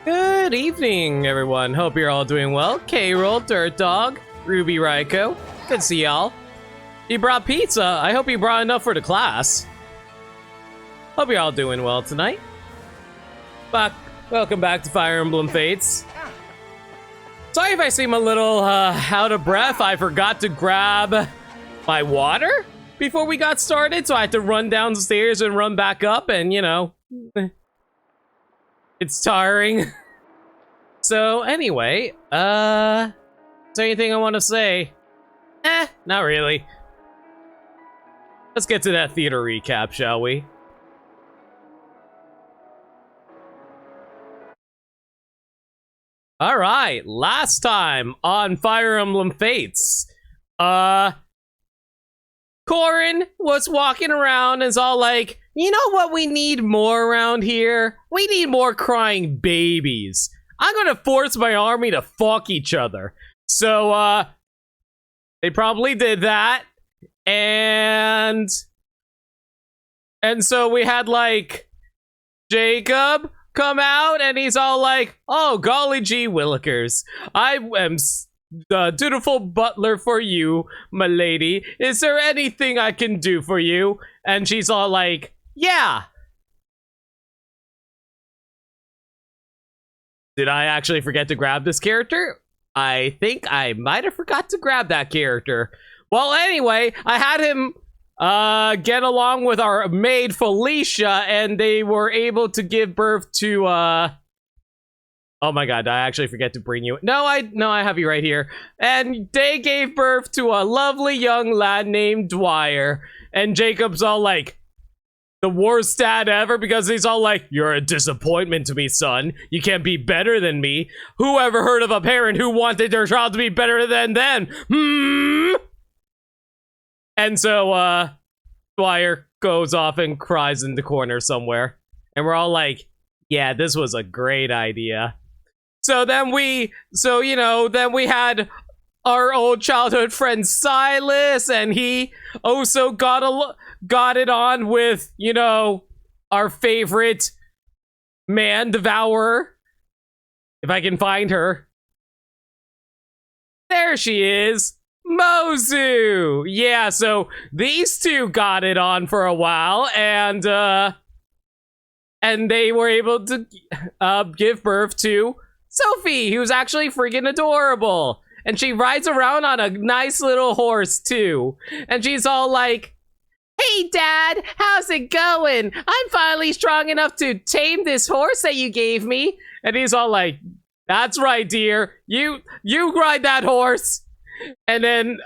Good evening, everyone. Hope you're all doing well. K-Roll, Dirt Dog, Ruby Raiko. Good to see y'all. You brought pizza. I hope you brought enough for the class. Hope you're all doing well tonight. Welcome back to Fire Emblem Fates. Sorry if I seem a little out of breath. I forgot to grab my water before we got started, so I had to run downstairs and run back up, and you know, it's tiring. So anyway, is there anything I want to say? Not really. Let's get to that theater recap, shall we? Alright, last time on Fire Emblem Fates, Corrin was walking around and is all like, you know what we need more around here? We need more crying babies. I'm gonna force my army to fuck each other. So, they probably did that. And so we had, like, Jacob come out, and he's all like, oh, golly gee willikers. I am the dutiful butler for you, my lady. Is there anything I can do for you? And she's all like, yeah. Did I actually forget to grab this character? I think I might have forgot to grab that character. Well, anyway, I had him get along with our maid Felicia, and they were able to give birth to oh my god, did I actually forget to bring you? No, I have you right here. And they gave birth to a lovely young lad named Dwyer. And Jacob's all like, the worst dad ever, because he's all like, you're a disappointment to me, son. You can't be better than me. Who ever heard of a parent who wanted their child to be better than them? And so, Dwyer goes off and cries in the corner somewhere. And we're all like, yeah, this was a great idea. So then we had our old childhood friend Silas, and he also got it on with, you know, our favorite man devourer. If I can find her. There she is. Mozu! Yeah, so these two got it on for a while, and they were able to give birth to Sophie, who's actually freaking adorable. And she rides around on a nice little horse, too. And she's all like, hey, Dad, how's it going? I'm finally strong enough to tame this horse that you gave me. And he's all like, that's right, dear. You ride that horse. And then,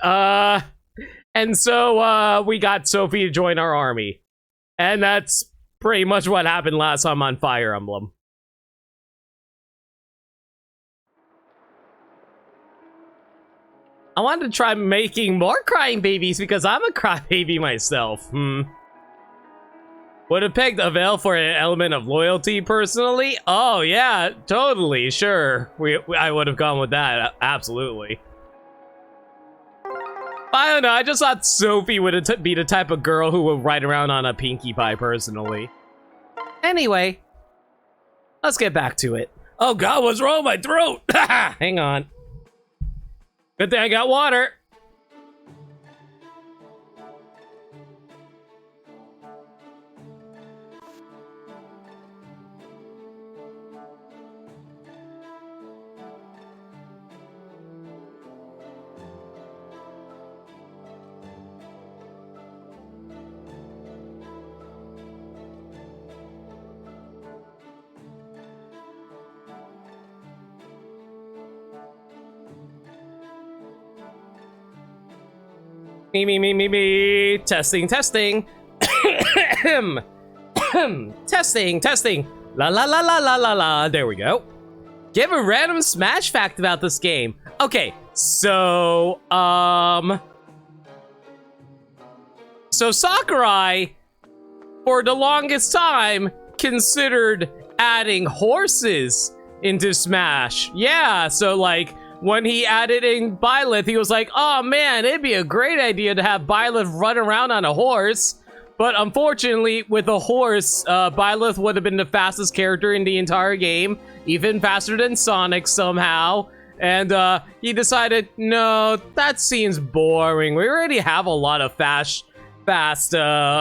and so, we got Sophie to join our army. And that's pretty much what happened last time on Fire Emblem. I wanted to try making more crying babies because I'm a crybaby myself. Would have pegged a veil for an element of loyalty personally? Oh yeah, totally, sure. I would have gone with that, absolutely. I don't know, I just thought Sophie would be the type of girl who would ride around on a Pinkie Pie personally. Anyway, let's get back to it. Oh god, what's wrong with my throat? Hang on. Good thing I got water. Me. Testing. Testing. La. There we go. Give a random Smash fact about this game. Okay, so, so Sakurai for the longest time, considered adding horses into Smash. Yeah, so like, when he added in Byleth, he was like, oh man, it'd be a great idea to have Byleth run around on a horse. But unfortunately, with a horse, Byleth would have been the fastest character in the entire game, even faster than Sonic somehow. And he decided, no, that seems boring. We already have a lot of fast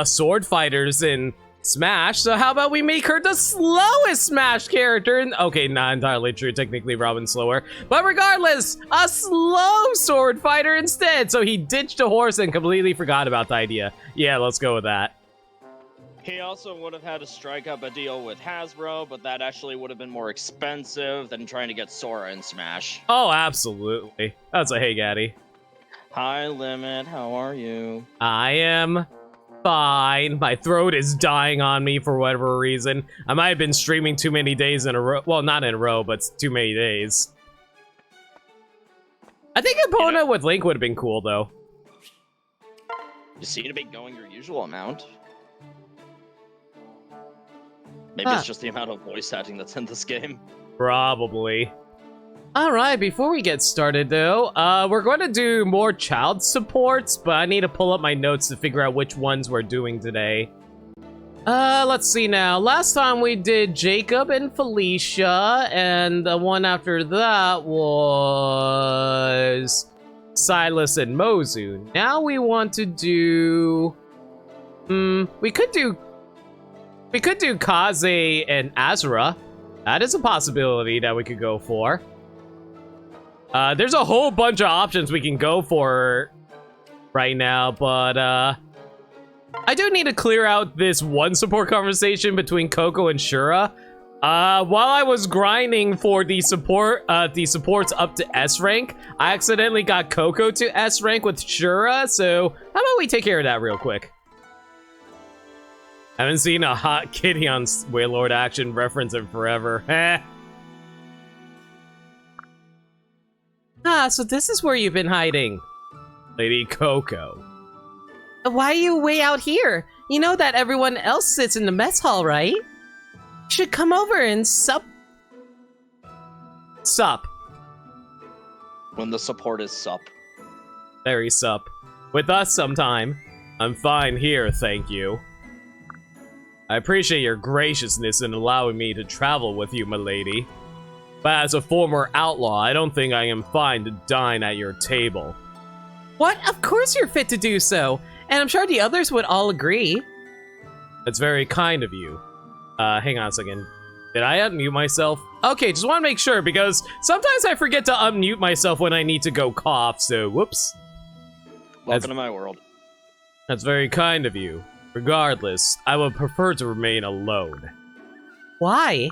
sword fighters in Smash, so how about we make her the slowest Smash character? Okay, not entirely true. Technically, Robin's slower. But regardless, a slow sword fighter instead. So he ditched a horse and completely forgot about the idea. Yeah, let's go with that. He also would have had to strike up a deal with Hasbro, but that actually would have been more expensive than trying to get Sora in Smash. Oh, absolutely. That's a hey, Gaddy. Hi, Limit. How are you? I am fine. My throat is dying on me for whatever reason. I might have been streaming too many days in a row. Well, not in a row, but too many days. I think Epona with Link would have been cool, though. You seem to be going your usual amount. Maybe it's just the amount of voice acting that's in this game. Probably. Alright, before we get started though, we're going to do more child supports, but I need to pull up my notes to figure out which ones we're doing today. Let's see now. Last time we did Jacob and Felicia, and the one after that was Silas and Mozu. Now we want to do... we could do Kaze and Azura. That is a possibility that we could go for. There's a whole bunch of options we can go for right now, but I do need to clear out this one support conversation between Coco and Shura. While I was grinding for the supports up to S rank, I accidentally got Coco to S rank with Shura, so how about we take care of that real quick? I haven't seen a hot kitty on Waylord action reference in forever. Ah, so this is where you've been hiding. Lady Coco. Why are you way out here? You know that everyone else sits in the mess hall, right? You should come over and sup. Sup. When the support is sup. Very sup. With us sometime. I'm fine here, thank you. I appreciate your graciousness in allowing me to travel with you, my lady. But as a former outlaw, I don't think I am fine to dine at your table. What? Of course you're fit to do so. And I'm sure the others would all agree. That's very kind of you. Hang on a second. Did I unmute myself? Okay, just want to make sure, because sometimes I forget to unmute myself when I need to go cough, so whoops. Welcome to my world. That's very kind of you. Regardless, I would prefer to remain alone. Why?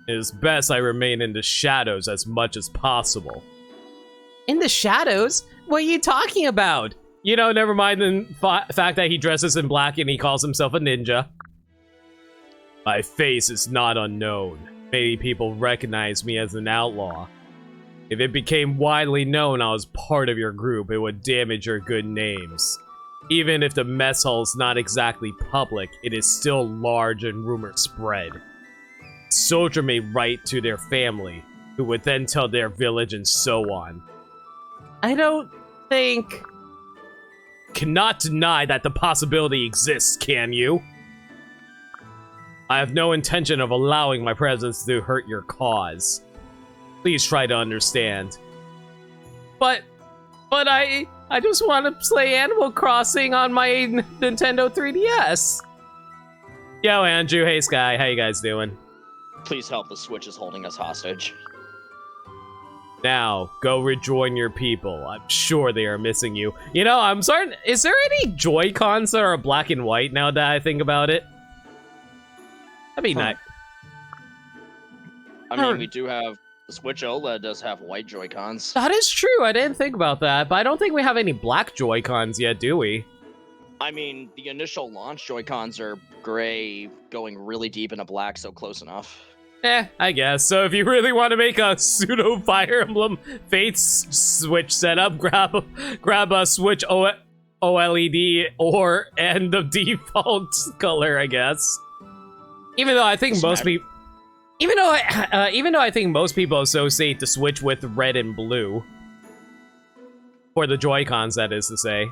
It is best I remain in the shadows as much as possible. In the shadows? What are you talking about? You know, never mind the fact that he dresses in black and he calls himself a ninja. My face is not unknown. Many people recognize me as an outlaw. If it became widely known I was part of your group, it would damage your good names. Even if the mess hall is not exactly public, it is still large and rumors spread. A soldier may write to their family, who would then tell their village and so on. I don't think... Cannot deny that the possibility exists, can you? I have no intention of allowing my presence to hurt your cause. Please try to understand. But I just want to play Animal Crossing on my Nintendo 3DS. Yo, Andrew. Hey, Sky. How you guys doing? Please help, the Switch is holding us hostage. Now, go rejoin your people. I'm sure they are missing you. You know, I'm starting... Is there any Joy-Cons that are black and white now that I think about it? That'd be nice. I mean, we do have... The Switch OLED does have white Joy-Cons. That is true. I didn't think about that, but I don't think we have any black Joy-Cons yet, do we? I mean, the initial launch Joy-Cons are gray, going really deep into black, so close enough. I guess. So if you really want to make a pseudo Fire Emblem Fates Switch setup, grab a Switch OLED and the default color, I guess. Even though I think most people, even though I think most people associate the Switch with red and blue. For the Joy-Cons, that is to say.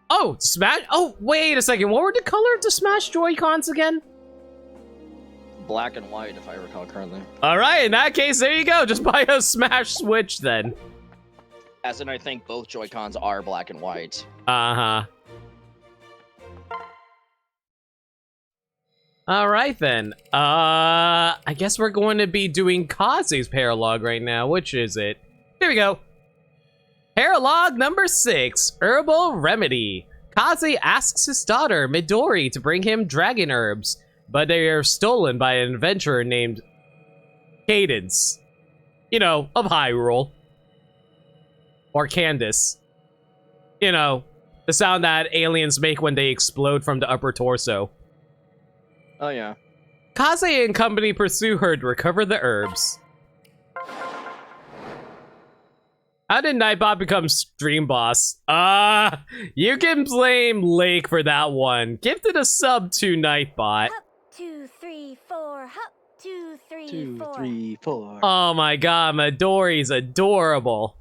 Oh, Smash. Oh, wait a second. What were the color of the Smash Joy-Cons again? Black and white, if I recall correctly. All right, in that case, there you go. Just buy a Smash Switch then. As in, I think both Joy-Cons are black and white. Uh-huh. All right, then. I guess we're going to be doing Kaze's paralog right now. Which is it? Here we go. Paralog number 6, Herbal Remedy. Kaze asks his daughter, Midori, to bring him dragon herbs, but they are stolen by an adventurer named Cadence. You know, of Hyrule. Or Candace. You know, the sound that aliens make when they explode from the upper torso. Oh, yeah. Kaze and company pursue her to recover the herbs. How did Nightbot become stream boss? You can blame Lake for that one. Gifted a sub to Nightbot. Hop, 2, 3, 4. Hop, 2, 3, 2, 4. 3, 4. Oh my god, Midori's adorable.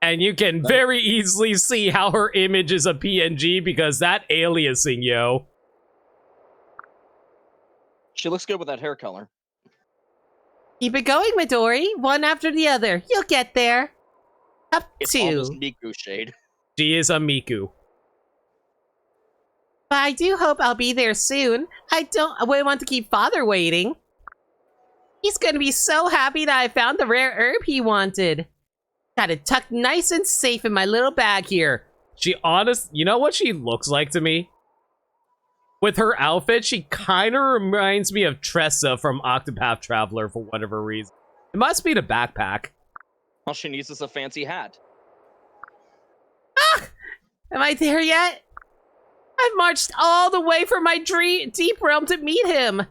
And you can very easily see how her image is a PNG because that aliasing, yo. She looks good with that hair color. Keep it going, Midori. One after the other. You'll get there. Up It's 2. almost Miku shade. She is a Miku. But I do hope I'll be there soon. I wouldn't want to keep Father waiting. He's gonna be so happy that I found the rare herb he wanted. Got it tucked nice and safe in my little bag here. You know what she looks like to me? With her outfit, she kind of reminds me of Tressa from Octopath Traveler for whatever reason. It must be the backpack. All she needs is a fancy hat. Ah! Am I there yet? I've marched all the way from my deep realm to meet him.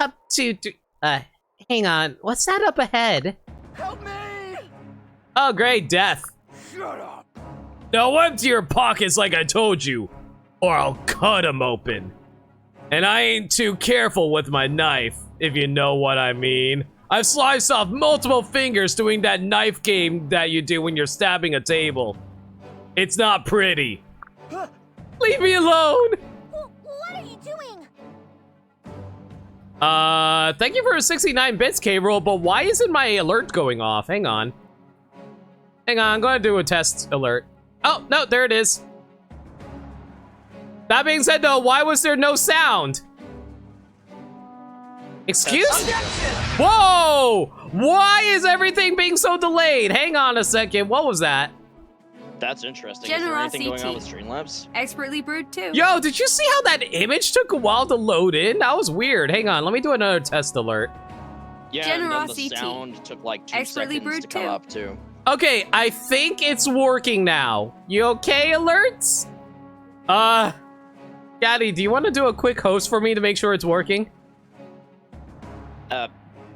Up to... hang on. What's that up ahead? Help me! Oh, great, death. Shut up! Now empty your pockets like I told you, or I'll cut them open. And I ain't too careful with my knife, if you know what I mean. I've sliced off multiple fingers doing that knife game that you do when you're stabbing a table. It's not pretty. Leave me alone! What are you doing? Thank you for 69 bits, K-Roll, but why isn't my alert going off? Hang on. Hang on, I'm gonna do a test alert. Oh, no, there it is. That being said, though, why was there no sound? Excuse me? Whoa! Why is everything being so delayed? Hang on a second, what was that? That's interesting. Is there anything going on with Streamlabs? Expertly brewed too. Yo, did you see how that image took a while to load in? That was weird. Hang on, let me do another test alert. Yeah, Generosity and then the sound took like 2 Expertly seconds brewed to come too. up too. Okay, I think it's working now. You okay, alerts? Gaddy, do you want to do a quick host for me to make sure it's working?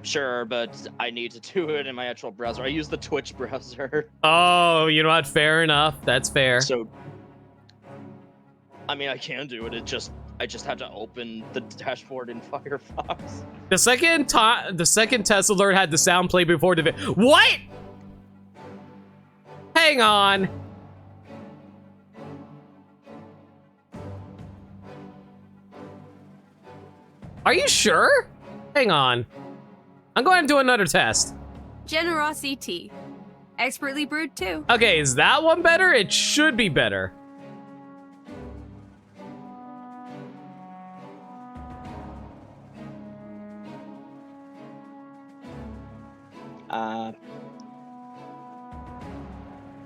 Sure, but I need to do it in my actual browser. I use the Twitch browser. Oh, you know what? Fair enough. That's fair. So, I mean, I can do it. I just had to open the dashboard in Firefox. The second test alert had the sound play before the What? Hang on. Are you sure? Hang on. I'm going to do another test. Generosity. Expertly brewed too. Okay, is that one better? It should be better.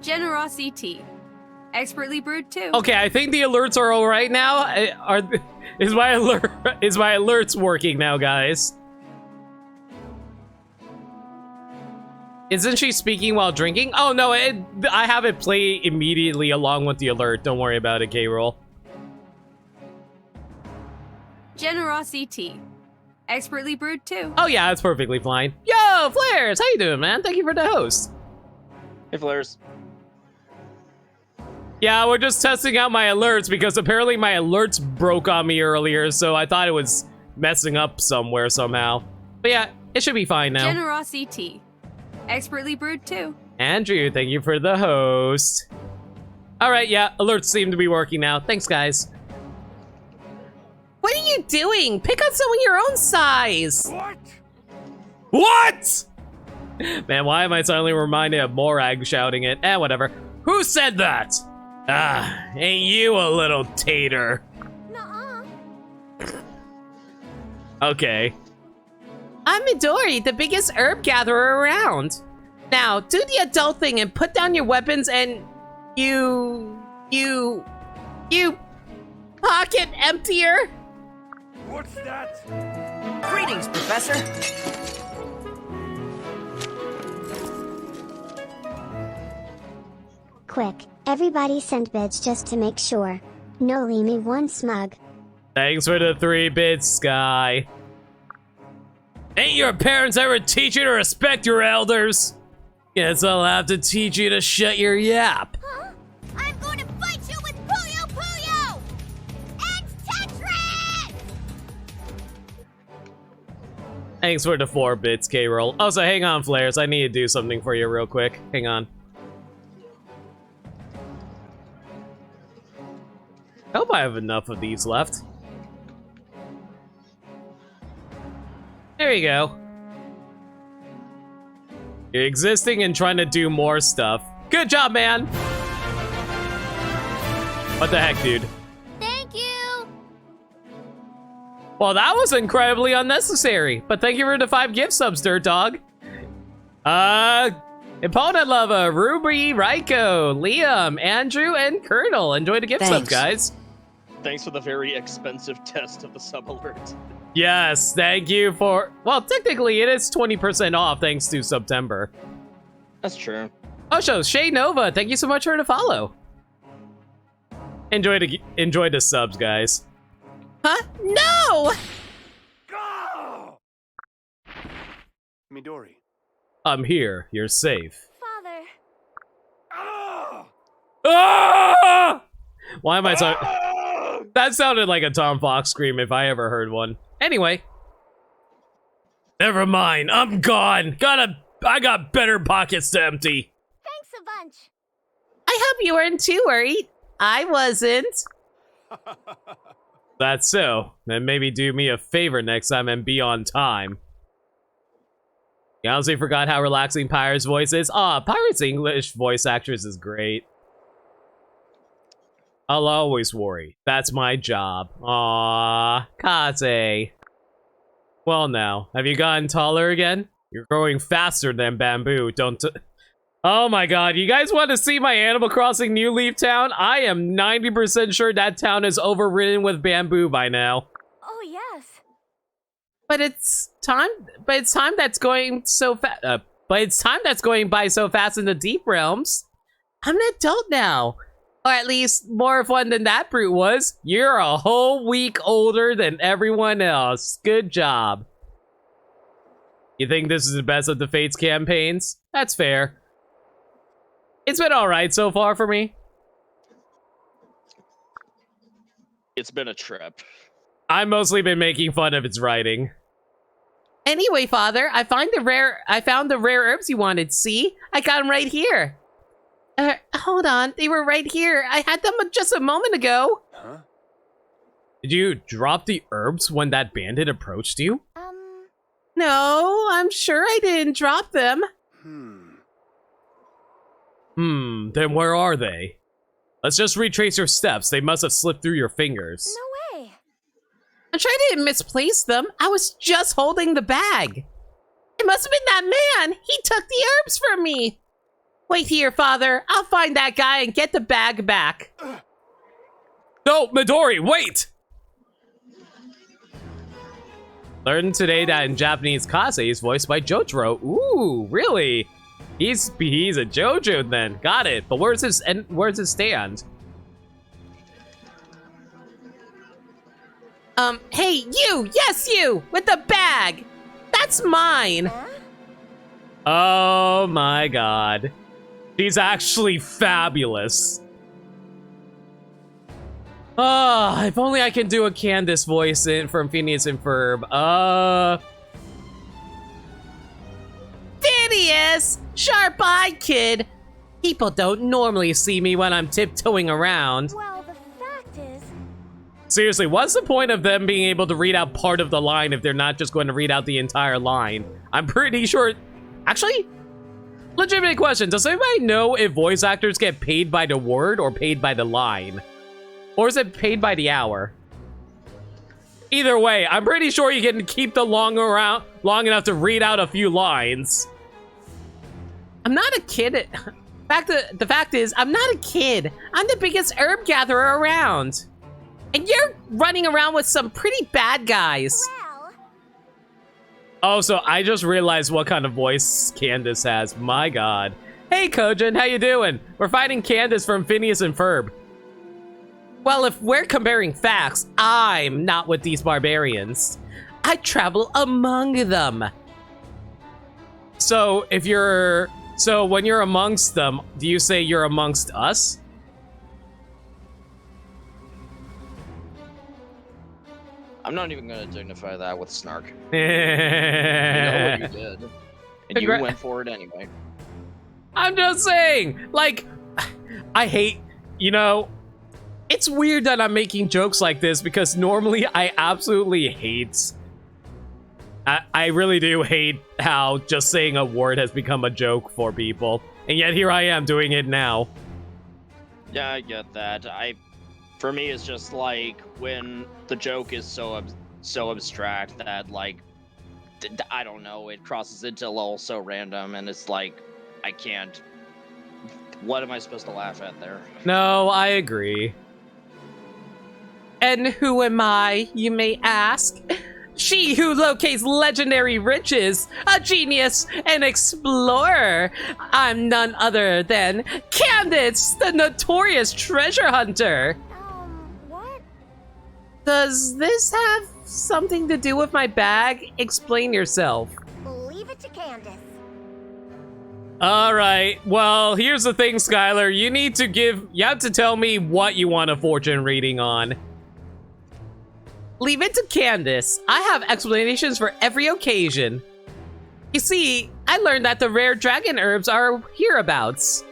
Generosity. Expertly brewed too. Okay, I think the alerts are all right now. Is my alerts working now, guys? Isn't she speaking while drinking? Oh no, I have it play immediately along with the alert. Don't worry about it, K-Roll. Generosity. Expertly brewed too. Oh yeah, it's perfectly fine. Yo, Flares, how you doing, man? Thank you for the host. Hey, Flares. Yeah, we're just testing out my alerts because apparently my alerts broke on me earlier, so I thought it was messing up somewhere somehow. But yeah, it should be fine now. Generosity tea. Expertly brewed too. Andrew, thank you for the host. Alright, yeah, alerts seem to be working now. Thanks, guys. What are you doing? Pick up someone your own size. What? Man, why am I suddenly reminded of Morag shouting it? Whatever. Who said that? Ah, ain't you a little tater? Nuh-uh. Okay. I'm Midori, the biggest herb gatherer around. Now, do the adult thing and put down your weapons and you pocket emptier. What's that? Greetings, Professor. Quick, everybody send bids just to make sure. No leave me one smug. Thanks for the 3 bits, Sky. Ain't your parents ever teach you to respect your elders? Guess I'll have to teach you to shut your yap. Huh? I'm going to fight you with Puyo Puyo! And Tetris! Thanks for the 4 bits, K-Roll. Also, hang on, Flares. I need to do something for you real quick. Hang on. I hope I have enough of these left. There you go. You're existing and trying to do more stuff. Good job, man! What the heck, dude? Thank you! Well, that was incredibly unnecessary, but thank you for the 5 gift subs, Dirt Dog. Epona Lava, Ruby, Raiko, Liam, Andrew, and Colonel. Enjoy the gift subs, Thanks. guys. Thanks for the very expensive test of the sub alert. Yes, thank you for... Well, technically, it is 20% off thanks to September. That's true. Osho, Shay Nova, thank you so much for the follow. Enjoy the subs, guys. Huh? No! Go! Midori. I'm here. You're safe. Father, Ah! Ah! Why am I so... Ah! That sounded like a Tom Fox scream if I ever heard one. Anyway. Never mind. I'm gone. I got better pockets to empty. thanks a bunch. I hope you weren't too worried. I wasn't. That's so. Then maybe do me a favor next time and be on time. You honestly forgot how relaxing Pyre's voice is? Aw, Pyre's English voice actress is great. I'll always worry. That's my job. Aww, Kaze. Well now, have you gotten taller again? You're growing faster than Bamboo, don't Oh my god, you guys want to see my Animal Crossing New Leaf town? I am 90% sure that town is overridden with bamboo by now. Oh, yes. But it's time that's going so fast. But it's time that's going by so fast in the deep realms. I'm an adult now. Or at least more of one than that brute was. You're a whole week older than everyone else. Good job. You think this is the best of the Fates campaigns? That's fair. It's been alright so far for me. It's been a trip. I've mostly been making fun of its writing. Anyway, Father, I found the rare herbs you wanted. See? I got them right here. Hold on. They were right here. I had them just a moment ago. Huh? Did you drop the herbs when that bandit approached you? No, I'm sure I didn't drop them. Then where are they? Let's just retrace your steps. They must have slipped through your fingers. No way. I'm sure I didn't misplace them. I was just holding the bag. It must have been that man. He took the herbs from me. Wait here, Father. I'll find that guy and get the bag back. No, Midori, wait! Learned today that in Japanese, Kaze is voiced by Jotaro. Ooh, really? He's a JoJo then. Got it. But where's his stand? Hey, you! Yes, you! With the bag! That's mine! Oh my god. She's actually fabulous. Oh, if only I can do a Candace voice from Phineas and Ferb. Phineas! Sharp-eyed kid! People don't normally see me when I'm tiptoeing around. Well, the fact is, Seriously, what's the point of them being able to read out part of the line if they're not just going to read out the entire line? I'm pretty sure... Actually, legitimate question. Does anybody know if voice actors get paid by the word or paid by the line? Or is it paid by the hour? Either way, I'm pretty sure you can keep the long enough to read out a few lines. I'm not a kid. The fact is, I'm not a kid. I'm the biggest herb gatherer around. And you're running around with some pretty bad guys. well, Oh, so I just realized what kind of voice Candace has. My god. Hey, Kojin, how you doing? We're fighting Candace from Phineas and Ferb. Well, if we're comparing facts, I'm not with these barbarians. I travel among them. So when you're amongst them, do you say you're amongst us? I'm not even gonna dignify that with snark. I'm You know what you did. And you went for it anyway. just saying, like, I hate, you know, it's weird that I'm making jokes like this because normally I absolutely hate, I really do hate how just saying a word has become a joke for people. And yet here I am doing it now. Yeah, I get that. For me, it's just like when the joke is so abstract that, like, I don't know, it crosses into lol so random, and it's like, I can't. What am I supposed to laugh at there? No, I agree. And who am I, you may ask? She who locates legendary riches, a genius, an explorer. I'm none other than Candace, the notorious treasure hunter. what? Does this have something to do with my bag? Explain yourself. Leave it to Candace. All right. Well, here's the thing, Skylar. You have to tell me what you want a fortune reading on. Leave it to Candace. I have explanations for every occasion. You see, I learned that the rare dragon herbs are hereabouts.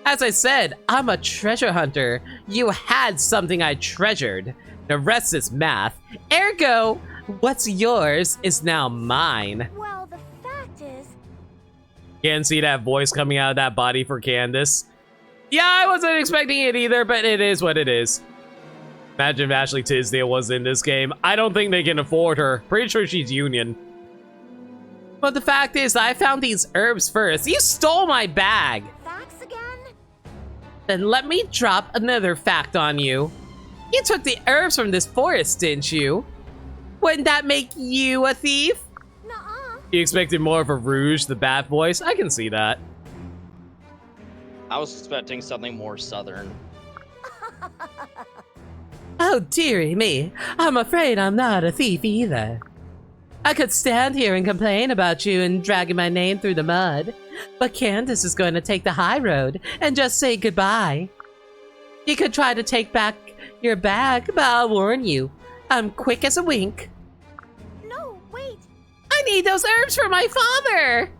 As I said, I'm a treasure hunter. You had something I treasured. The rest is math. Ergo, what's yours is now mine. Well, the fact is, Can't see that voice coming out of that body for Candace. Yeah, I wasn't expecting it either, but it is what it is. Imagine if Ashley Tisdale was in this game. I don't think they can afford her. Pretty sure she's union. But the fact is, I found these herbs first. You stole my bag. facts again? Then let me drop another fact on you. You took the herbs from this forest, didn't you? Wouldn't that make you a thief? Nuh-uh. You expected more of a Rouge, the bat voice? I can see that. I was expecting something more southern. Oh, dearie me. I'm afraid I'm not a thief either. I could stand here and complain about you and dragging my name through the mud, but Candace is going to take the high road and just say goodbye. You could try to take back your bag, but I'll warn you, I'm quick as a wink. No, wait. I need those herbs for my father!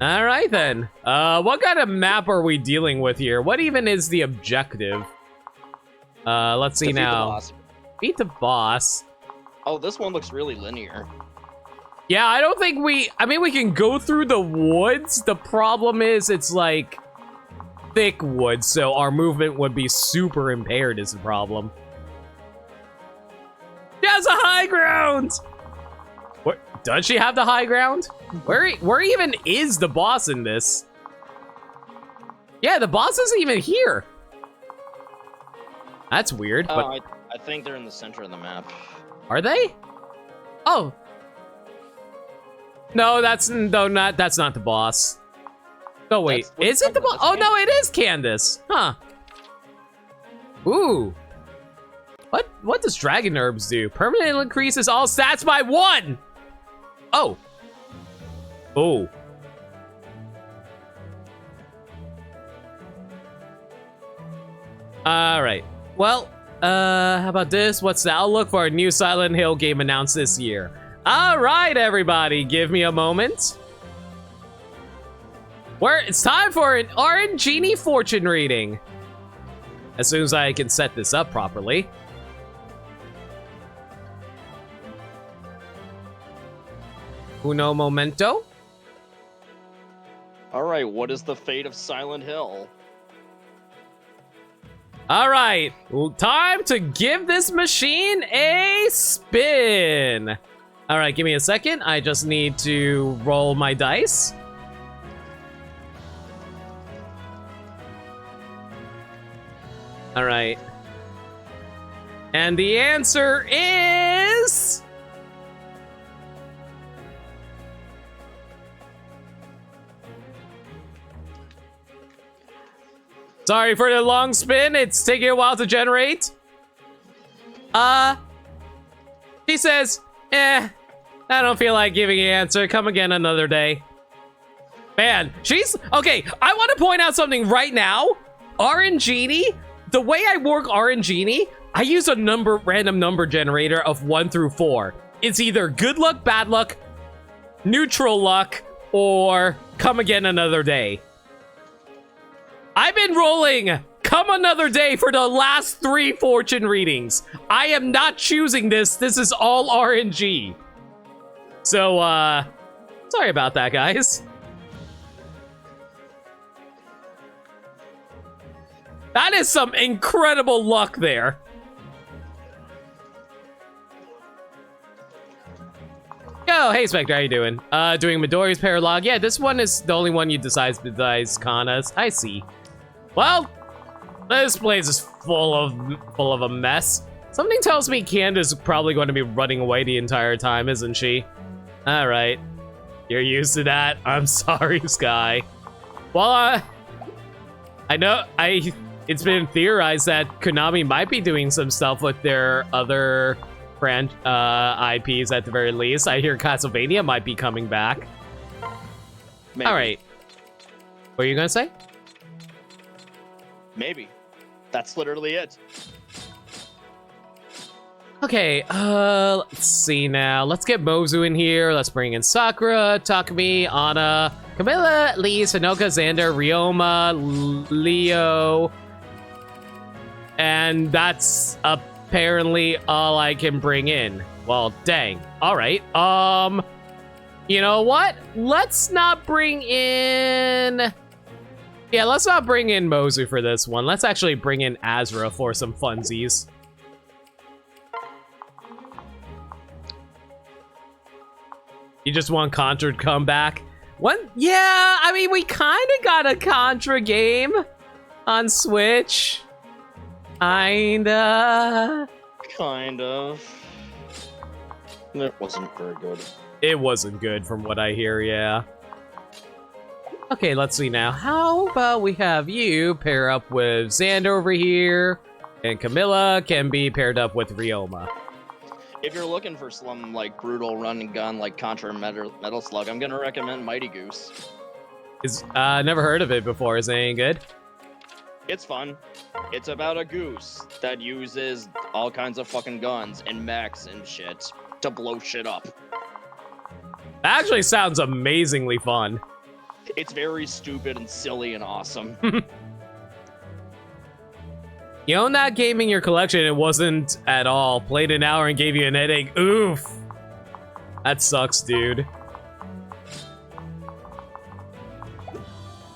All right, then. What kind of map are we dealing with here? What even is the objective? Let's see Defeat the now. boss. Beat the boss. Oh, this one looks really linear. Yeah, I don't think I mean, we can go through the woods. The problem is it's like thick woods, so our movement would be super impaired is the problem. She has a high ground! What, does she have the high ground? Where even is the boss in this? Yeah, the boss isn't even here. That's weird, but... Oh, I think they're in the center of the map. Are they? Oh. No, that's not the boss. Oh wait, is it the boss? Oh no, it is Candace. Huh. Ooh. What does dragon herbs do? Permanently increases all stats by 1. Oh. Oh. Alright. Well, how about this? What's the outlook for our new Silent Hill game announced this year? Alright, everybody, give me a moment. It's time for an Orange Genie fortune reading. As soon as I can set this up properly. Uno momento. Alright, what is the fate of Silent Hill? Alright, time to give this machine a spin. Alright, give me a second. I just need to roll my dice. Alright. And the answer is... Sorry for the long spin. It's taking a while to generate. She says, I don't feel like giving an answer. Come again another day. Man, she's... Okay, I want to point out something right now. RNGenie, the way I work RNGenie, I use a random number generator of 1 through 4. It's either good luck, bad luck, neutral luck, or come again another day. I've been rolling come another day for the last 3 fortune readings. I am not choosing this. This is all RNG. So, sorry about that, guys. That is some incredible luck there. Yo, hey Spectre, how you doing? Doing Midori's Paralog. Yeah, this one is the only one you decide besides Kana's. I see. Well, this place is full of a mess. Something tells me Canda's probably going to be running away the entire time, isn't she? All right, you're used to that. I'm sorry, Sky. Well, I know it's been theorized that Konami might be doing some stuff with their other IPs at the very least. I hear Castlevania might be coming back. Maybe. All right, what are you gonna say? Maybe. That's literally it. Okay, let's see now. Let's get Mozu in here. Let's bring in Sakura, Takumi, Anna, Camilla, Lee, Sanoka, Xander, Ryoma, Leo. And that's apparently all I can bring in. Well, dang. All right. You know what? Let's not bring in... Yeah, let's not bring in Mozu for this one. Let's actually bring in Azra for some funsies. You just want Contra to come back? What? Yeah, I mean, we kind of got a Contra game on Switch. Kinda. Kind of. It wasn't very good. It wasn't good from what I hear, yeah. Okay, let's see now. How about we have you pair up with Xander over here, and Camilla can be paired up with Ryoma. If you're looking for some like brutal run and gun like Contra and Metal Slug, I'm gonna recommend Mighty Goose. Never heard of it before. Is it any good? It's fun. It's about a goose that uses all kinds of fucking guns and mechs and shit to blow shit up. That actually sounds amazingly fun. It's very stupid and silly and awesome. You own that game in your collection, it wasn't at all. Played an hour and gave you an headache. Oof. That sucks, dude.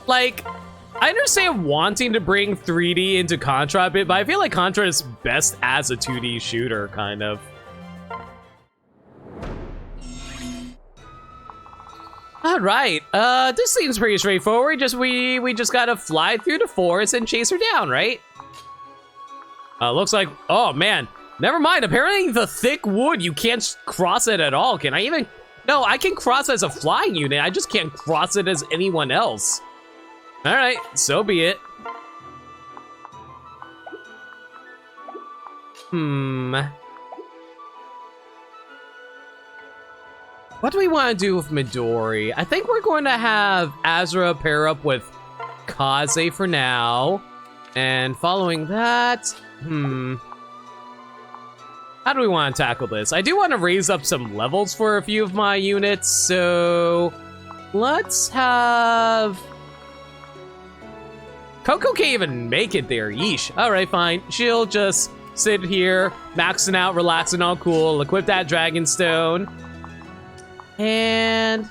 Like, I understand wanting to bring 3D into Contra a bit, but I feel like Contra is best as a 2D shooter, kind of. All right, this seems pretty straightforward. We just gotta fly through the forest and chase her down, right? Looks like, oh man, never mind. Apparently the thick wood, you can't cross it at all. Can I even? No, I can cross as a flying unit. I just can't cross it as anyone else. All right, so be it. What do we want to do with Midori? I think we're going to have Azra pair up with Kaze for now. And following that, how do we want to tackle this? I do want to raise up some levels for a few of my units, so let's have... Coco can't even make it there, yeesh. Alright, fine. She'll just sit here, maxing out, relaxing, all cool, equip that Dragonstone. And...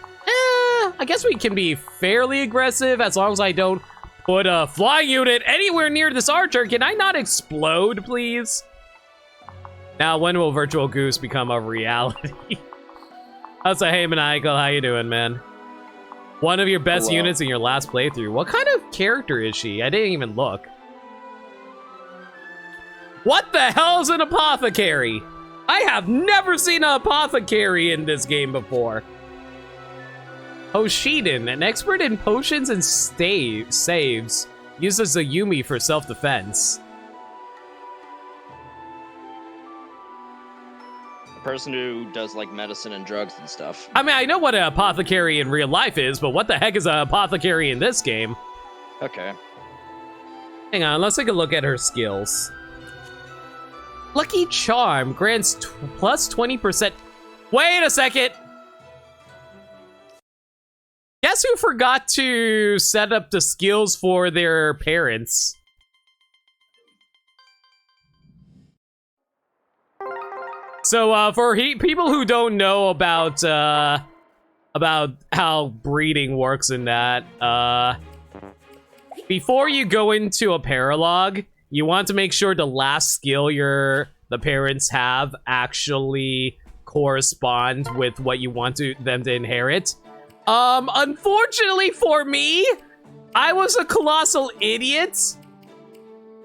I guess we can be fairly aggressive as long as I don't put a flying unit anywhere near this archer. Can I not explode, please? Now, when will Virtual Goose become a reality? How's a hey, Maniacal? How you doing, man? One of your best units in your last playthrough. What kind of character is she? I didn't even look. What the hell is an apothecary? I have never seen an apothecary in this game before. Hoshiden, an expert in potions and saves, uses a Yumi for self-defense. Person who does like medicine and drugs and stuff. I mean, I know what an apothecary in real life is, but what the heck is an apothecary in this game? Okay. Hang on, let's take a look at her skills. Lucky Charm grants plus 20%. Wait a second! Guess who forgot to set up the skills for their parents? So, for people who don't know about how breeding works in that, before you go into a paralog, you want to make sure the last skill the parents have actually correspond with what you want them to inherit. Unfortunately for me, I was a colossal idiot.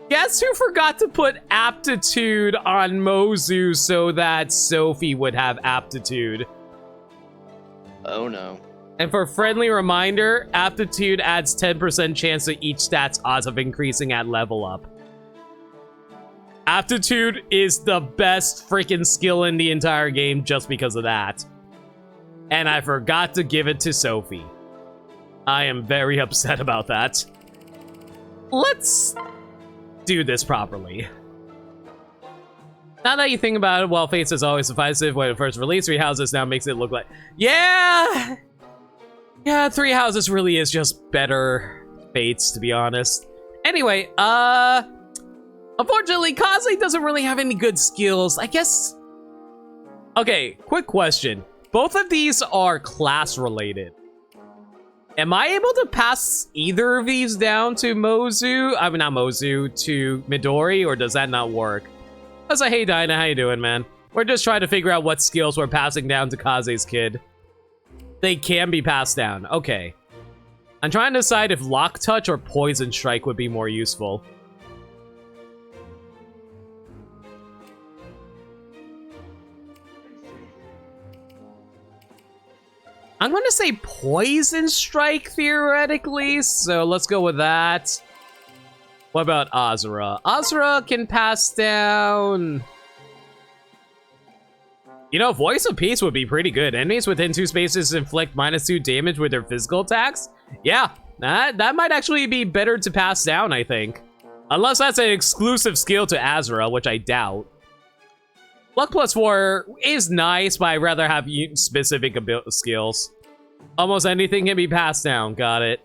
Guess who forgot to put aptitude on Mozu so that Sophie would have aptitude? Oh no. And for friendly reminder, aptitude adds 10% chance to each stat's odds of increasing at level up. Aptitude is the best freaking skill in the entire game just because of that. And I forgot to give it to Sophie. I am very upset about that. Let's do this properly. Now that you think about it, while Fates is always divisive when it first released, Three Houses now makes it look like... Yeah, Three Houses really is just better Fates, to be honest. Anyway, unfortunately, Kaze doesn't really have any good skills. I guess... Okay, quick question. Both of these are class-related. Am I able to pass either of these down to Mozu? I mean, not Mozu, to Midori, or does that not work? I was like, hey, Dinah, how you doing, man? We're just trying to figure out what skills we're passing down to Kaze's kid. They can be passed down. Okay. I'm trying to decide if Lock Touch or Poison Strike would be more useful. I'm going to say Poison Strike, theoretically, so let's go with that. What about Azura? Azura can pass down... You know, Voice of Peace would be pretty good. Enemies within 2 spaces inflict -2 damage with their physical attacks. Yeah, that might actually be better to pass down, I think. Unless that's an exclusive skill to Azura, which I doubt. Luck plus 4 is nice, but I'd rather have specific skills. Almost anything can be passed down. Got it.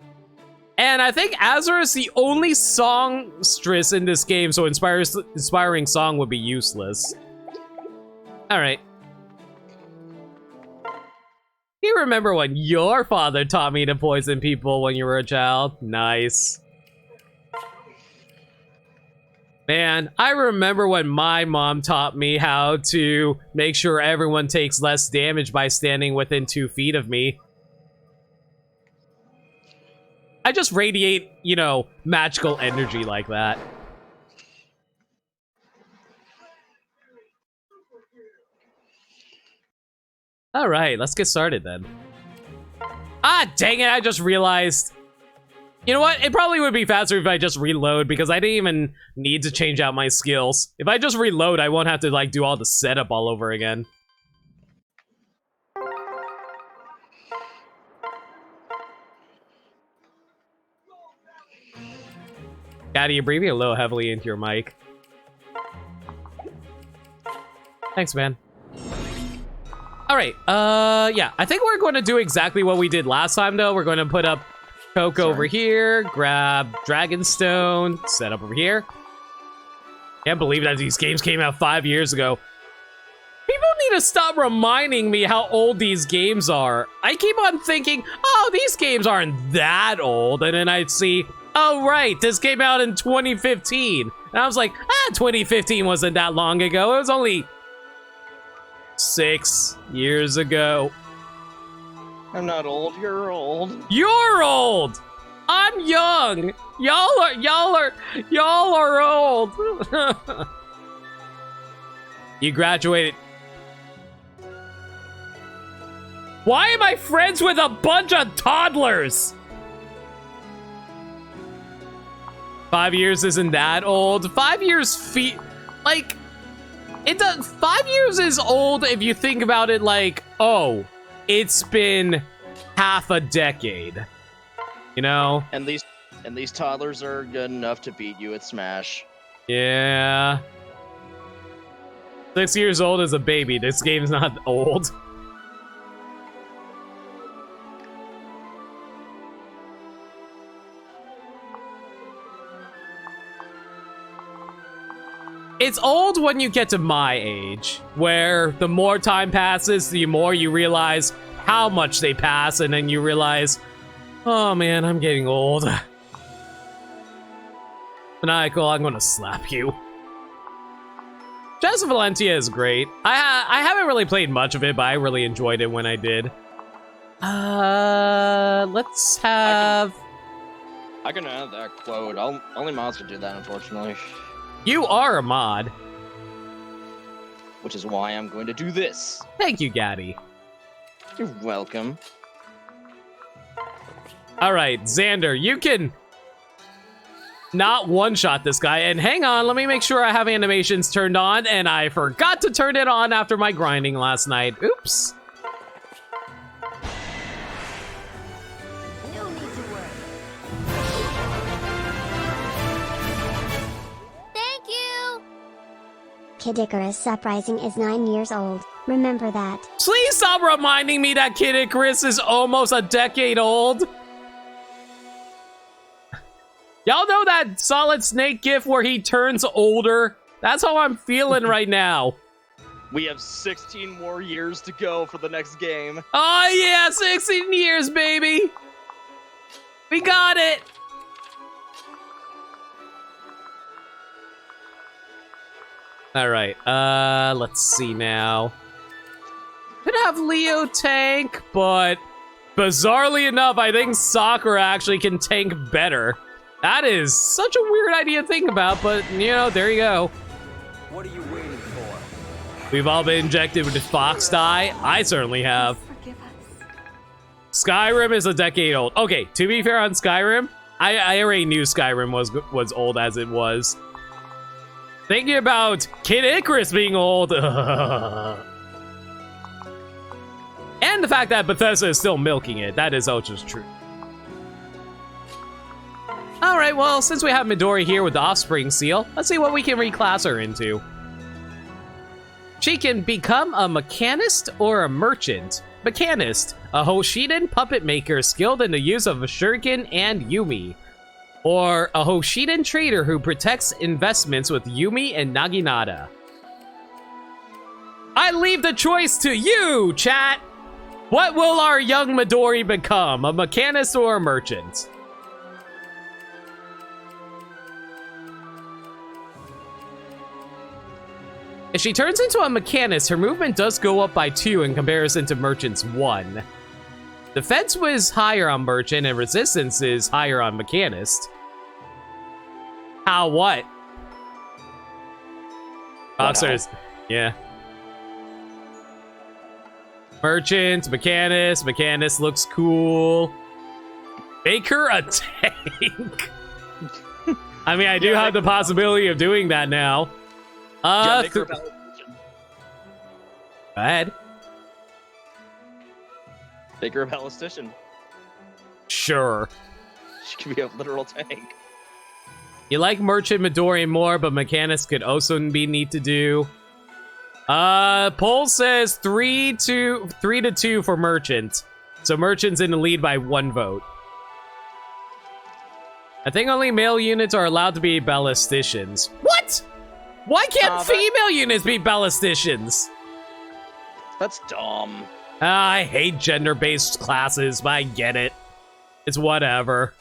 And I think Azura is the only songstress in this game, so inspiring song would be useless. Alright. Do you remember when your father taught me to poison people when you were a child? Nice. Man, I remember when my mom taught me how to make sure everyone takes less damage by standing within 2 feet of me. I just radiate, you know, magical energy like that. Alright, let's get started then. Ah, dang it, I just realized. You know what? It probably would be faster if I just reload, because I didn't even need to change out my skills. If I just reload, I won't have to, like, do all the setup all over again. Daddy, you're breathing a little heavily into your mic. Thanks, man. All right, yeah, I think we're going to do exactly what we did last time, though. We're going to put up Coke over here, grab Dragonstone, set up over here. Can't believe that these games came out 5 years ago. People need to stop reminding me how old these games are. I keep on thinking, oh, these games aren't that old, and then I'd see, oh, right, this came out in 2015. And I was like, 2015 wasn't that long ago. It was only 6 years ago. I'm not old, you're old. You're old! I'm young! Y'all are old! You graduated. Why am I friends with a bunch of toddlers? 5 years isn't that old. 5 years like, it does. 5 years is old if you think about it like, oh, it's been half a decade. You know? And these toddlers are good enough to beat you at Smash. Yeah. 6 years old is a baby. This game's not old. It's old when you get to my age, where the more time passes, the more you realize how much they pass, and then you realize, oh man, I'm getting old. Maniacal, I'm gonna slap you. Jazz of Valentia is great. I haven't really played much of it, but I really enjoyed it when I did. Let's have... I can add that quote. Only mods can do that, unfortunately. You are a mod. Which is why I'm going to do this. Thank you, Gaddy. You're welcome. Alright, Xander, you can not one-shot this guy. And hang on, let me make sure I have animations turned on, and I forgot to turn it on after my grinding last night. Oops. No need to worry. Thank you. Kid Icarus Uprising is 9 years old. Remember that. Please stop reminding me that Kid Icarus is almost a decade old. Y'all know that Solid Snake gif where he turns older? That's how I'm feeling right now. We have 16 more years to go for the next game. Oh yeah, 16 years, baby. We got it. All right, let's see now. Could have Leo tank, but bizarrely enough, I think Sakura actually can tank better. That is such a weird idea to think about, but, you know, there you go. What are you waiting for? We've all been injected with Fox dye. I certainly have. Forgive us. Skyrim is a decade old. Okay, to be fair on Skyrim, I already knew Skyrim was old as it was. Thinking about Kid Icarus being old. And the fact that Bethesda is still milking it. That is ultra true. Alright, well, since we have Midori here with the Offspring seal, let's see what we can reclass her into. She can become a mechanist or a merchant. Mechanist, a Hoshiden puppet maker skilled in the use of Shuriken and Yumi. Or a Hoshiden trader who protects investments with Yumi and Naginata. I leave the choice to you, chat! What will our young Midori become, a mechanist or a merchant? If she turns into a mechanist, her movement does go up by 2 in comparison to merchant's 1. Defense was higher on merchant and resistance is higher on mechanist. How what? Boxers, yeah. Merchant, mechanist looks cool. Make her a tank. I mean, I do have the possibility of doing that now. Yeah, make her a ballistician. Go ahead. Make her a ballistician. Sure. She could be a literal tank. You like Merchant Midori more, but Mechanics could also be neat to do. Poll says 3 to 2 for Merchant. So Merchant's in the lead by 1 vote. I think only male units are allowed to be ballisticians. What? Why can't female units be ballisticians? That's dumb. I hate gender-based classes, but I get it. It's whatever.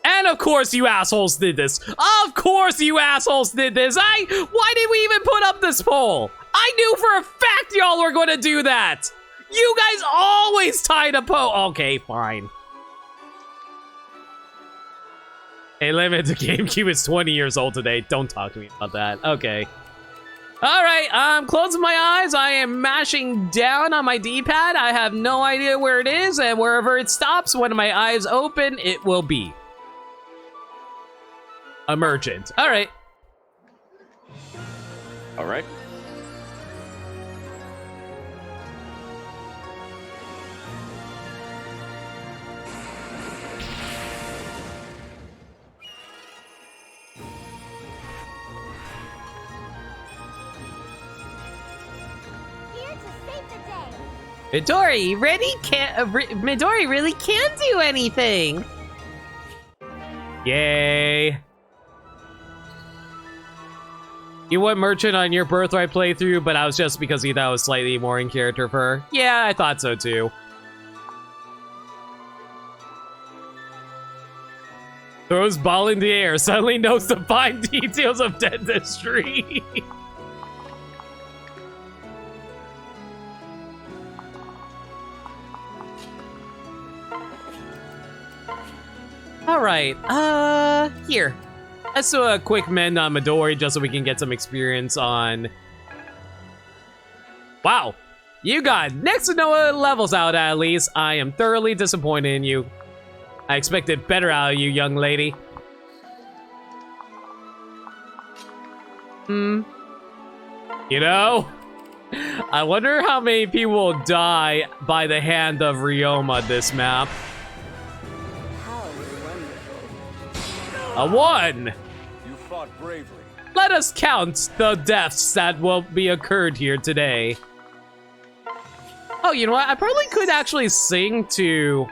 And of course you assholes did this. Of course you assholes did this. Why did we even put up this poll? I knew for a fact y'all were going to do that. You guys always tie to poll. Okay, fine. Hey, Limit, the GameCube is 20 years old today. Don't talk to me about that. Okay. All right, I'm closing my eyes. I am mashing down on my D-pad. I have no idea where it is, and wherever it stops, when my eyes open, it will be a merchant. All right. All right. Here to save the day. Midori really can't do anything. Yay. You went Merchant on your Birthright playthrough, but I was just because you thought I was slightly more in character for her. Yeah, I thought so too. Throws ball in the air, suddenly knows the fine details of dentistry. All right, here. Let's do a quick mend on Midori just so we can get some experience on... Wow, you got next to no levels out at least. I am thoroughly disappointed in you. I expected better out of you, young lady. You know, I wonder how many people will die by the hand of Ryoma this map. A 1! You fought bravely. Let us count the deaths that will be occurred here today. Oh, you know what? I probably could actually sing to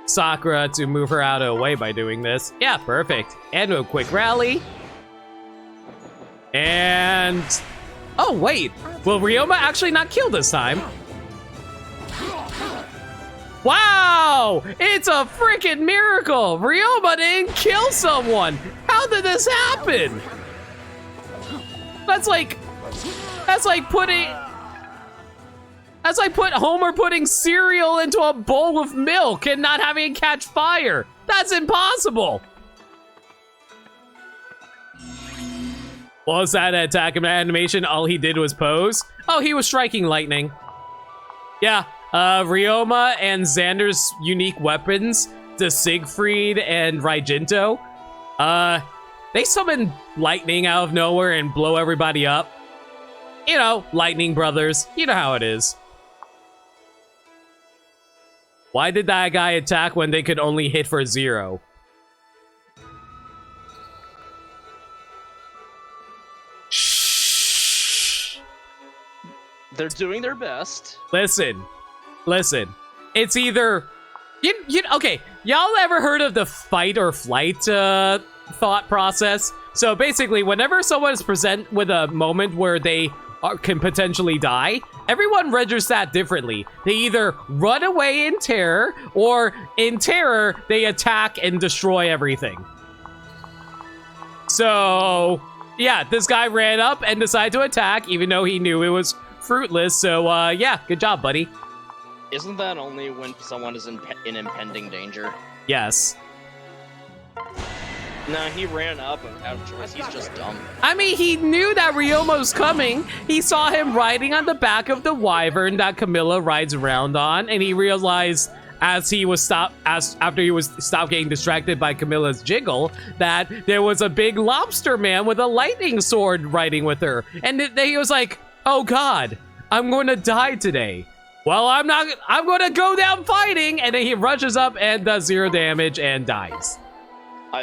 Sakura to move her out of the way by doing this. Yeah, perfect. And a quick rally. And... Oh, wait. Will Ryoma actually not kill this time? Wow! It's a freaking miracle! Ryoma didn't kill someone! How did this happen? That's like putting Homer putting cereal into a bowl of milk and not having it catch fire. That's impossible. What was that attack animation? All he did was pose? Oh, he was striking lightning. Yeah. Ryoma and Xander's unique weapons, the Siegfried and Raijinto, they summon lightning out of nowhere and blow everybody up. You know, lightning brothers. You know how it is. Why did that guy attack when they could only hit for 0? Shh. They're doing their best. Listen, it's either, okay, y'all ever heard of the fight or flight thought process? So basically, whenever someone is present with a moment where they can potentially die, everyone registers that differently. They either run away in terror, or in terror, they attack and destroy everything. So, yeah, this guy ran up and decided to attack, even though he knew it was fruitless. So, yeah, good job, buddy. Isn't that only when someone is in impending danger? Yes. No, he ran up out of choice. He's just dumb. I mean, he knew that Ryoma was coming. He saw him riding on the back of the wyvern that Camilla rides around on, and he realized after he was stopped getting distracted by Camilla's jiggle, that there was a big lobster man with a lightning sword riding with her. And he was like, oh God, I'm going to die today. Well, I'm going to go down fighting. And then he rushes up and does 0 damage and dies. I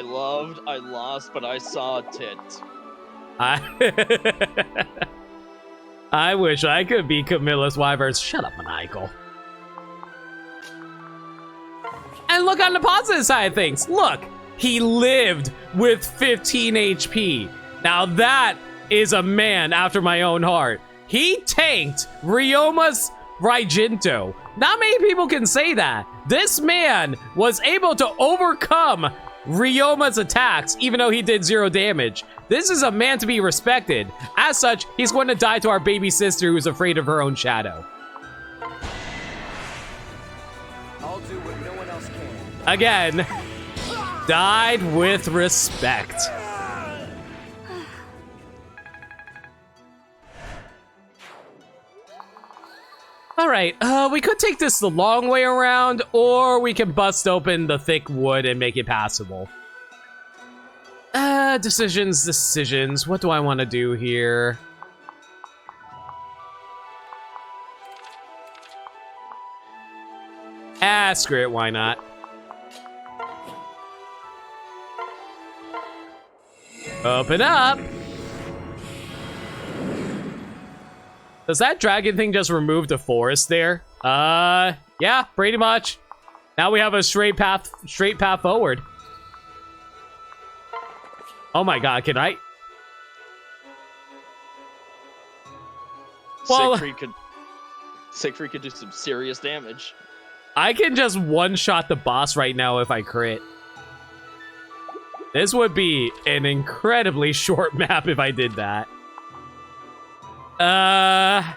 lost, but I saw a tit. I wish I could be Camilla's Wyverns. Shut up, Maniacal. And look on the positive side of things. Look, he lived with 15 HP. Now that is a man after my own heart. He tanked Ryoma's Raijinto. Not many people can say that. This man was able to overcome Ryoma's attacks, even though he did 0 damage. This is a man to be respected. As such, he's going to die to our baby sister who's afraid of her own shadow. I'll do what no one else can. Again, died with respect. All right, we could take this the long way around, or we can bust open the thick wood and make it passable. Decisions. What do I want to do here? Screw it, why not? Open up! Does that dragon thing just remove the forest there? Yeah, pretty much. Now we have a straight path forward. Oh my god, can I? Well, Siegfried could do some serious damage. I can just one-shot the boss right now if I crit. This would be an incredibly short map if I did that. I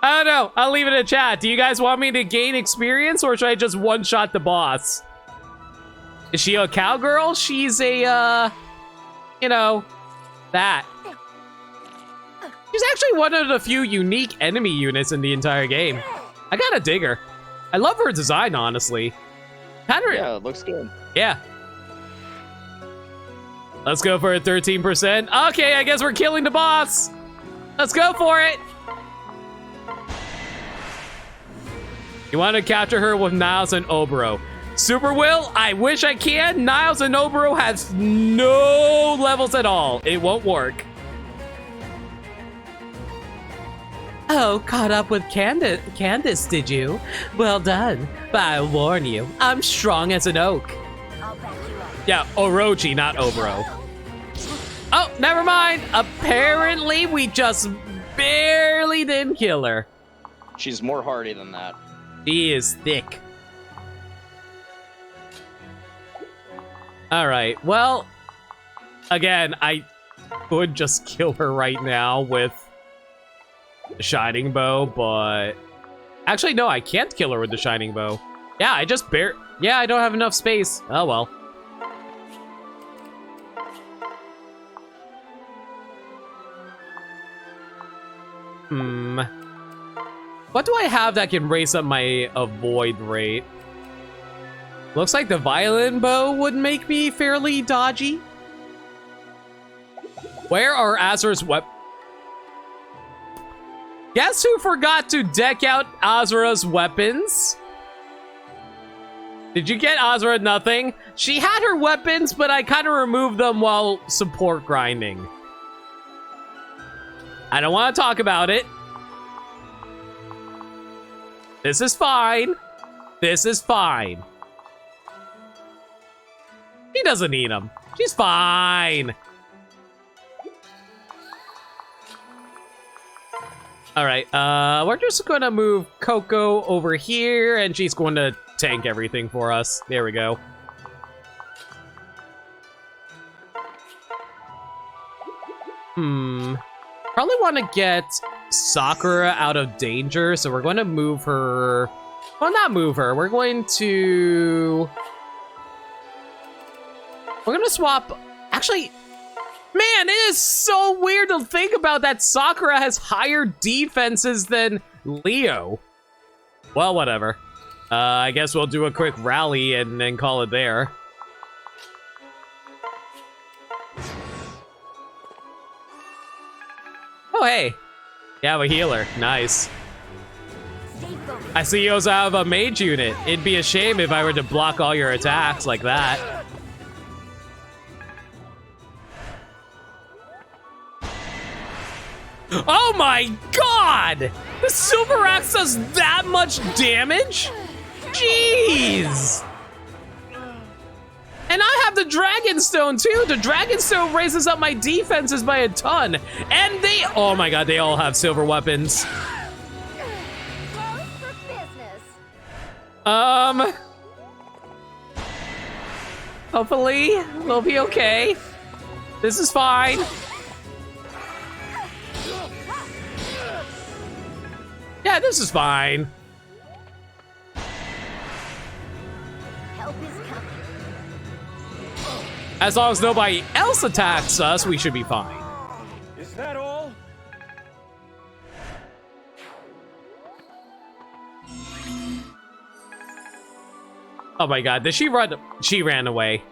don't know. I'll leave it in chat. Do you guys want me to gain experience, or should I just one-shot the boss? Is she a cowgirl? She's a, you know, that. She's actually one of the few unique enemy units in the entire game. I gotta dig her. I love her design, honestly. Yeah, it looks good. Yeah. Let's go for a 13%. Okay, I guess we're killing the boss. Let's go for it. You want to capture her with Niles and Oboro. Super Will, I wish I can. Niles and Oboro has no levels at all. It won't work. Oh, caught up with Candace, did you? Well done. But I warn you, I'm strong as an oak. Yeah, Orochi, not Oboro. Oh, never mind. Apparently, we just barely didn't kill her. She's more hardy than that. She is thick. All right, well, again, I could just kill her right now with the Shining Bow, but... Actually, no, I can't kill her with the Shining Bow. Yeah, I don't have enough space. Oh, well. What do I have that can raise up my avoid rate? Looks like the Violent Bow would make me fairly dodgy. Where are Azura's weapons? Guess who forgot to deck out Azura's weapons? Did you get Azura nothing? She had her weapons, but I kind of removed them while support grinding. I don't want to talk about it. This is fine. This is fine. She doesn't need them. She's fine. All right, we're just gonna move Coco over here, and she's going to tank everything for us. There we go. Probably want to get Sakura out of danger, so we're going to move her. Well, not move her. We're going to swap. Actually, man, it is so weird to think about that Sakura has higher defenses than Leo. Well, whatever. I guess we'll do a quick rally and then call it there. Oh, hey. You have a healer. Nice. I see you also have a mage unit. It'd be a shame if I were to block all your attacks like that. Oh my god! The silver axe does that much damage? Jeez! And I have the dragon stone too. The dragon stone raises up my defenses by a ton. And they, oh my god, they all have silver weapons. Close for business. Hopefully we'll be okay. This is fine. Yeah, this is fine. Help is coming. As long as nobody else attacks us, we should be fine. Is that all? Oh my god, did she run? She ran away.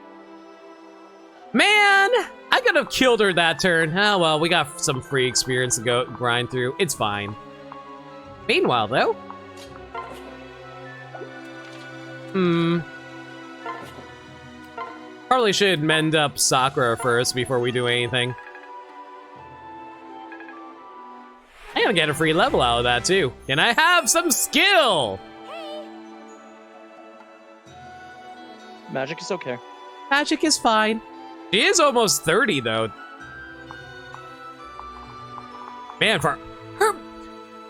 Man, I could have killed her that turn. Oh well, we got some free experience to go grind through. It's fine. Meanwhile, though. Probably should mend up Sakura first before we do anything. I'm gonna get a free level out of that too. Can I have some skill? Magic is okay. Magic is fine. She is almost 30 though. Man, for her,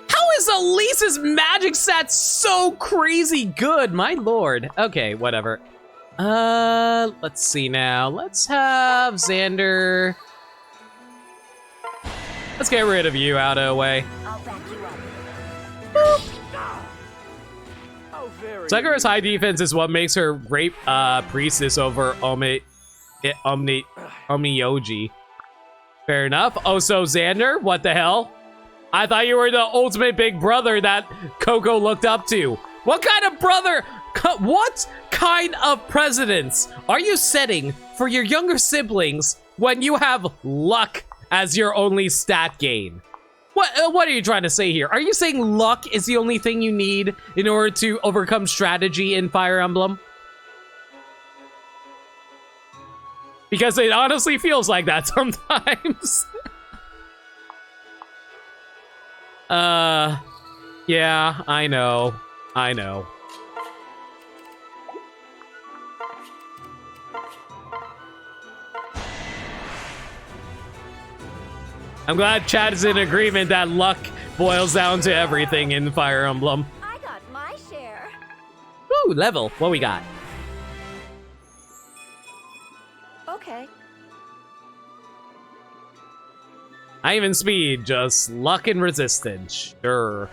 how is Elise's magic stat so crazy good? My lord. Okay, whatever. Let's see now. Let's have Xander. Let's get rid of you out of the way. I'll back you up. Oh, very. Sakura's high defense is what makes her great priestess over Omniyoji. Fair enough. Oh, so Xander, what the hell? I thought you were the ultimate big brother that Coco looked up to. What kind of brother? What kind of precedence are you setting for your younger siblings when you have luck as your only stat gain? What are you trying to say here? Are you saying luck is the only thing you need in order to overcome strategy in Fire Emblem? Because it honestly feels like that sometimes. Yeah, I know. I know. I'm glad Chad is in agreement that luck boils down to everything in Fire Emblem. I got my share. Ooh, level. What we got? Okay. Not even speed, just luck and resistance. Sure.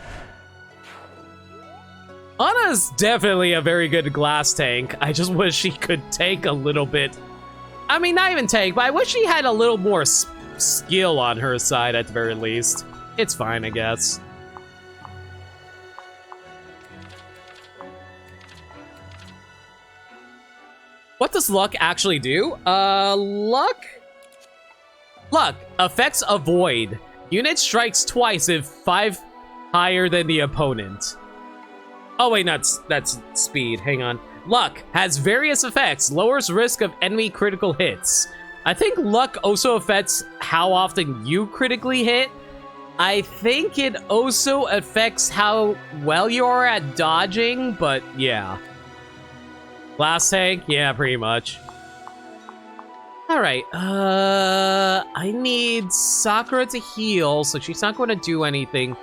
Anna's definitely a very good glass tank. I just wish she could tank a little bit. I mean, not even tank, but I wish she had a little more skill on her side at the very least. It's fine, I guess. What does luck actually do? Luck affects avoid. Unit strikes twice if 5 higher than the opponent. Oh wait, that's speed. Hang on. Luck has various effects. Lowers risk of enemy critical hits. I think luck also affects how often you critically hit. I think it also affects how well you are at dodging, but yeah. Glass tank? Yeah, pretty much. Alright, I need Sakura to heal, so she's not going to do anything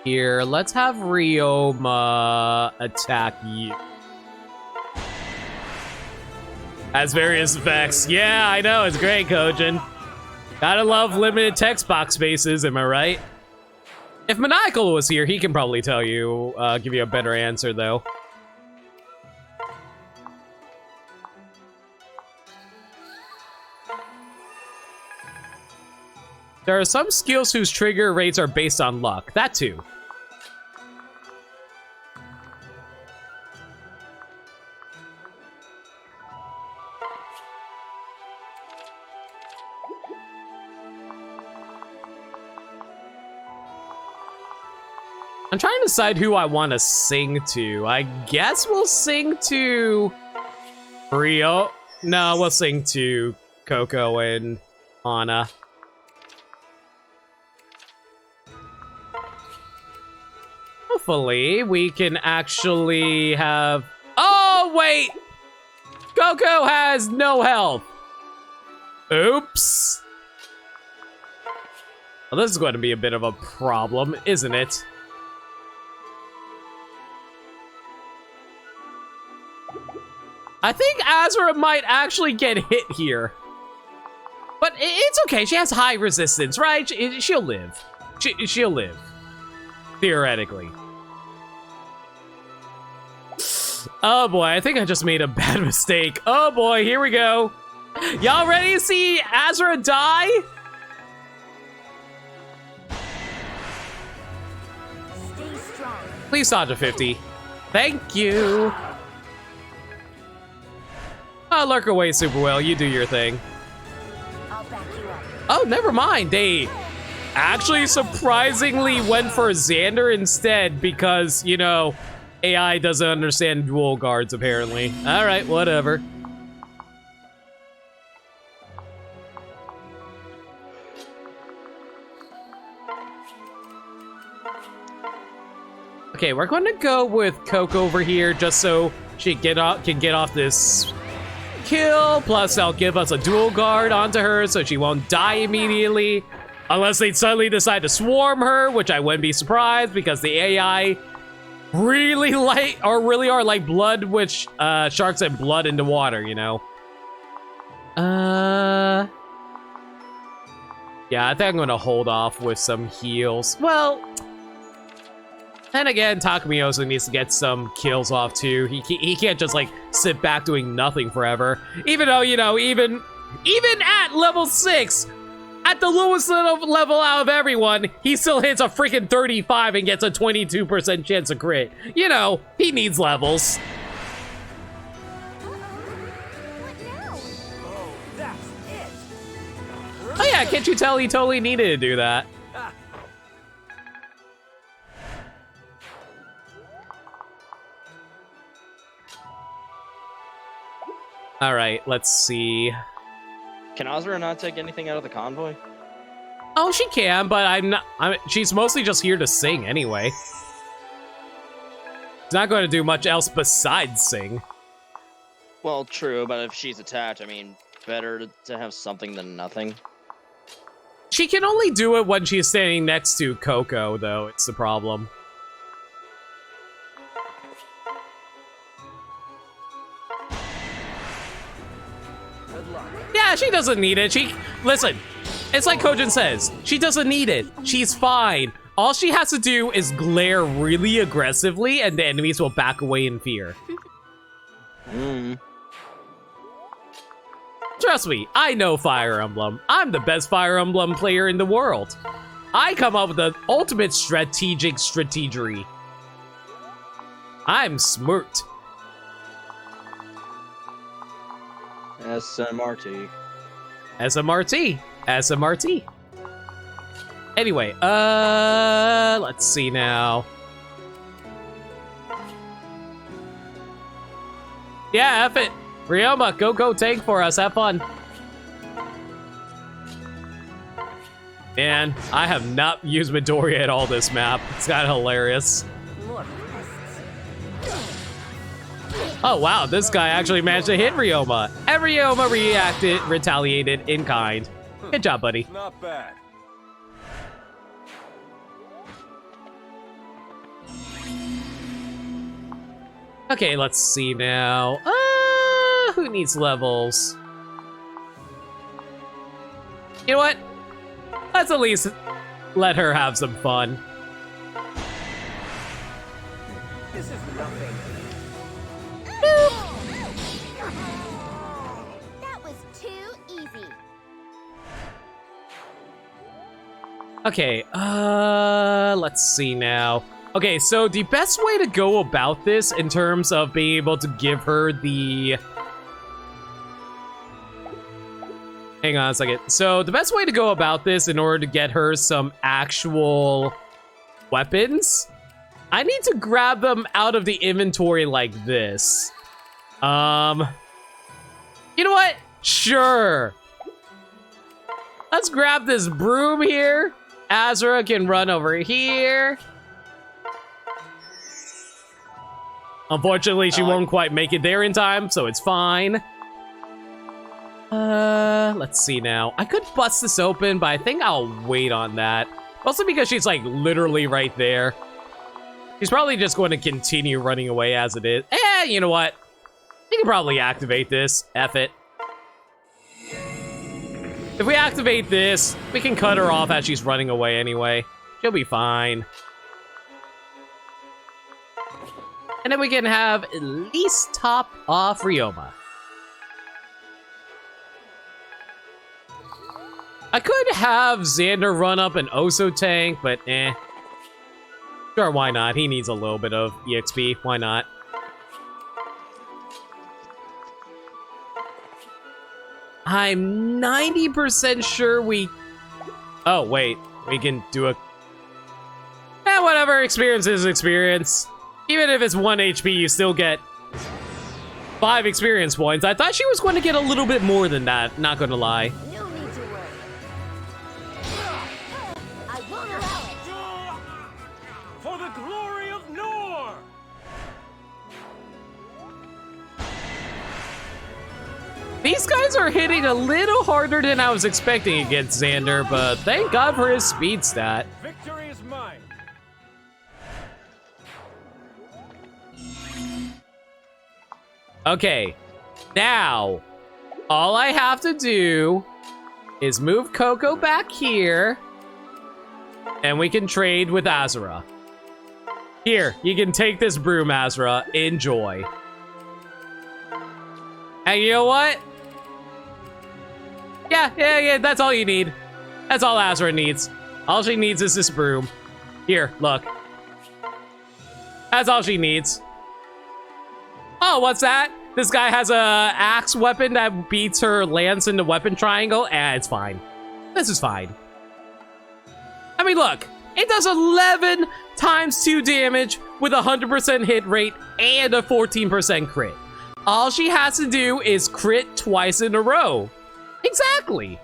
here. Let's have Ryoma attack you. Has various effects. Yeah, I know, it's great, Kojin. Gotta love limited text box spaces, am I right? If Maniacal was here, he can probably tell you, give you a better answer, though. There are some skills whose trigger rates are based on luck. That too. I'm trying to decide who I want to sing to. I guess we'll sing to Rio. No, we'll sing to Coco and Anna. hopefully we can actually have... Oh, wait! Coco has no health. Oops. Well, this is going to be a bit of a problem, isn't it? I think Azura might actually get hit here. But it's okay. She has high resistance, right? She'll live. She'll live. Theoretically. Oh boy, I think I just made a bad mistake. Oh boy, here we go. Y'all ready to see Azura die? Stay strong. Please dodge a 50. Thank you. Oh, lurk away, Super Whale. You do your thing. I'll back you up. Oh, never mind. They actually surprisingly went for Xander instead because, you know, AI doesn't understand dual guards, apparently. All right, whatever. Okay, we're going to go with Coco over here just so she can get off this kill. Plus, that'll give us a dual guard onto her so she won't die immediately. Unless they suddenly decide to swarm her, which I wouldn't be surprised because the AI really are like blood, which sharks and blood into water, you know. Yeah, I think I'm gonna hold off with some heals. Well, then again, Takumi also needs to get some kills off too. He can't just like sit back doing nothing forever. Even though, you know, even at level 6, at the lowest level out of everyone, he still hits a freaking 35 and gets a 22% chance of crit. You know, he needs levels. What now? Oh, that's it. Oh yeah, can't you tell he totally needed to do that? All right, let's see. Can Azura not take anything out of the convoy? Oh, she can, but she's mostly just here to sing anyway. She's not going to do much else besides sing. Well, true, but if she's attacked, I mean, better to have something than nothing. She can only do it when she's standing next to Coco, though. It's the problem. Yeah, she doesn't need it. Listen, it's like Kojin says, she doesn't need it. She's fine. All she has to do is glare really aggressively and the enemies will back away in fear. Trust me, I know Fire Emblem. I'm the best Fire Emblem player in the world. I come up with the ultimate strategic strategery. I'm smart. SMRT. SMRT. SMRT. Anyway, let's see now. Yeah, F it. Ryoma, go tank for us. Have fun. Man, I have not used Midoriya at all this map. It's kind of hilarious. Oh wow, this guy actually managed to hit Ryoma. And Ryoma retaliated in kind. Good job, buddy. Not bad. Okay, let's see now. Who needs levels? You know what? Let's at least let her have some fun. This is nothing. That was too easy. Okay, let's see now. Okay, so the best way to go about this in terms of being able to give her the... Hang on a second. So the best way to go about this in order to get her some actual weapons, I need to grab them out of the inventory like this. You know what? Sure. Let's grab this broom here. Azura can run over here. Unfortunately, she won't quite make it there in time, so it's fine. Let's see now. I could bust this open, but I think I'll wait on that. Mostly because she's, like, literally right there. She's probably just going to continue running away as it is. You know what? We can probably activate this. F it. If we activate this, we can cut her off as she's running away anyway. She'll be fine. And then we can have at least top off Ryoma. I could have Xander run up an Oso tank, but eh. Sure, why not? He needs a little bit of EXP. Why not? I'm 90% sure we... Oh, wait. We can do a... whatever. Experience is experience. Even if it's 1 HP, you still get 5 experience points. I thought she was going to get a little bit more than that, not gonna lie. No need to worry. I won't allow it. For the glory of Nor! These guys are hitting a little harder than I was expecting against Xander, but thank God for his speed stat. Victory is mine. Okay, now, all I have to do is move Coco back here, and we can trade with Azura. Here, you can take this broom, Azura. Enjoy. And you know what? Yeah, that's all you need. That's all Azura needs. All she needs is this broom. Here, look. That's all she needs. Oh, what's that? This guy has a axe weapon that beats her lance into weapon triangle, and it's fine. This is fine. I mean, look, it does 11 times 2 damage with a 100% hit rate and a 14% crit. All she has to do is crit twice in a row. Exactly.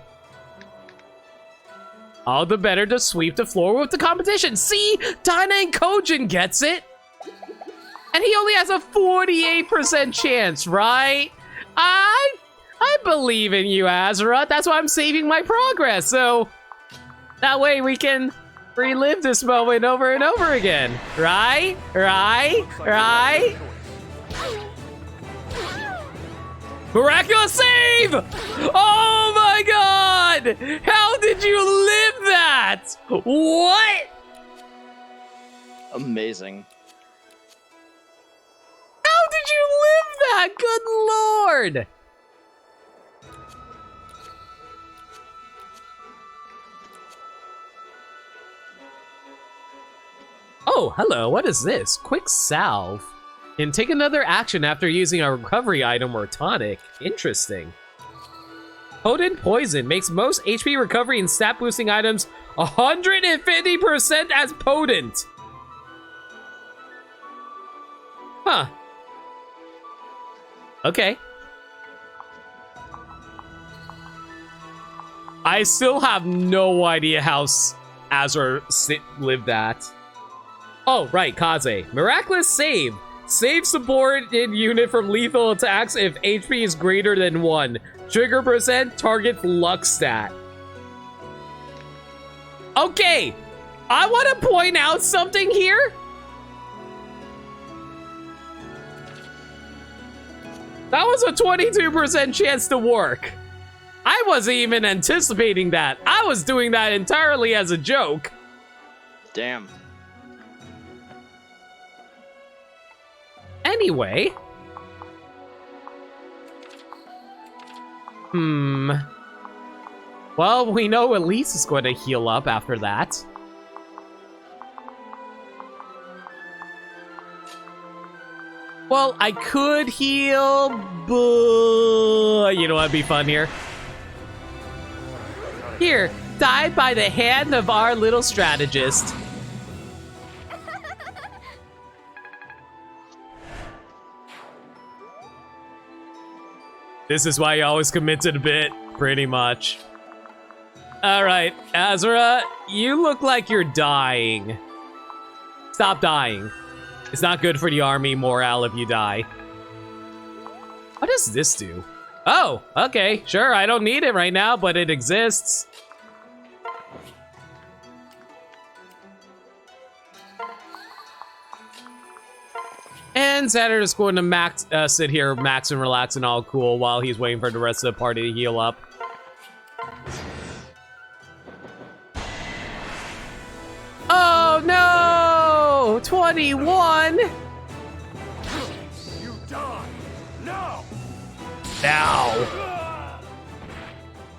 All the better to sweep the floor with the competition. See, Dinah and Kojin gets it. And he only has a 48% chance, right? I believe in you, Azura. That's why I'm saving my progress. So that way we can relive this moment over and over again. Right? Miraculous save! Oh my god! How did you live that? What? Amazing. How did you live that? Good lord! Oh, hello. What is this? Quick salve. And take another action after using a recovery item or tonic. Interesting. Potent poison makes most HP recovery and stat boosting items 150% as potent. Huh. Okay. I still have no idea how Azure lived that. Oh, right, Kaze. Miraculous save. Save subordinate unit from lethal attacks if HP is greater than 1. Trigger percent targets luck stat. Okay, I want to point out something here. That was a 22% chance to work. I wasn't even anticipating that. I was doing that entirely as a joke. Damn. Anyway. Well, we know Elise is going to heal up after that. Well, I could heal, but you know what'd be fun here? Here, die by the hand of our little strategist. This is why you always commit to the bit, pretty much. Alright, Azura, you look like you're dying. Stop dying. It's not good for the army morale if you die. What does this do? Oh, okay, sure, I don't need it right now, but it exists. And Xander is going to sit here, max and relax and all cool while he's waiting for the rest of the party to heal up. Oh no! 21! You die! No! Now!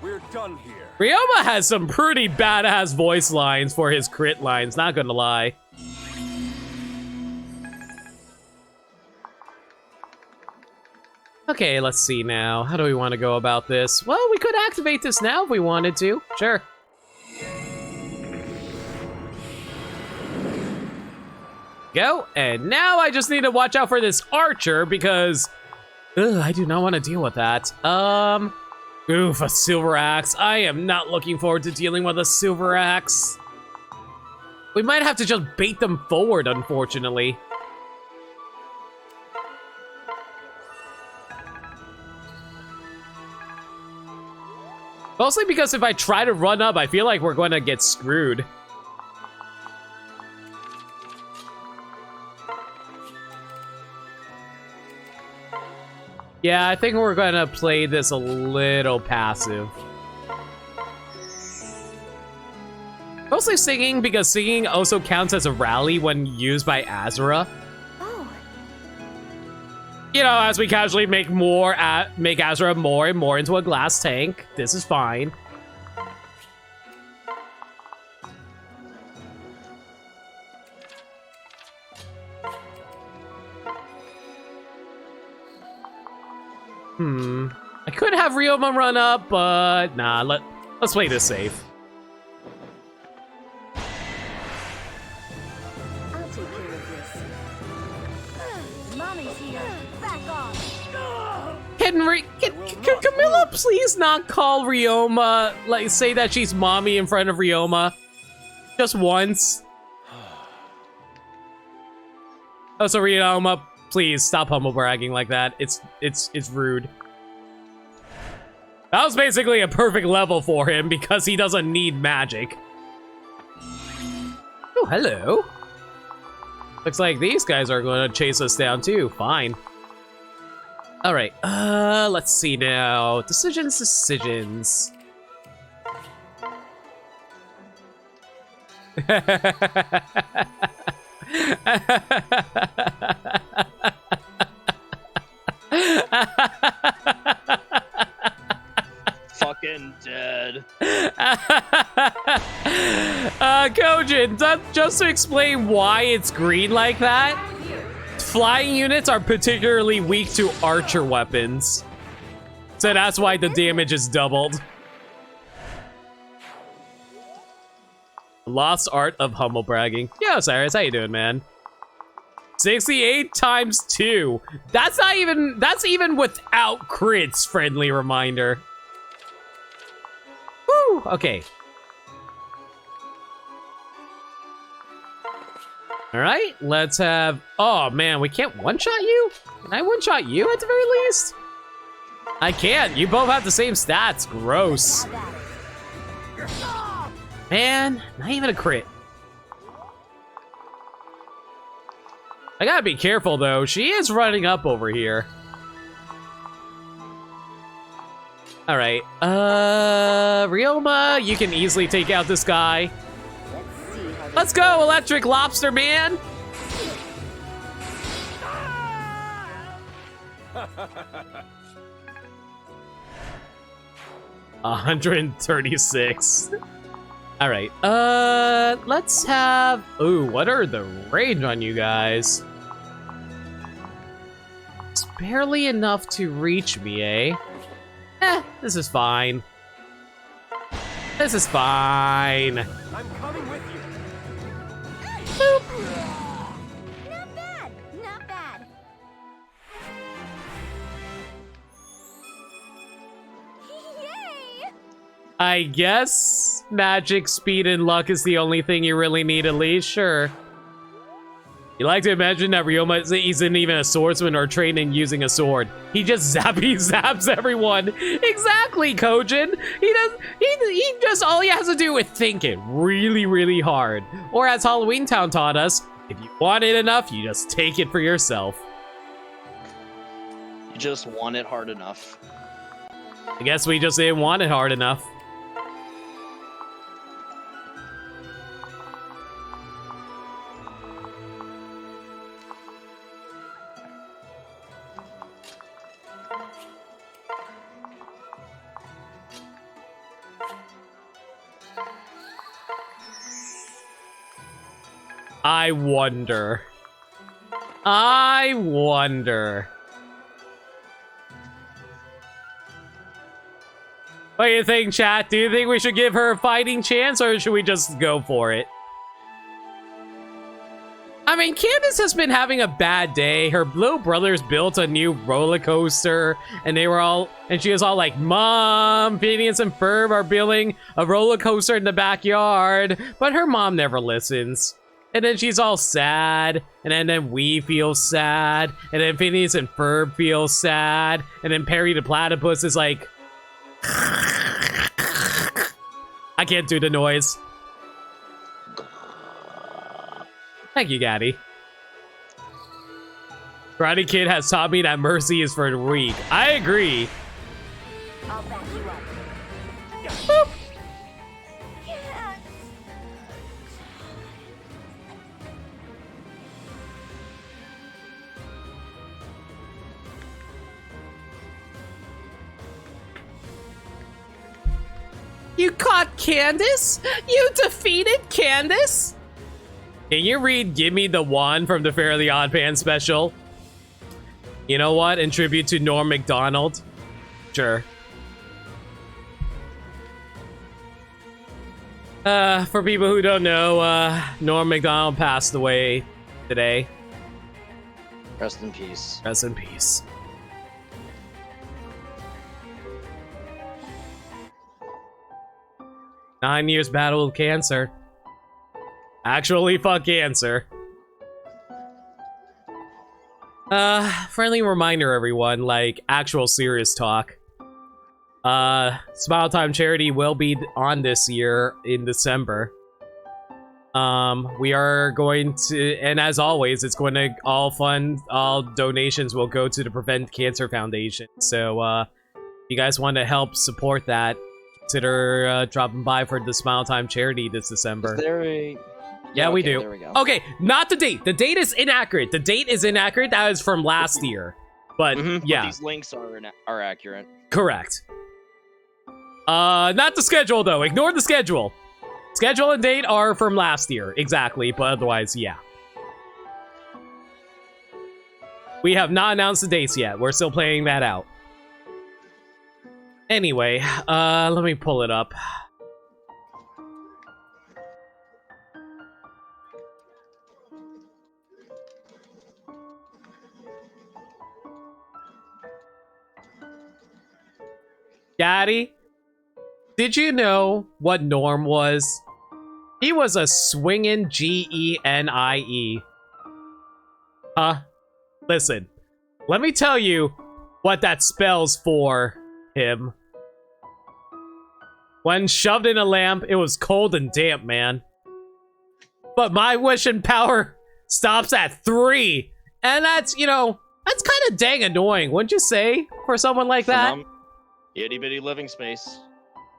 We're done here. Ryoma has some pretty badass voice lines for his crit lines, not gonna lie. Okay, let's see now. How do we want to go about this? Well, we could activate this now if we wanted to. Sure. Go. And now I just need to watch out for this archer because I do not want to deal with that. Oof, a silver axe. I am not looking forward to dealing with a silver axe. We might have to just bait them forward, unfortunately. Mostly because if I try to run up, I feel like we're going to get screwed. Yeah, I think we're going to play this a little passive. Mostly singing, because singing also counts as a rally when used by Azura. Oh. You know, as we casually make Azura more and more into a glass tank. This is fine. I could have Ryoma run up, but nah, let's play this safe. I'll take care of this. Mommy's here. Back off. Can Camilla please not call Ryoma, like, say that she's mommy in front of Ryoma? Just once. Also, Ryoma, please stop humble bragging like that. It's rude. That was basically a perfect level for him because he doesn't need magic. Oh, hello. Looks like these guys are going to chase us down too. Fine. All right. Let's see now. Decisions. Fucking dead. Kojin, just to explain why it's green like that, flying units are particularly weak to archer weapons. So that's why the damage is doubled. Lost art of humble bragging. Yo, Cyrus, how you doing, man? 68 times 2. That's even without crits, friendly reminder. Woo, okay. All right, let's have, oh man, we can't one-shot you? Can I one-shot you at the very least? I can't, you both have the same stats, gross. Man, not even a crit. I gotta be careful though, she is running up over here. All right, Ryoma, you can easily take out this guy. Let's go, Electric Lobster Man! $136. All right, let's have, ooh, what are the range on you guys? It's barely enough to reach me, eh? This is fine. This is fine. I'm coming with you. Not bad. Not bad. Yay! I guess magic, speed, and luck is the only thing you really need, Elise. Sure. You like to imagine that Ryoma isn't even a swordsman or trained in using a sword. He just zaps everyone. Exactly, Kojin. He just, all he has to do is think it really, really hard. Or as Halloween Town taught us, if you want it enough, you just take it for yourself. You just want it hard enough. I guess we just didn't want it hard enough. I wonder. What do you think, chat? Do you think we should give her a fighting chance, or should we just go for it? I mean, Candace has been having a bad day. Her little brothers built a new roller coaster, and she was all like, Mom, Phineas and Ferb are building a roller coaster in the backyard, but her mom never listens. And then she's all sad, and then we feel sad, and then Phineas and Ferb feel sad, and then Perry the Platypus is like, I can't do the noise. Thank you, Gaddy. Karate Kid has taught me that mercy is for the weak. I agree. I'll back you up. Boop. You caught Candace? You defeated Candace? Can you read Give Me the One from the Fairly Odd Pants special? You know what? In tribute to Norm Macdonald? Sure. For people who don't know, Norm Macdonald passed away today. Rest in peace. Rest in peace. Nine years battle with cancer. Actually, fuck cancer. Friendly reminder, everyone, like, actual serious talk. Smile Time Charity will be on this year in December. We are going to, and as always, it's going to all donations will go to the Prevent Cancer Foundation. So, if you guys want to help support that, consider dropping by for the Smile Time Charity this December. Is there a... Yeah, we okay, do. There we go. Okay, not the date. The date is inaccurate. The date is inaccurate. That is from last year. But, yeah. But these links are accurate. Correct. Not the schedule, though. Ignore the schedule. Schedule and date are from last year. Exactly, but otherwise, yeah. We have not announced the dates yet. We're still playing that out. Anyway, let me pull it up. Daddy, did you know what Norm was? He was a swingin' G-E-N-I-E. Huh? Listen, let me tell you what that spells for him. When shoved in a lamp, it was cold and damp, man. But my wishing power stops at 3. And that's, you know, that's kind of dang annoying, wouldn't you say, for someone like that? Itty bitty living space.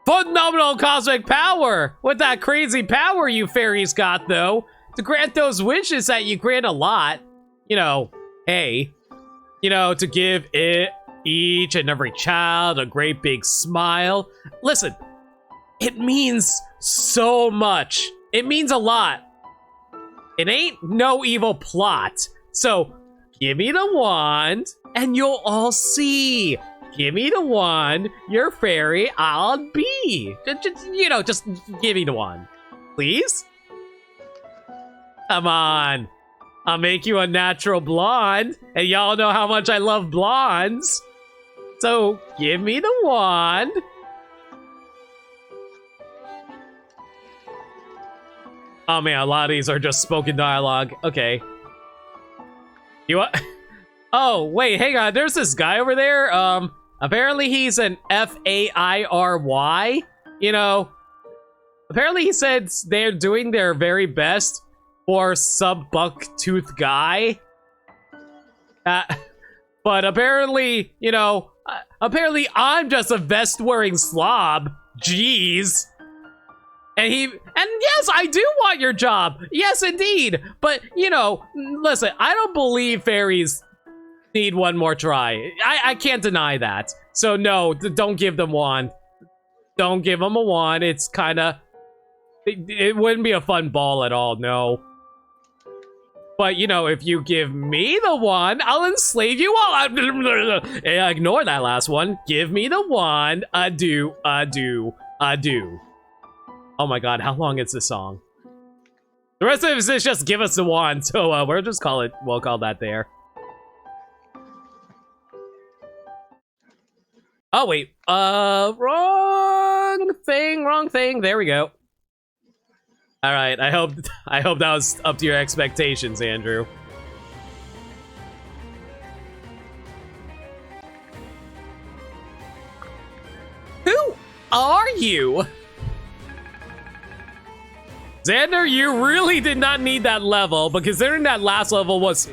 Phenomenal cosmic power! With that crazy power you fairies got, though, to grant those wishes that you grant a lot, you know, hey, you know, to give each and every child a great big smile. Listen, it means so much. It means a lot. It ain't no evil plot. So, give me the wand, and you'll all see. Give me the wand, your fairy, I'll be. Just give me the wand. Please? Come on. I'll make you a natural blonde, and y'all know how much I love blondes. So, give me the wand. Oh man, a lot of these are just spoken dialogue. Okay. You what? Oh, wait, hang on. There's this guy over there. Apparently he's an Fairy. You know, apparently he said they're doing their very best for sub-buck-tooth guy. But apparently, you know, apparently I'm just a vest-wearing slob. Jeez. And yes, I do want your job. Yes, indeed. But, you know, listen, I don't believe fairies need one more try. I can't deny that. So no, don't give them one. Don't give them a wand. It's kind of... It wouldn't be a fun ball at all, no. But, you know, if you give me the wand, I'll enslave you all. Ignore that last one. Give me the wand. Adieu. Oh my god, how long is this song? The rest of it is just give us the wand, so we'll call that there. Oh wait, wrong thing. There we go. All right, I hope that was up to your expectations, Andrew. Who are you? Xander, you really did not need that level, but considering that last level was...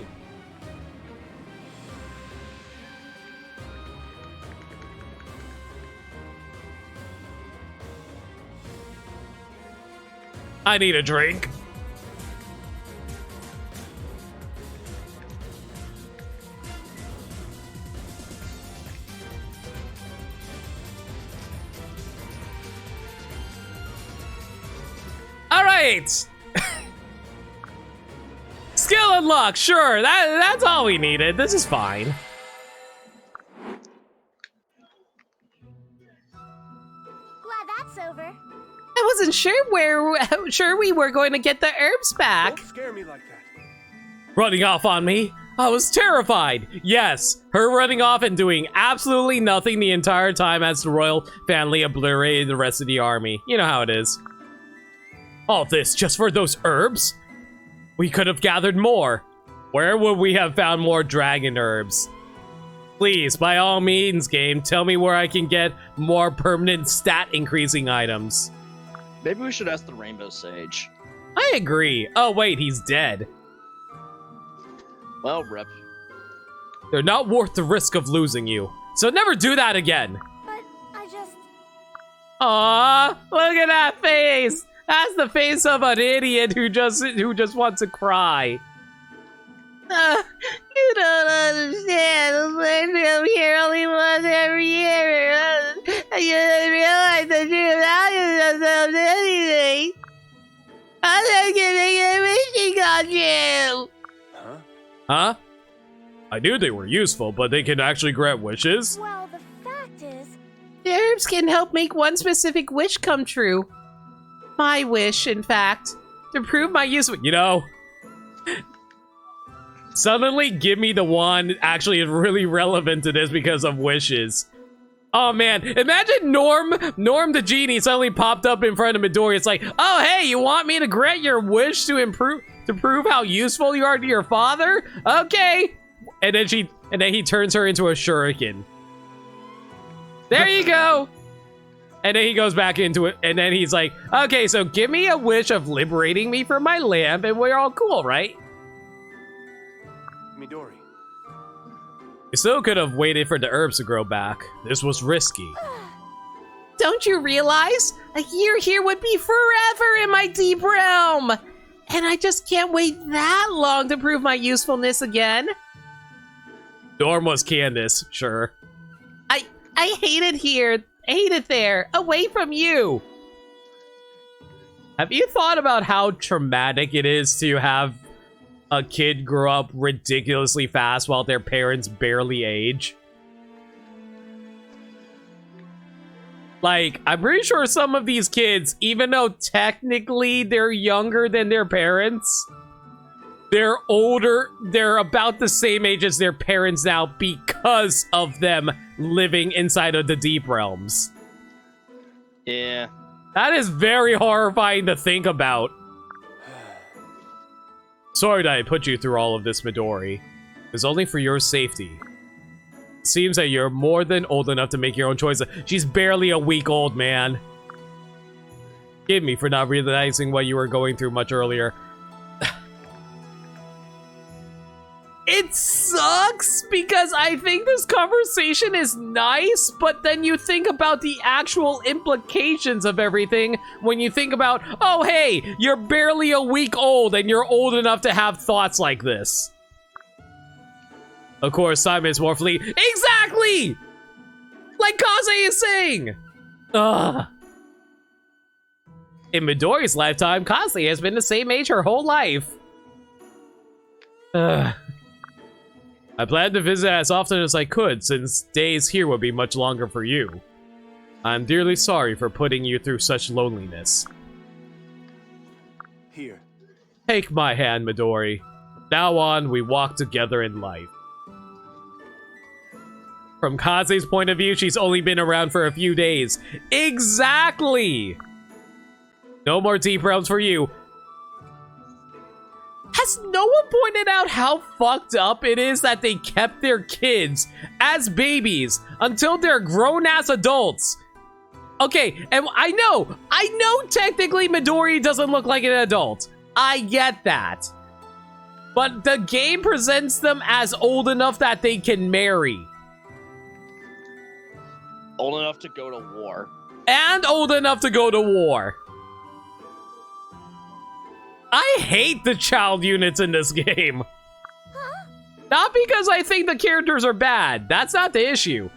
I need a drink. All right. Skill unlocked. Sure, that's all we needed. This is fine. Glad that's over. I wasn't sure we were going to get the herbs back. Don't scare me like that. Running off on me? I was terrified. Yes, her running off and doing absolutely nothing the entire time as the royal family obliterated the rest of the army. You know how it is. All this just for those herbs? We could have gathered more. Where would we have found more dragon herbs? Please, by all means, game, tell me where I can get more permanent stat increasing items. Maybe we should ask the Rainbow Sage. I agree. Oh wait, he's dead. Well, rip. They're not worth the risk of losing you. So never do that again. But I just... Aww, look at that face. That's the face of an idiot who just wants to cry. You don't understand. I'm here only once every year. I didn't realize the true value of anything. I'm just giving a wishing on you. Huh? I knew they were useful, but they can actually grant wishes? Well, the fact is... The herbs can help make one specific wish come true. My wish, in fact, to prove my use. You know, suddenly give me the wand actually is really relevant to this because of wishes. Oh man, imagine Norm the genie suddenly popped up in front of Midori. It's like, oh hey, you want me to grant your wish to prove how useful you are to your father? Okay. And then he turns her into a shuriken. There you go. And then he goes back into it, and then he's like, okay, so give me a wish of liberating me from my lamp, and we're all cool, right? Midori. You still could have waited for the herbs to grow back. This was risky. Don't you realize? A year here would be forever in my deep realm. And I just can't wait that long to prove my usefulness again. Norm was Candace, sure. I hate it here. I hate it there. Away from you. Have you thought about how traumatic it is to have a kid grow up ridiculously fast while their parents barely age? Like, I'm pretty sure some of these kids, even though technically they're younger than their parents, they're older, they're about the same age as their parents now because of them living inside of the deep realms. Yeah. That is very horrifying to think about. Sorry that I put you through all of this, Midori. It's only for your safety. Seems that you're more than old enough to make your own choices. She's barely a week old, man. Forgive me for not realizing what you were going through much earlier. It sucks because I think this conversation is nice, but then you think about the actual implications of everything when you think about, oh hey, you're barely a week old and you're old enough to have thoughts like this. Of course, time is more fleeting. Exactly! Like Kaze is saying! Ugh. In Midori's lifetime, Kaze has been the same age her whole life. Ugh. I planned to visit as often as I could, since days here would be much longer for you. I'm dearly sorry for putting you through such loneliness. Here. Take my hand, Midori. From now on, we walk together in life. From Kaze's point of view, she's only been around for a few days. Exactly! No more deep realms for you. Has no one pointed out how fucked up it is that they kept their kids as babies until they're grown-ass adults? Okay, and I know technically Midori doesn't look like an adult. I get that. But the game presents them as old enough that they can marry. Old enough to go to war. And old enough to go to war. I hate the child units in this game. Not because I think the characters are bad. That's not the issue.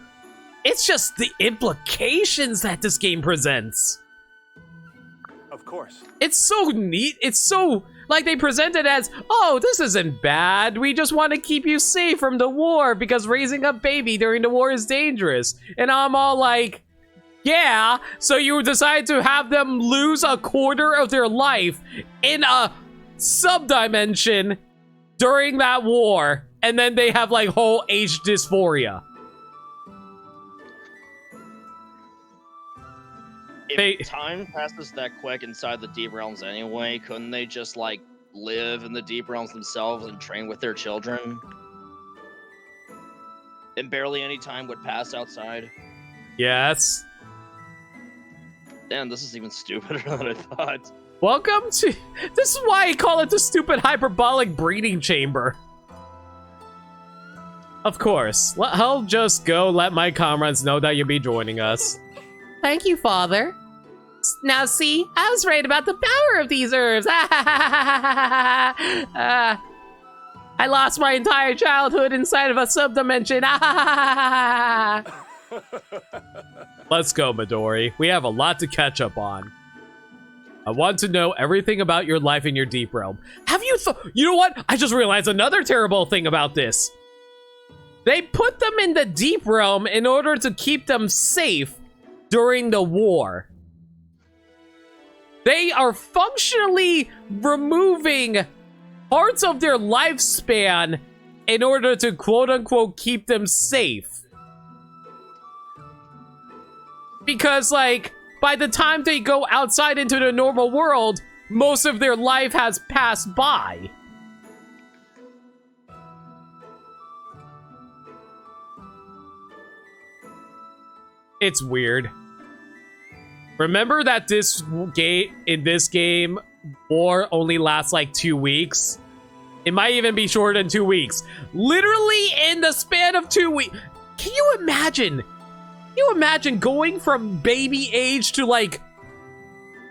It's just the implications that this game presents. Of course. It's so neat. It's so, like, they present it as, oh, this isn't bad. We just want to keep you safe from the war because raising a baby during the war is dangerous. And I'm all like, yeah, so you decide to have them lose a quarter of their life in a subdimension during that war, and then they have like whole age dysphoria. If time passes that quick inside the Deep Realms anyway, couldn't they just like live in the Deep Realms themselves and train with their children? And barely any time would pass outside. Yes. Damn, this is even stupider than I thought. Welcome to... This is why I call it the stupid hyperbolic breeding chamber. Of course. I'll just go let my comrades know that you'll be joining us. Thank you, Father. Now see, I was right about the power of these herbs. I lost my entire childhood inside of a subdimension. Let's go, Midori. We have a lot to catch up on. I want to know everything about your life in your deep realm. Have you you know what? I just realized another terrible thing about this. They put them in the deep realm in order to keep them safe during the war. They are functionally removing parts of their lifespan in order to quote-unquote keep them safe. Because, like, by the time they go outside into the normal world, most of their life has passed by. It's weird. Remember that in this game, war only lasts like 2 weeks? It might even be shorter than 2 weeks. Literally in the span of 2 weeks. Can you imagine? Can you imagine going from baby age to like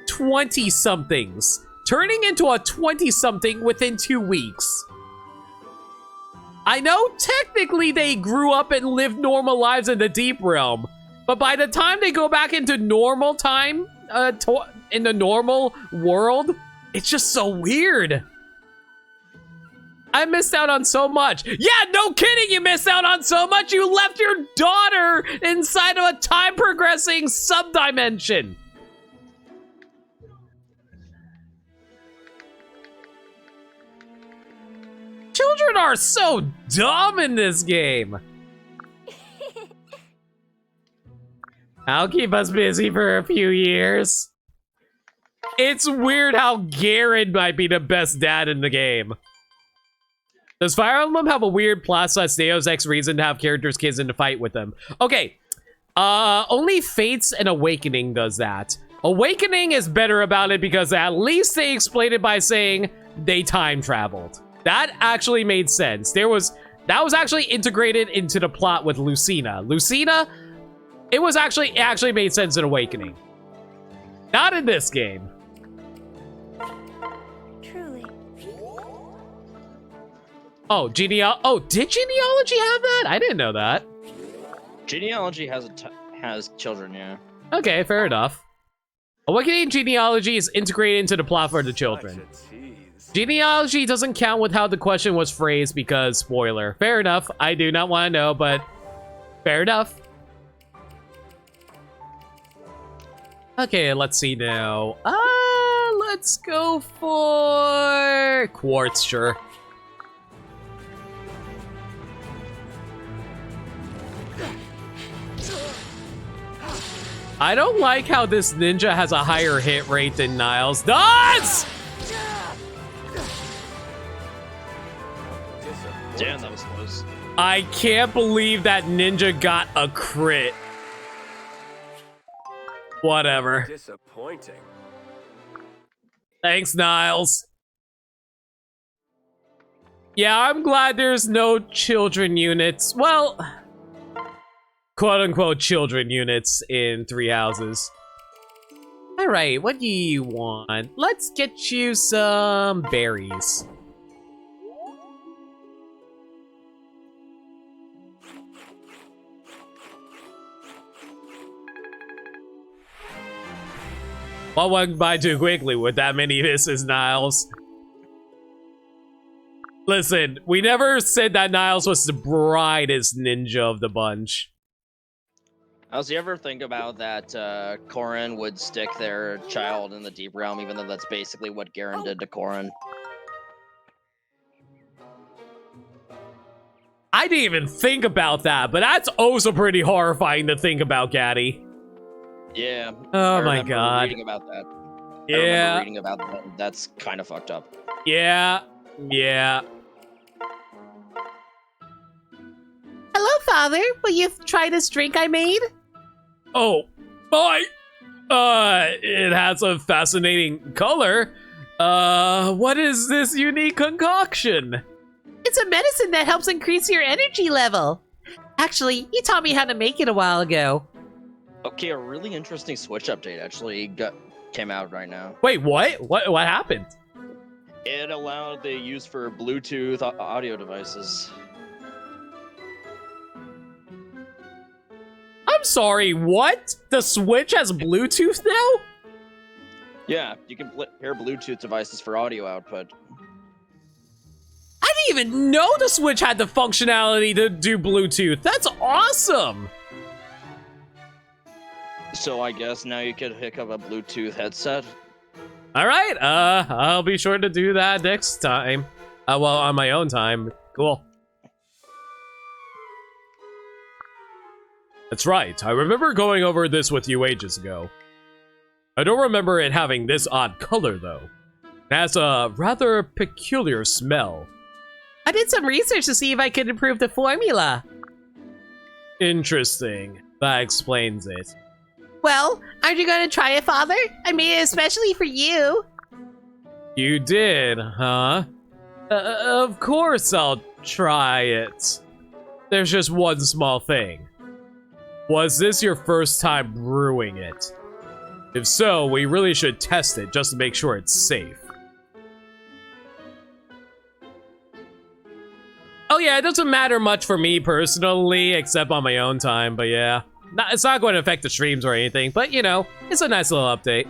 20-somethings, turning into a 20-something within 2 weeks? I know technically they grew up and lived normal lives in the deep realm, but by the time they go back into normal time, in the normal world, it's just so weird. I missed out on so much. Yeah, no kidding, you missed out on so much. You left your daughter inside of a time-progressing subdimension. Children are so dumb in this game. I'll keep us busy for a few years. It's weird how Garen might be the best dad in the game. Does Fire Emblem have a weird plot / Deus Ex reason to have characters' kids in to fight with them? Okay. Only Fates and Awakening does that. Awakening is better about it because at least they explained it by saying they time traveled. That actually made sense. That was actually integrated into the plot with Lucina. Lucina, it actually made sense in Awakening. Not in this game. Truly. Oh, did Genealogy have that? I didn't know that. Genealogy has children, yeah. Okay, fair enough. Awakening Genealogy is integrated into the plot for the children. Such a tease. Genealogy doesn't count with how the question was phrased because, spoiler. Fair enough. I do not want to know, but fair enough. Okay, let's see now. Let's go for Quartz, sure. I don't like how this ninja has a higher hit rate than Niles does! Damn, that was close. I can't believe that ninja got a crit. Whatever. Disappointing. Thanks, Niles. Yeah, I'm glad there's no children units. Well, quote-unquote children units in Three Houses. Alright, what do you want? Let's get you some berries. Well, went by too quickly with that many misses, Niles. Listen, we never said that Niles was the brightest ninja of the bunch. Else, you ever think about that Corrin would stick their child in the Deep Realm, even though that's basically what Garen did to Corrin? I didn't even think about that, but that's also pretty horrifying to think about, Gaddy. Yeah. Oh I my remember god. Reading about that. I Yeah. remember reading about that. That's kind of fucked up. Yeah. Yeah. Hello, Father. Will you try this drink I made? Oh, boy. It has a fascinating color. What is this unique concoction? It's a medicine that helps increase your energy level. Actually, you taught me how to make it a while ago. Okay, a really interesting Switch update actually came out right now. Wait, what? What happened? It allowed the use for Bluetooth audio devices. I'm sorry, what? The Switch has Bluetooth now? Yeah, you can pair Bluetooth devices for audio output. I didn't even know the Switch had the functionality to do Bluetooth. That's awesome! So I guess now you could hook up a Bluetooth headset. Alright, I'll be sure to do that next time. Well, on my own time. Cool. That's right, I remember going over this with you ages ago. I don't remember it having this odd color, though. It has a rather peculiar smell. I did some research to see if I could improve the formula. Interesting. That explains it. Well, aren't you going to try it, Father? I made it especially for you. You did, huh? Of course I'll try it. There's just one small thing. Was this your first time brewing it? If so, we really should test it just to make sure it's safe. Oh yeah, it doesn't matter much for me personally, except on my own time, but yeah. It's not going to affect the streams or anything, but you know, it's a nice little update.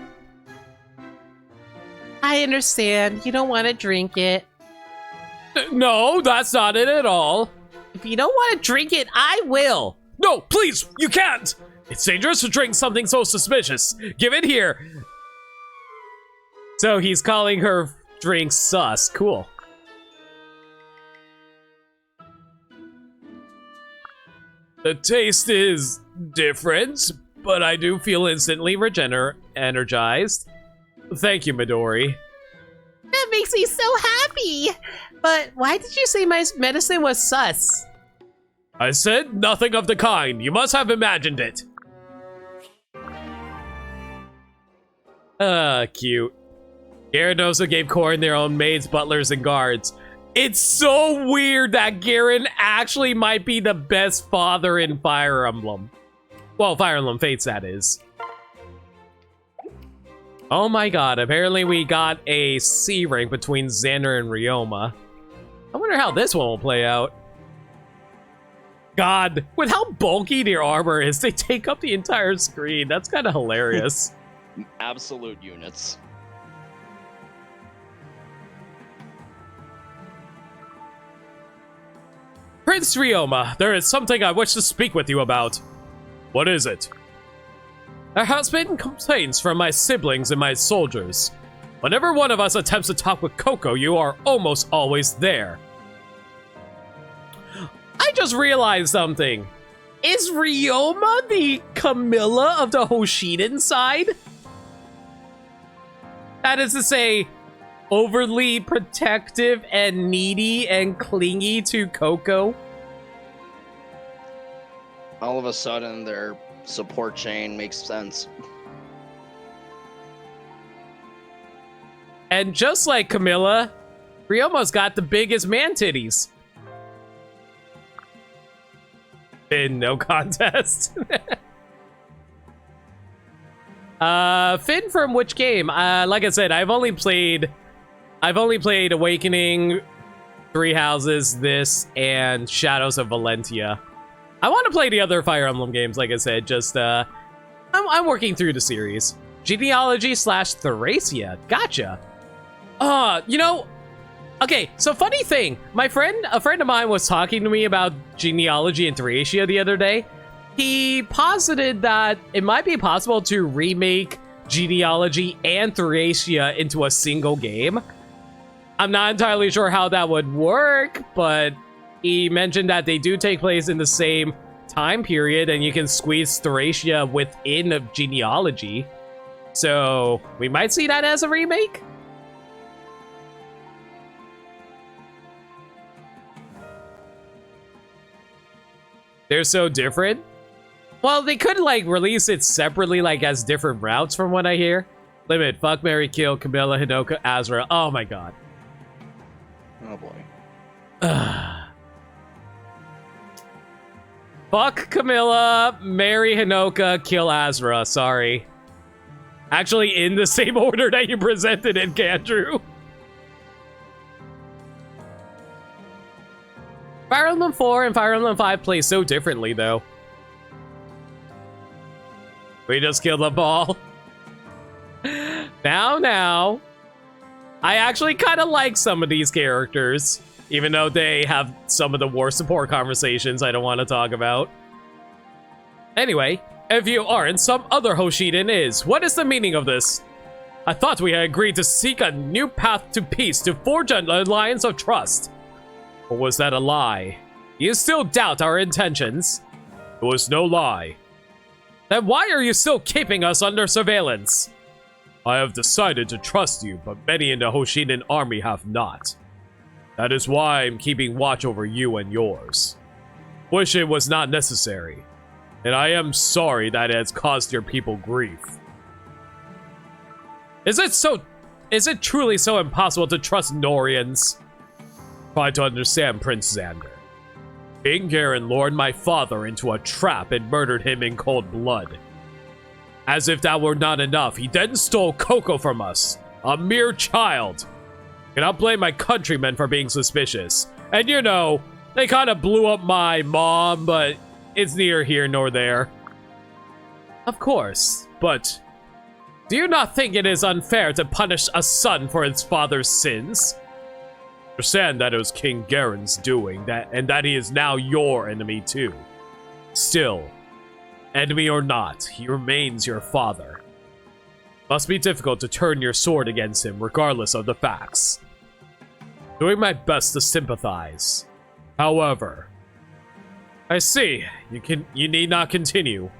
I understand. You don't want to drink it. No, that's not it at all. If you don't want to drink it, I will. No, please, you can't! It's dangerous to drink something so suspicious. Give it here. So he's calling her drink sus. Cool. The taste is different, but I do feel instantly energized. Thank you, Midori. That makes me so happy! But why did you say my medicine was sus? I said nothing of the kind. You must have imagined it. Cute. Gyaradoza gave Corrin their own maids, butlers, and guards. It's so weird that Garen actually might be the best father in Fire Emblem. Well, Fire Emblem Fates, that is. Oh my god, apparently we got a C rank between Xander and Ryoma. I wonder how this one will play out. God, with how bulky their armor is, they take up the entire screen. That's kind of hilarious. Absolute units. Prince Ryoma, there is something I wish to speak with you about. What is it? There has been complaints from my siblings and my soldiers. Whenever one of us attempts to talk with Coco, you are almost always there. I just realized something. Is Ryoma the Camilla of the Hoshiden side? That is to say, overly protective and needy and clingy to Coco. All of a sudden, their support chain makes sense. And just like Camilla, Ryoma's got the biggest man titties. Finn, no contest. Finn from which game? Like I said, I've only played Awakening, Three Houses, this, and Shadows of Valentia. I want to play the other Fire Emblem games, like I said, just, I'm working through the series. Genealogy / Thracia. Gotcha. You know, okay, so funny thing, a friend of mine was talking to me about Genealogy and Thracia the other day. He posited that it might be possible to remake Genealogy and Thracia into a single game. I'm not entirely sure how that would work, but he mentioned that they do take place in the same time period and you can squeeze Thracia within a Genealogy. So we might see that as a remake. They're so different. Well, they could, like, release it separately, like, as different routes from what I hear. Limit, fuck, marry, kill, Camilla, Hinoka, Azra. Oh my god. Oh boy. Fuck Camilla, marry Hinoka, kill Azra. Sorry. Actually, in the same order that you presented it, Andrew. Fire Emblem 4 and Fire Emblem 5 play so differently, though. We just killed them all. Now. I actually kind of like some of these characters, even though they have some of the worst support conversations I don't want to talk about. Anyway, if you aren't, some other Hoshiden is. What is the meaning of this? I thought we had agreed to seek a new path to peace, to forge an alliance of trust. Or was that a lie? You still doubt our intentions? It was no lie. Then why are you still keeping us under surveillance? I have decided to trust you, but many in the Hoshiden army have not. That is why I'm keeping watch over you and yours. Wish it was not necessary, and I am sorry that it has caused your people grief. Is it truly so impossible to trust Norians? Try to understand Prince Xander. King Garen lured my father into a trap and murdered him in cold blood. As if that were not enough, he then stole Coco from us, a mere child. Cannot blame my countrymen for being suspicious. And you know, they kind of blew up my mom, but it's neither here nor there. Of course, but do you not think it is unfair to punish a son for his father's sins? Understand that it was King Garen's doing, and that he is now your enemy too. Still, enemy or not, he remains your father. Must be difficult to turn your sword against him, regardless of the facts. Doing my best to sympathize. However, I see. You need not continue.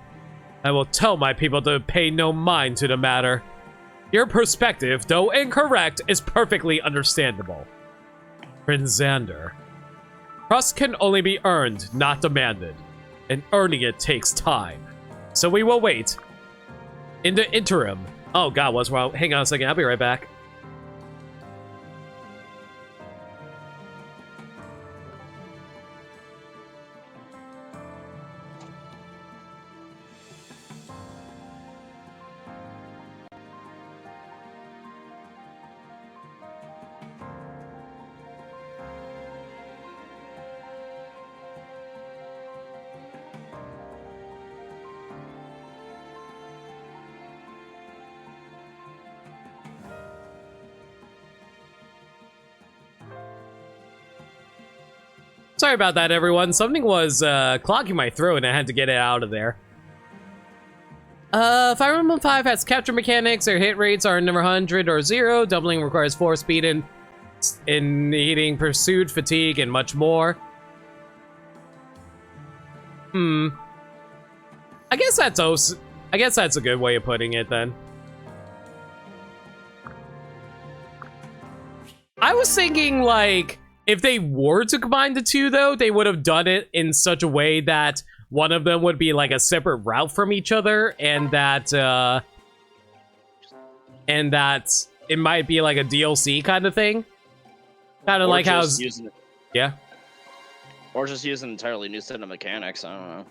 I will tell my people to pay no mind to the matter. Your perspective, though incorrect, is perfectly understandable. Prince Xander. Trust can only be earned, not demanded. And earning it takes time. So we will wait. In the interim... Oh god, what's wrong? Hang on a second, I'll be right back. Sorry about that, everyone. Something was clogging my throat and I had to get it out of there. Fire Emblem 5 has capture mechanics. Their hit rates are never 100 or 0. Doubling requires 4 speed in eating, pursuit, fatigue, and much more. I guess that's a good way of putting it then. I was thinking, like, if they were to combine the two, though, they would have done it in such a way that one of them would be like a separate route from each other, and that it might be like a DLC kind of thing. Kind of like how, yeah, or just use an entirely new set of mechanics. I don't know.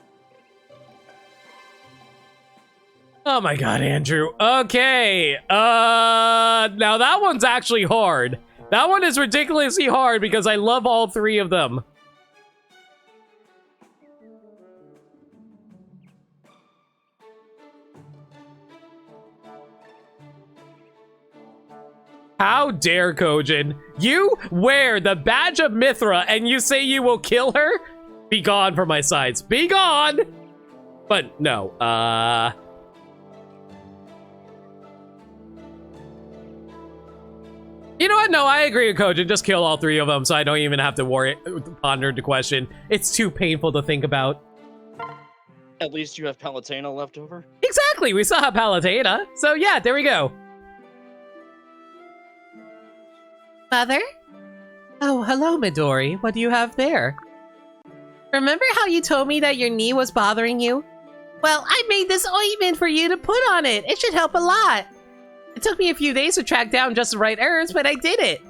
Oh my god, Andrew. Okay. Now that one's actually hard. That one is ridiculously hard because I love all three of them. How dare Kojin? You wear the badge of Mithra and you say you will kill her? Be gone from my sights. Be gone! But no, you know what? No, I agree with Kojin. Just kill all three of them so I don't even have to ponder the question. It's too painful to think about. At least you have Palutena left over. Exactly! We still have Palutena. So yeah, there we go. Mother? Oh, hello, Midori. What do you have there? Remember how you told me that your knee was bothering you? Well, I made this ointment for you to put on it. It should help a lot. It took me a few days to track down just the right herbs, but I did it.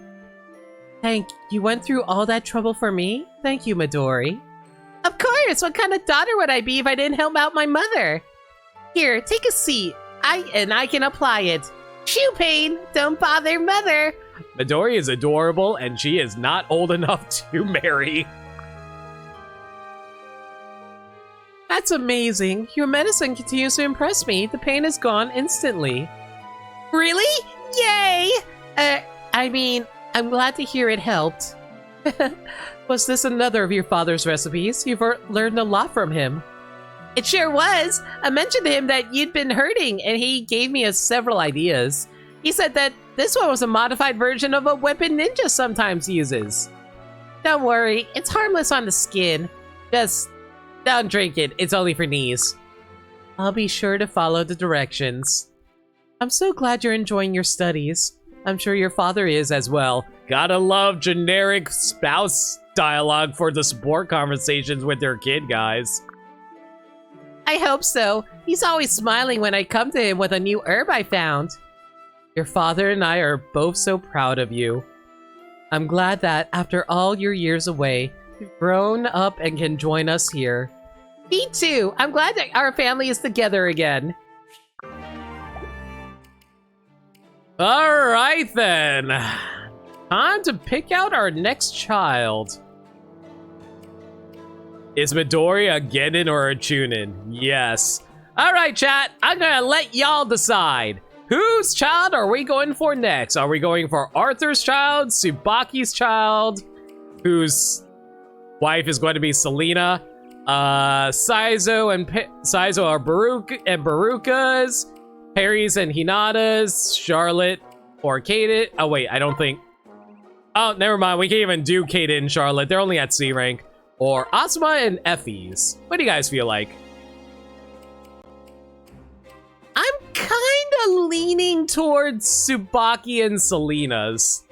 Hank, you went through all that trouble for me? Thank you, Midori. Of course! What kind of daughter would I be if I didn't help out my mother? Here, take a seat. I can apply it. Shoe pain! Don't bother mother! Midori is adorable, and she is not old enough to marry. That's amazing. Your medicine continues to impress me. The pain is gone instantly. Really? Yay! I mean, I'm glad to hear it helped. Was this another of your father's recipes? You've learned a lot from him. It sure was. I mentioned to him that you'd been hurting, and he gave me several ideas. He said that this one was a modified version of a weapon ninja sometimes uses. Don't worry, it's harmless on the skin. Just don't drink it. It's only for knees. I'll be sure to follow the directions. I'm so glad you're enjoying your studies. I'm sure your father is as well. Gotta love generic spouse dialogue for the support conversations with their kid, guys. I hope so. He's always smiling when I come to him with a new herb I found. Your father and I are both so proud of you. I'm glad that after all your years away, you've grown up and can join us here. Me too. I'm glad that our family is together again. All right, then. Time to pick out our next child. Is Midori a Genin or a Chunin? Yes. All right, chat. I'm gonna let y'all decide. Whose child are we going for next? Are we going for Arthur's child, Tsubaki's child, whose wife is going to be Selena, Saizo are Baruka's, Harry's and Hinata's, Charlotte or Kaden. Oh wait, I don't think. Oh, never mind. We can't even do Kaden and Charlotte. They're only at C rank. Or Asuma and Effie's. What do you guys feel like? I'm kinda leaning towards Tsubaki and Selena's.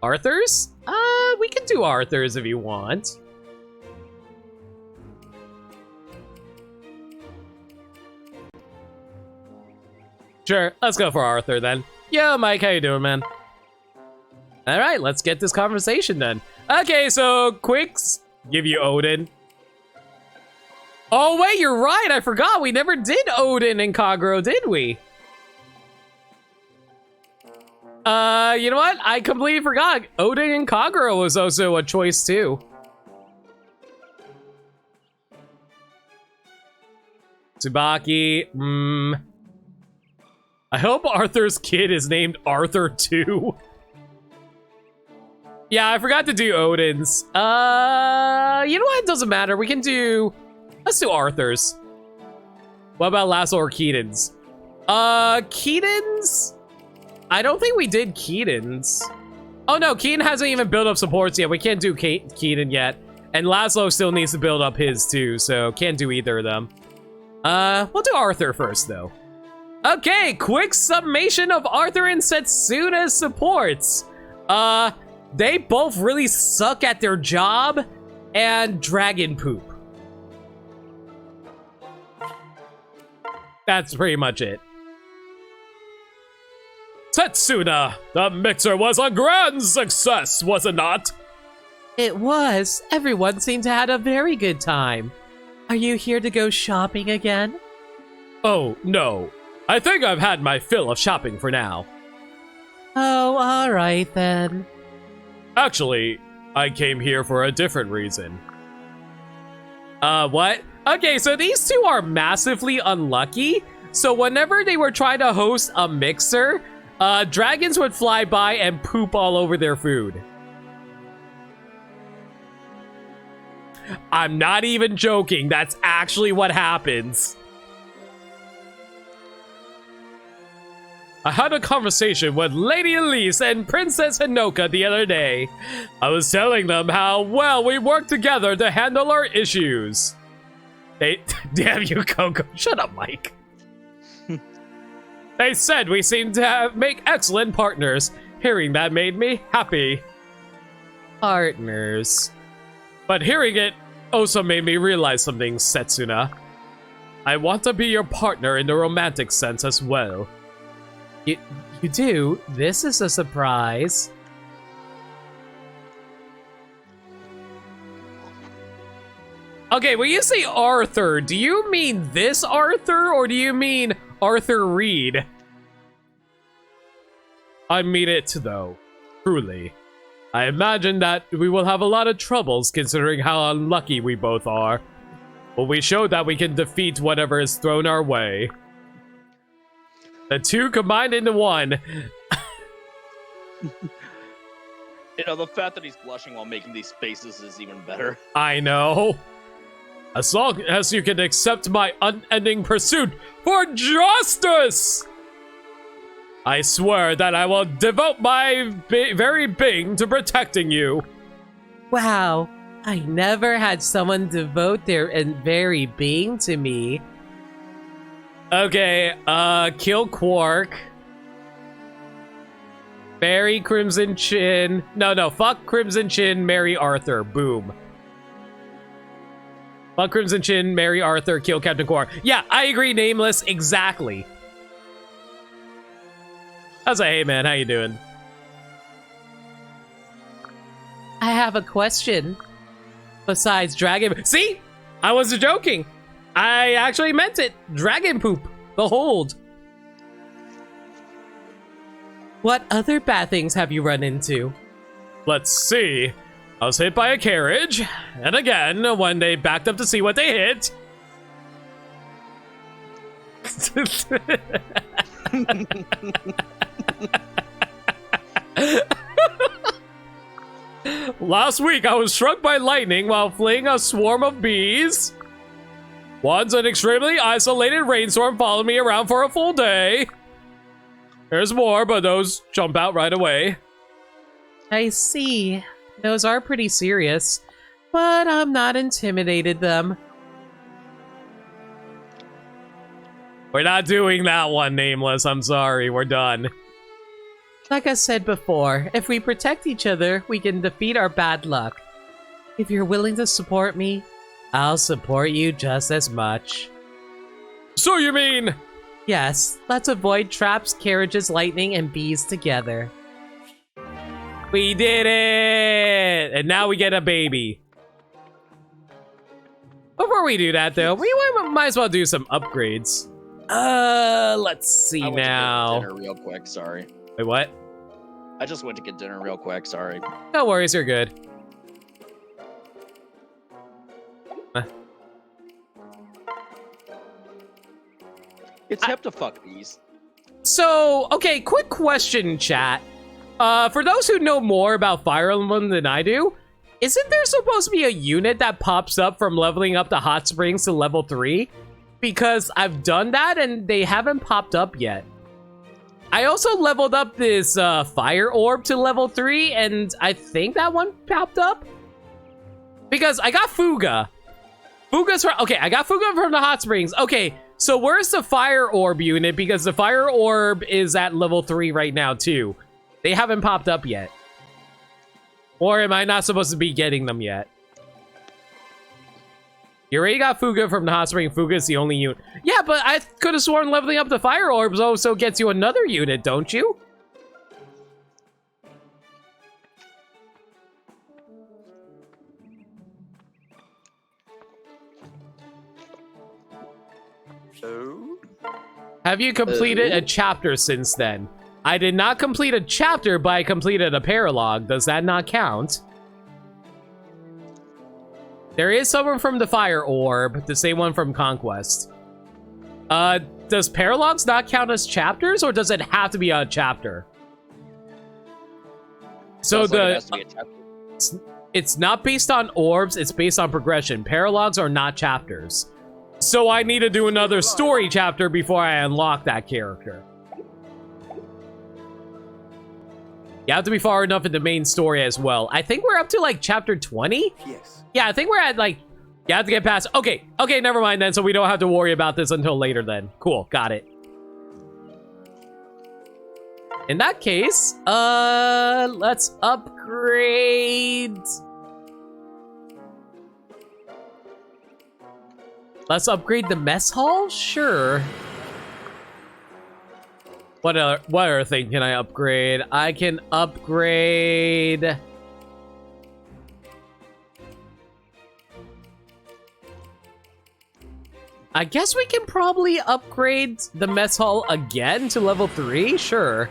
Arthur's? We can do Arthur's if you want. Sure, let's go for Arthur then. Yo, Mike, how you doing, man? All right, let's get this conversation then. Okay, so Quicks, give you Odin. Oh wait, you're right. I forgot we never did Odin and Kagero, did we? You know what? I completely forgot. Odin and Kagero was also a choice too. Tsubaki, I hope Arthur's kid is named Arthur too. Yeah, I forgot to do Odin's. You know what? It doesn't matter. We can do... Let's do Arthur's. What about Lasso or Keaton's? Keaton's? I don't think we did Keaton's. Oh no, Keaton hasn't even built up supports yet. We can't do Keaton yet. And Laszlo still needs to build up his too, so can't do either of them. We'll do Arthur first though. Okay, quick summation of Arthur and Setsuna's supports. They both really suck at their job and dragon poop. That's pretty much it. Setsuna, the mixer was a grand success, was it not? It was. Everyone seemed to have a very good time. Are you here to go shopping again? Oh, no. I think I've had my fill of shopping for now. Oh, alright then. Actually, I came here for a different reason. What? Okay, so these two are massively unlucky. So whenever they were trying to host a mixer, dragons would fly by and poop all over their food. I'm not even joking. That's actually what happens. I had a conversation with Lady Elise and Princess Hinoka the other day. I was telling them how well we work together to handle our issues. Damn you, Coco. Shut up, Mike. They said we seemed to make excellent partners. Hearing that made me happy. Partners. But hearing it also made me realize something, Setsuna. I want to be your partner in the romantic sense as well. You do? This is a surprise. Okay, when you say Arthur, do you mean this Arthur or do you mean Arthur Reed? I mean it, though. Truly. I imagine that we will have a lot of troubles considering how unlucky we both are. But we showed that we can defeat whatever is thrown our way. The two combined into one. You know, the fact that he's blushing while making these faces is even better. I know. As long as you can accept my unending pursuit for justice, I swear that I will devote my very being to protecting you. Wow, I never had someone devote their very being to me. Okay, kill Quark. Marry Crimson Chin. No, fuck Crimson Chin, marry Arthur. Boom. Fuck Crimson Chin, marry Arthur, kill Captain Quark. Yeah, I agree, Nameless, exactly. I was like, hey man, how you doing? I have a question. Besides dragon... See? I wasn't joking. I actually meant it. Dragon poop. Behold. What other bad things have you run into? Let's see. I was hit by a carriage. And again, when they backed up to see what they hit. Last week, I was struck by lightning while fleeing a swarm of bees. Once an extremely isolated rainstorm followed me around for a full day. There's more, but those jump out right away. I see. Those are pretty serious, but I'm not intimidated them. We're not doing that one, Nameless. I'm sorry. We're done. Like I said before, if we protect each other, we can defeat our bad luck. If you're willing to support me, I'll support you just as much. So you mean... Yes, let's avoid traps, carriages, lightning, and bees together. We did it! And now we get a baby. Before we do that, though, we might as well do some upgrades. Let's see I went to get now. dinner real quick, sorry. Wait, what? I just went to get dinner real quick, sorry. No worries, you're good. It's hip to fuck these. So, okay, quick question, chat. For those who know more about Fire Emblem than I do, isn't there supposed to be a unit that pops up from leveling up the hot springs to level 3? Because I've done that and they haven't popped up yet. I also leveled up this fire orb to level 3 and I think that one popped up. Because I got Fuga. Okay, I got Fuga from the hot springs. Okay, so where's the fire orb unit? Because the fire orb is at level 3 right now too. They haven't popped up yet. Or am I not supposed to be getting them yet? You already got Fuga from the hot spring. Fuga is the only unit. Yeah, but I could have sworn leveling up the fire orbs also gets you another unit, don't you? Oh? Have you completed a chapter since then? I did not complete a chapter, but I completed a paralog. Does that not count? There is someone from the Fire Orb, the same one from Conquest. Does paralogs not count as chapters, or does it have to be a chapter? So Sounds like it has to be a chapter. it's not based on orbs, it's based on progression. Paralogs are not chapters. So I need to do another story chapter before I unlock that character. You have to be far enough in the main story as well. I think we're up to like chapter 20? Yes. Yeah, I think we're at like, you have to get past, okay, never mind then, so we don't have to worry about this until later then. Cool, got it. In that case, let's upgrade. Let's upgrade the mess hall? Sure. What other thing can I upgrade? I can upgrade... I guess we can probably upgrade the mess hall again to level 3? Sure.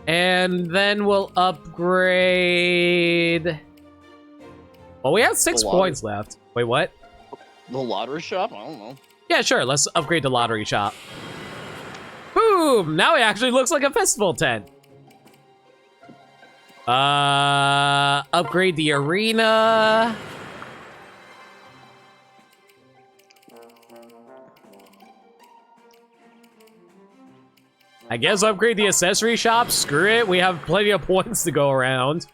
And then we'll upgrade... Well, we have 6 points left. Wait, what? The lottery shop? I don't know. Yeah, sure. Let's upgrade the lottery shop. Boom! Now it actually looks like a festival tent. Upgrade the arena. I guess upgrade the accessory shop. Screw it. We have plenty of points to go around.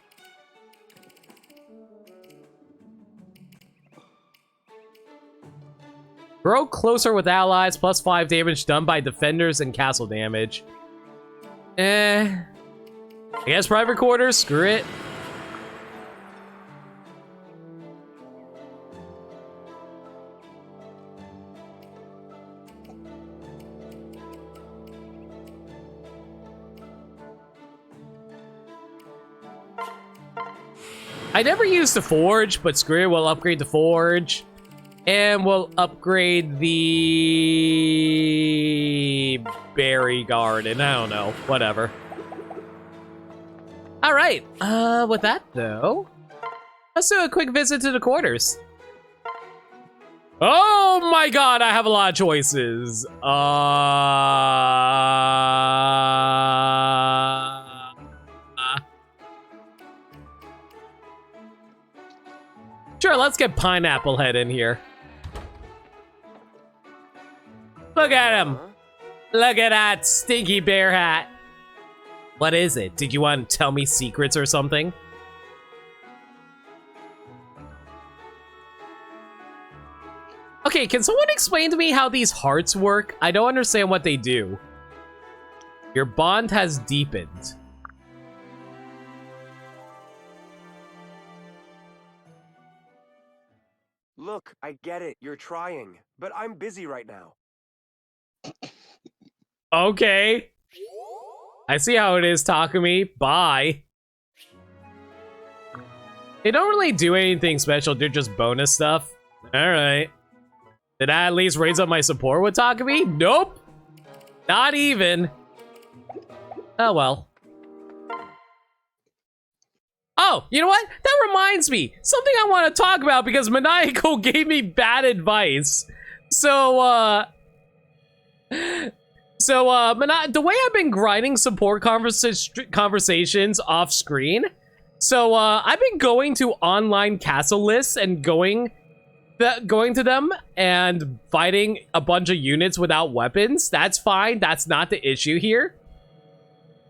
Grow closer with allies, plus 5 damage done by defenders and castle damage. I guess private quarters, screw it. I never used the forge, but screw it, we'll upgrade the forge. And we'll upgrade the berry garden. I don't know. Whatever. Alright. With that, though, let's do a quick visit to the quarters. Oh my god, I have a lot of choices. Sure, let's get Pineapple Head in here. Look at him. Look at that stinky bear hat. What is it? Did you want to tell me secrets or something? Okay, can someone explain to me how these hearts work? I don't understand what they do. Your bond has deepened. Look, I get it. You're trying. But I'm busy right now. Okay. I see how it is, Takumi. Bye. They don't really do anything special. They're just bonus stuff. Alright. Did I at least raise up my support with Takumi? Nope. Not even. Oh well. Oh, you know what? That reminds me. Something I want to talk about because Maniacal gave me bad advice. The way I've been grinding support conversations off screen. I've been going to online castle lists and going to them and fighting a bunch of units without weapons. That's fine. That's not the issue here.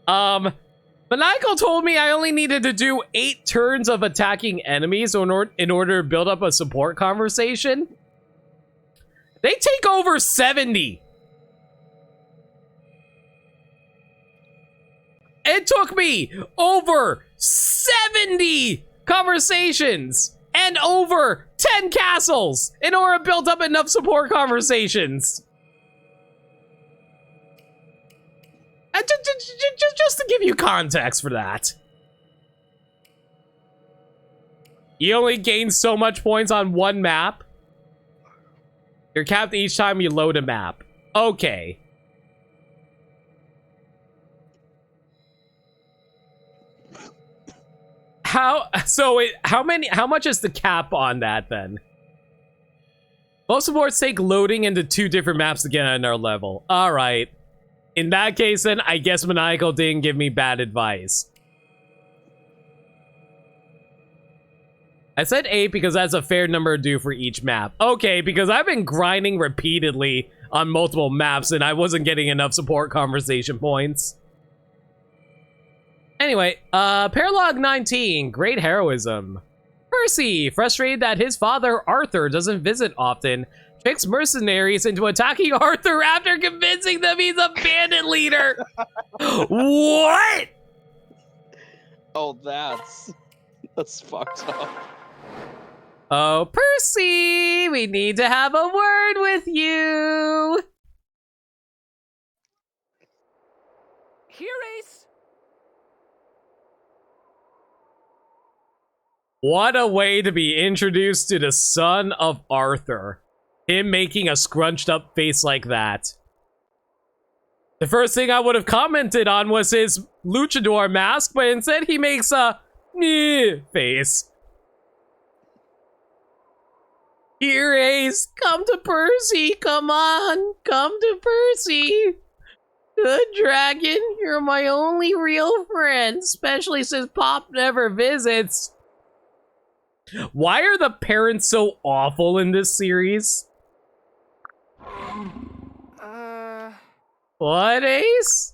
Maniacal told me I only needed to do 8 turns of attacking enemies in order to build up a support conversation. They take over 70. It took me over 70 conversations and over 10 castles in order to build up enough support conversations. Just to give you context for that. You only gain so much points on one map. You're capped each time you load a map. Okay. How much is the cap on that then? Most supports take loading into 2 different maps to get on our level. All right. In that case, then, I guess Maniacal didn't give me bad advice. I said 8 because that's a fair number to do for each map. Okay, because I've been grinding repeatedly on multiple maps and I wasn't getting enough support conversation points. Anyway, Paralog 19, great heroism. Percy, frustrated that his father, Arthur, doesn't visit often, tricks mercenaries into attacking Arthur after convincing them he's a bandit leader. What? Oh, that's fucked up. Oh, Percy, we need to have a word with you. Here, Ace. What a way to be introduced to the son of Arthur. Him making a scrunched up face like that. The first thing I would have commented on was his luchador mask, but instead he makes a face. Here, Ace, come to Percy, come on, come to Percy. Good dragon, you're my only real friend, especially since Pop never visits. Why are the parents so awful in this series? What, Ace?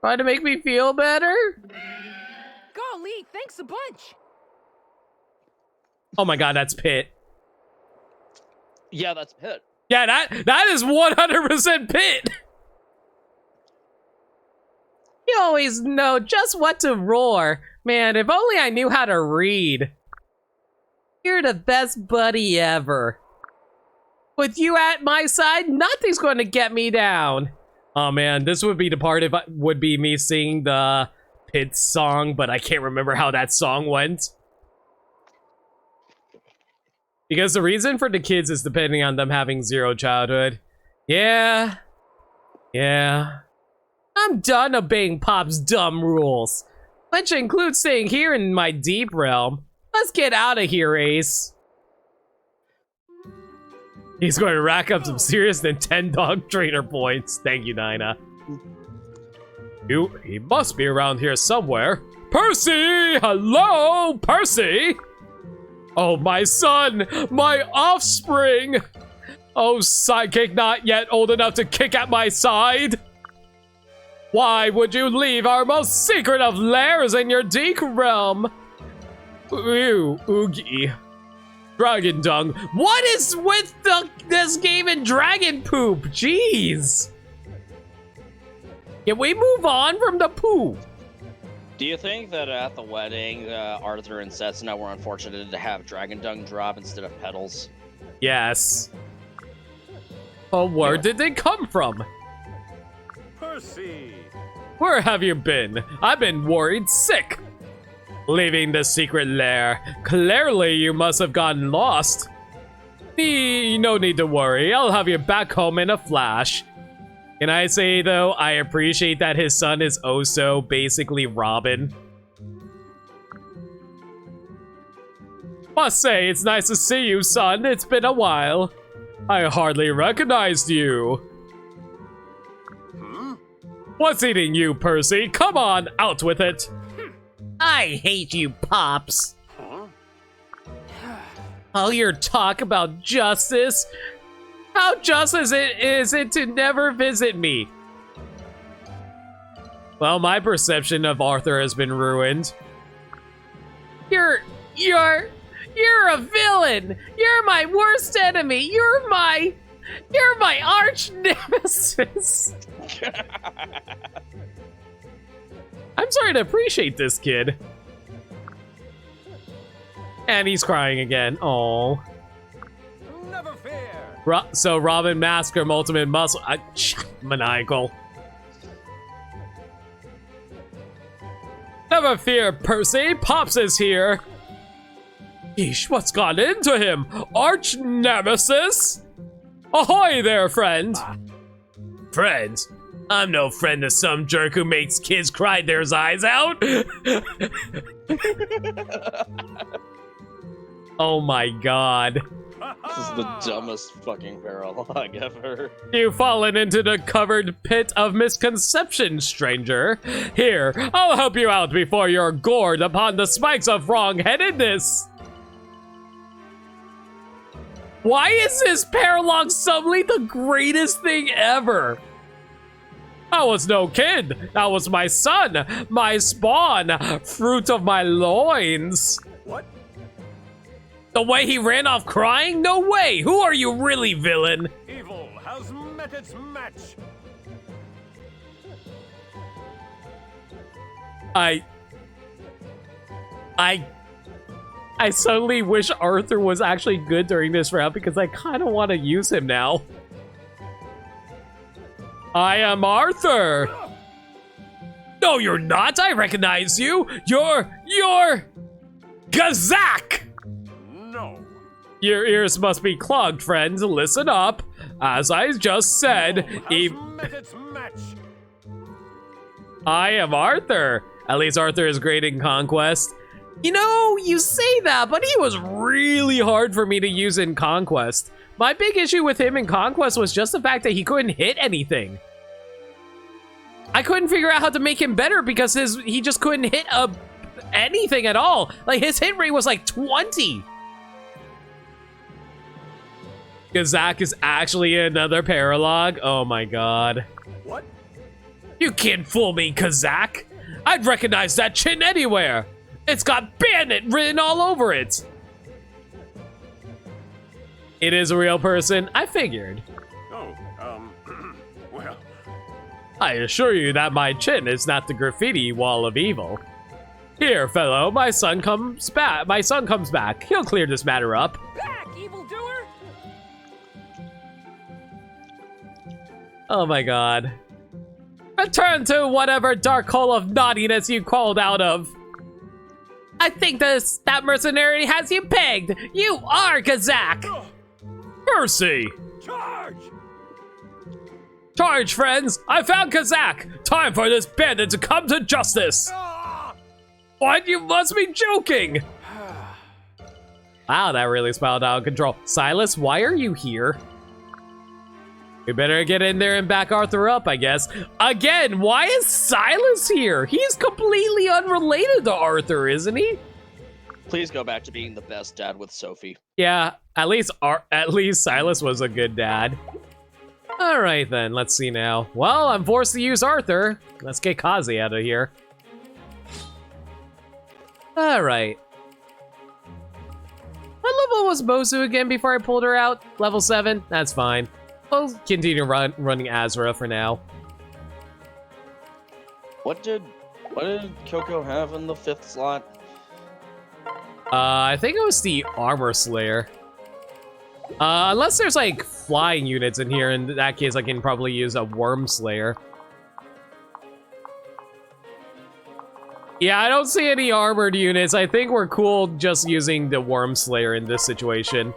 Trying to make me feel better? Golly, thanks a bunch. Oh my god, that's Pit. Yeah, that's Pit. Yeah, that is 100% Pit. You always know just what to roar. Man, if only I knew how to read. You're the best buddy ever. With you at my side, nothing's going to get me down. Oh man, this would be the part if would be me singing the Pit song, but I can't remember how that song went. Because the reason for the kids is depending on them having 0 childhood. Yeah. I'm done obeying Pop's dumb rules, which includes staying here in my deep realm. Let's get out of here, Ace. He's going to rack up some serious Nintendo trainer points. Thank you, Nina. He must be around here somewhere. Percy! Hello, Percy! Oh, my son! My offspring! Oh, sidekick not yet old enough to kick at my side! Why would you leave our most secret of lairs in your Deke realm? Ooh, Oogie. Dragon dung. What is with this game and dragon poop? Jeez. Can we move on from the poop? Do you think that at the wedding, Arthur and Setsuna were unfortunate to have dragon dung drop instead of petals? Yes. Oh, where did they come from? Percy! Where have you been? I've been worried sick. Leaving the secret lair. Clearly, you must have gotten lost. No need to worry. I'll have you back home in a flash. Can I say, though, I appreciate that his son is also basically Robin. Must say, it's nice to see you, son. It's been a while. I hardly recognized you. What's eating you, Percy? Come on, out with it. I hate you, Pops. All your talk about justice. How just is it to never visit me? Well, my perception of Arthur has been ruined. You're a villain. You're my worst enemy. You're my arch nemesis. I'm starting to appreciate this kid. And he's crying again. Oh. Never fear! So Robin, Masker, Ultimate Muscle. Maniacal. Never fear, Percy. Pops is here. Yeesh, what's gone into him? Arch nemesis? Ahoy there, friend. Friend? I'm no friend to some jerk who makes kids cry their eyes out. Oh my god. This is the dumbest fucking paralogue ever. You've fallen into the covered pit of misconception, stranger. Here, I'll help you out before you're gored upon the spikes of wrong-headedness. Why is this paralogue suddenly the greatest thing ever? I was no kid. That was my son, my spawn, fruit of my loins. What? The way he ran off crying? No way! Who are you really, villain? Evil has met its match! I suddenly wish Arthur was actually good during this round because I kind of want to use him now. I am Arthur! No, you're not! I recognize you! You're Gazak! No. Your ears must be clogged, friends. Listen up. As I just said, Met its match. I am Arthur. At least Arthur is great in Conquest. You know, you say that, but But he was really hard for me to use in Conquest. My big issue with him in Conquest was just the fact that he couldn't hit anything. I couldn't figure out how to make him better because he just couldn't hit anything at all. Like, his hit rate was like 20. Gazak is actually another paralogue. Oh my god. What? You can't fool me, Kazak. I'd recognize that chin anywhere. It's got bandit written all over it. It is a real person. I figured. Oh, well. I assure you that my chin is not the graffiti wall of evil. Here, fellow, my son comes back. He'll clear this matter up. Back, evildoer! Oh my god. Return to whatever dark hole of naughtiness you crawled out of. I think that mercenary has you pegged. You are Kazak. Percy. Charge! Charge, friends. I found Kazak. Time for this bandit to come to justice. Ah! What? You must be joking. Wow, that really spiraled out of control. Silas, why are you here? We better get in there and back Arthur up, I guess. Again, why is Silas here? He's completely unrelated to Arthur, isn't he? Please go back to being the best dad with Sophie. Yeah, at least Silas was a good dad. All right then, let's see now. Well, I'm forced to use Arthur. Let's get Kazi out of here. All right. What level was Mozu again before I pulled her out? Level 7? That's fine. I'll continue running Azura for now. What did Kyoko have in the 5th slot? I think it was the Armor Slayer. Unless there's like flying units in here, in that case I can probably use a Worm Slayer. Yeah, I don't see any armored units. I think we're cool just using the Worm Slayer in this situation.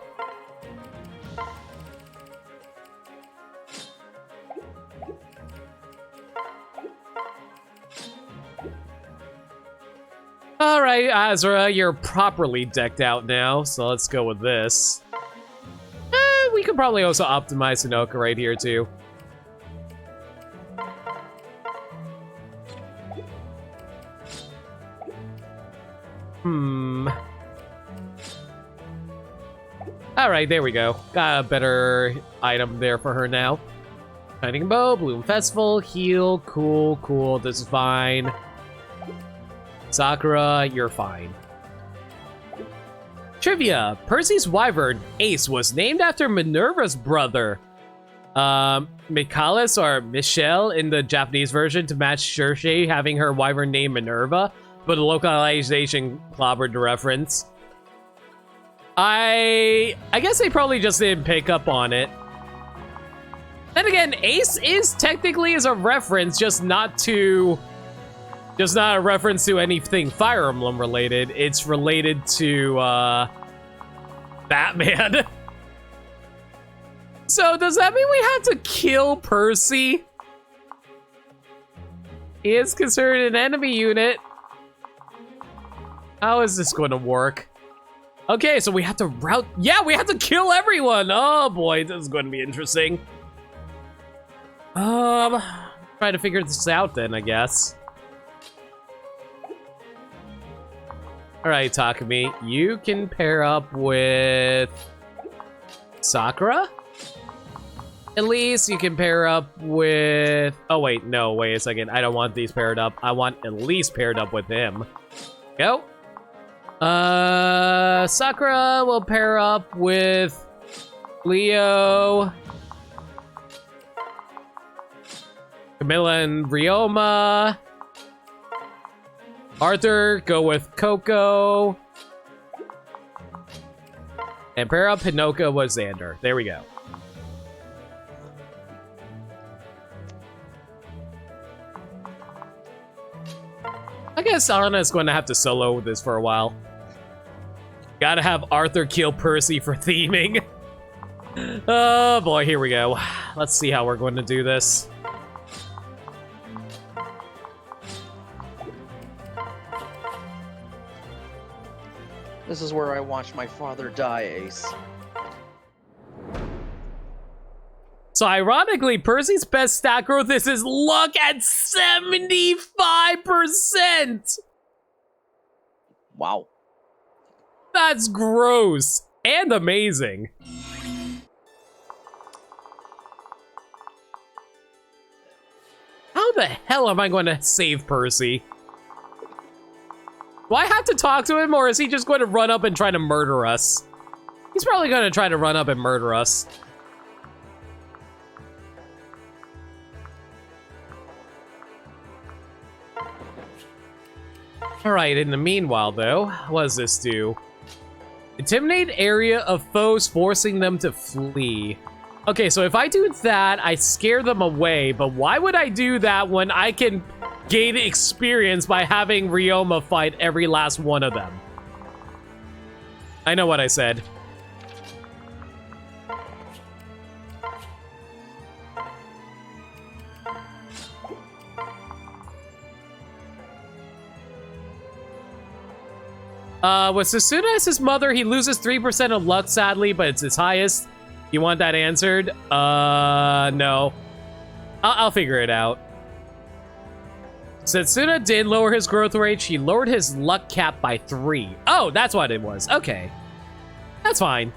Alright, Azura, you're properly decked out now, so let's go with this. We could probably also optimize Hinoka right here, too. Alright, there we go. Got a better item there for her now. Shining Bow, Bloom Festival, heal, cool, this is fine. Sakura, you're fine. Trivia: Percy's wyvern, Ace, was named after Minerva's brother, Michaelis or Michelle in the Japanese version to match Shirshei having her wyvern named Minerva, but the localization clobbered the reference. I guess they probably just didn't pick up on it. Then again, Ace is technically a reference, just not a reference to anything Fire Emblem related. It's related to, Batman. So, does that mean we have to kill Percy? He is considered an enemy unit. How is this going to work? Okay, so we have to route... Yeah, we have to kill everyone! Oh boy, this is going to be interesting. Try to figure this out then, I guess. Alright, Takumi, you can pair up with Sakura? At least you can pair up with... Oh, wait, no, wait a second. I don't want these paired up. I want at least paired up with him. Go. Sakura will pair up with Leo, Camilla and Ryoma. Arthur, go with Coco. And pair up Hinoka with Xander. There we go. I guess Anna's going to have to solo this for a while. Gotta have Arthur kill Percy for theming. Oh boy, here we go. Let's see how we're going to do this. This is where I watched my father die, Ace. So ironically, Percy's best stat growth is his luck at 75%! Wow. That's gross and amazing. How the hell am I going to save Percy? Do I have to talk to him, or is he just going to run up and try to murder us? He's probably going to try to run up and murder us. Alright, in the meanwhile, though, what does this do? Intimidate area of foes, forcing them to flee. Okay, so if I do that, I scare them away, but why would I do that when I can gain experience by having Ryoma fight every last one of them? I know what I said. With Sasuna as his mother, he loses 3% of luck, sadly, but it's his highest. You want that answered? No. I'll figure it out. Setsuna did lower his growth rate. She lowered his luck cap by 3. Oh, that's what it was. Okay. That's fine.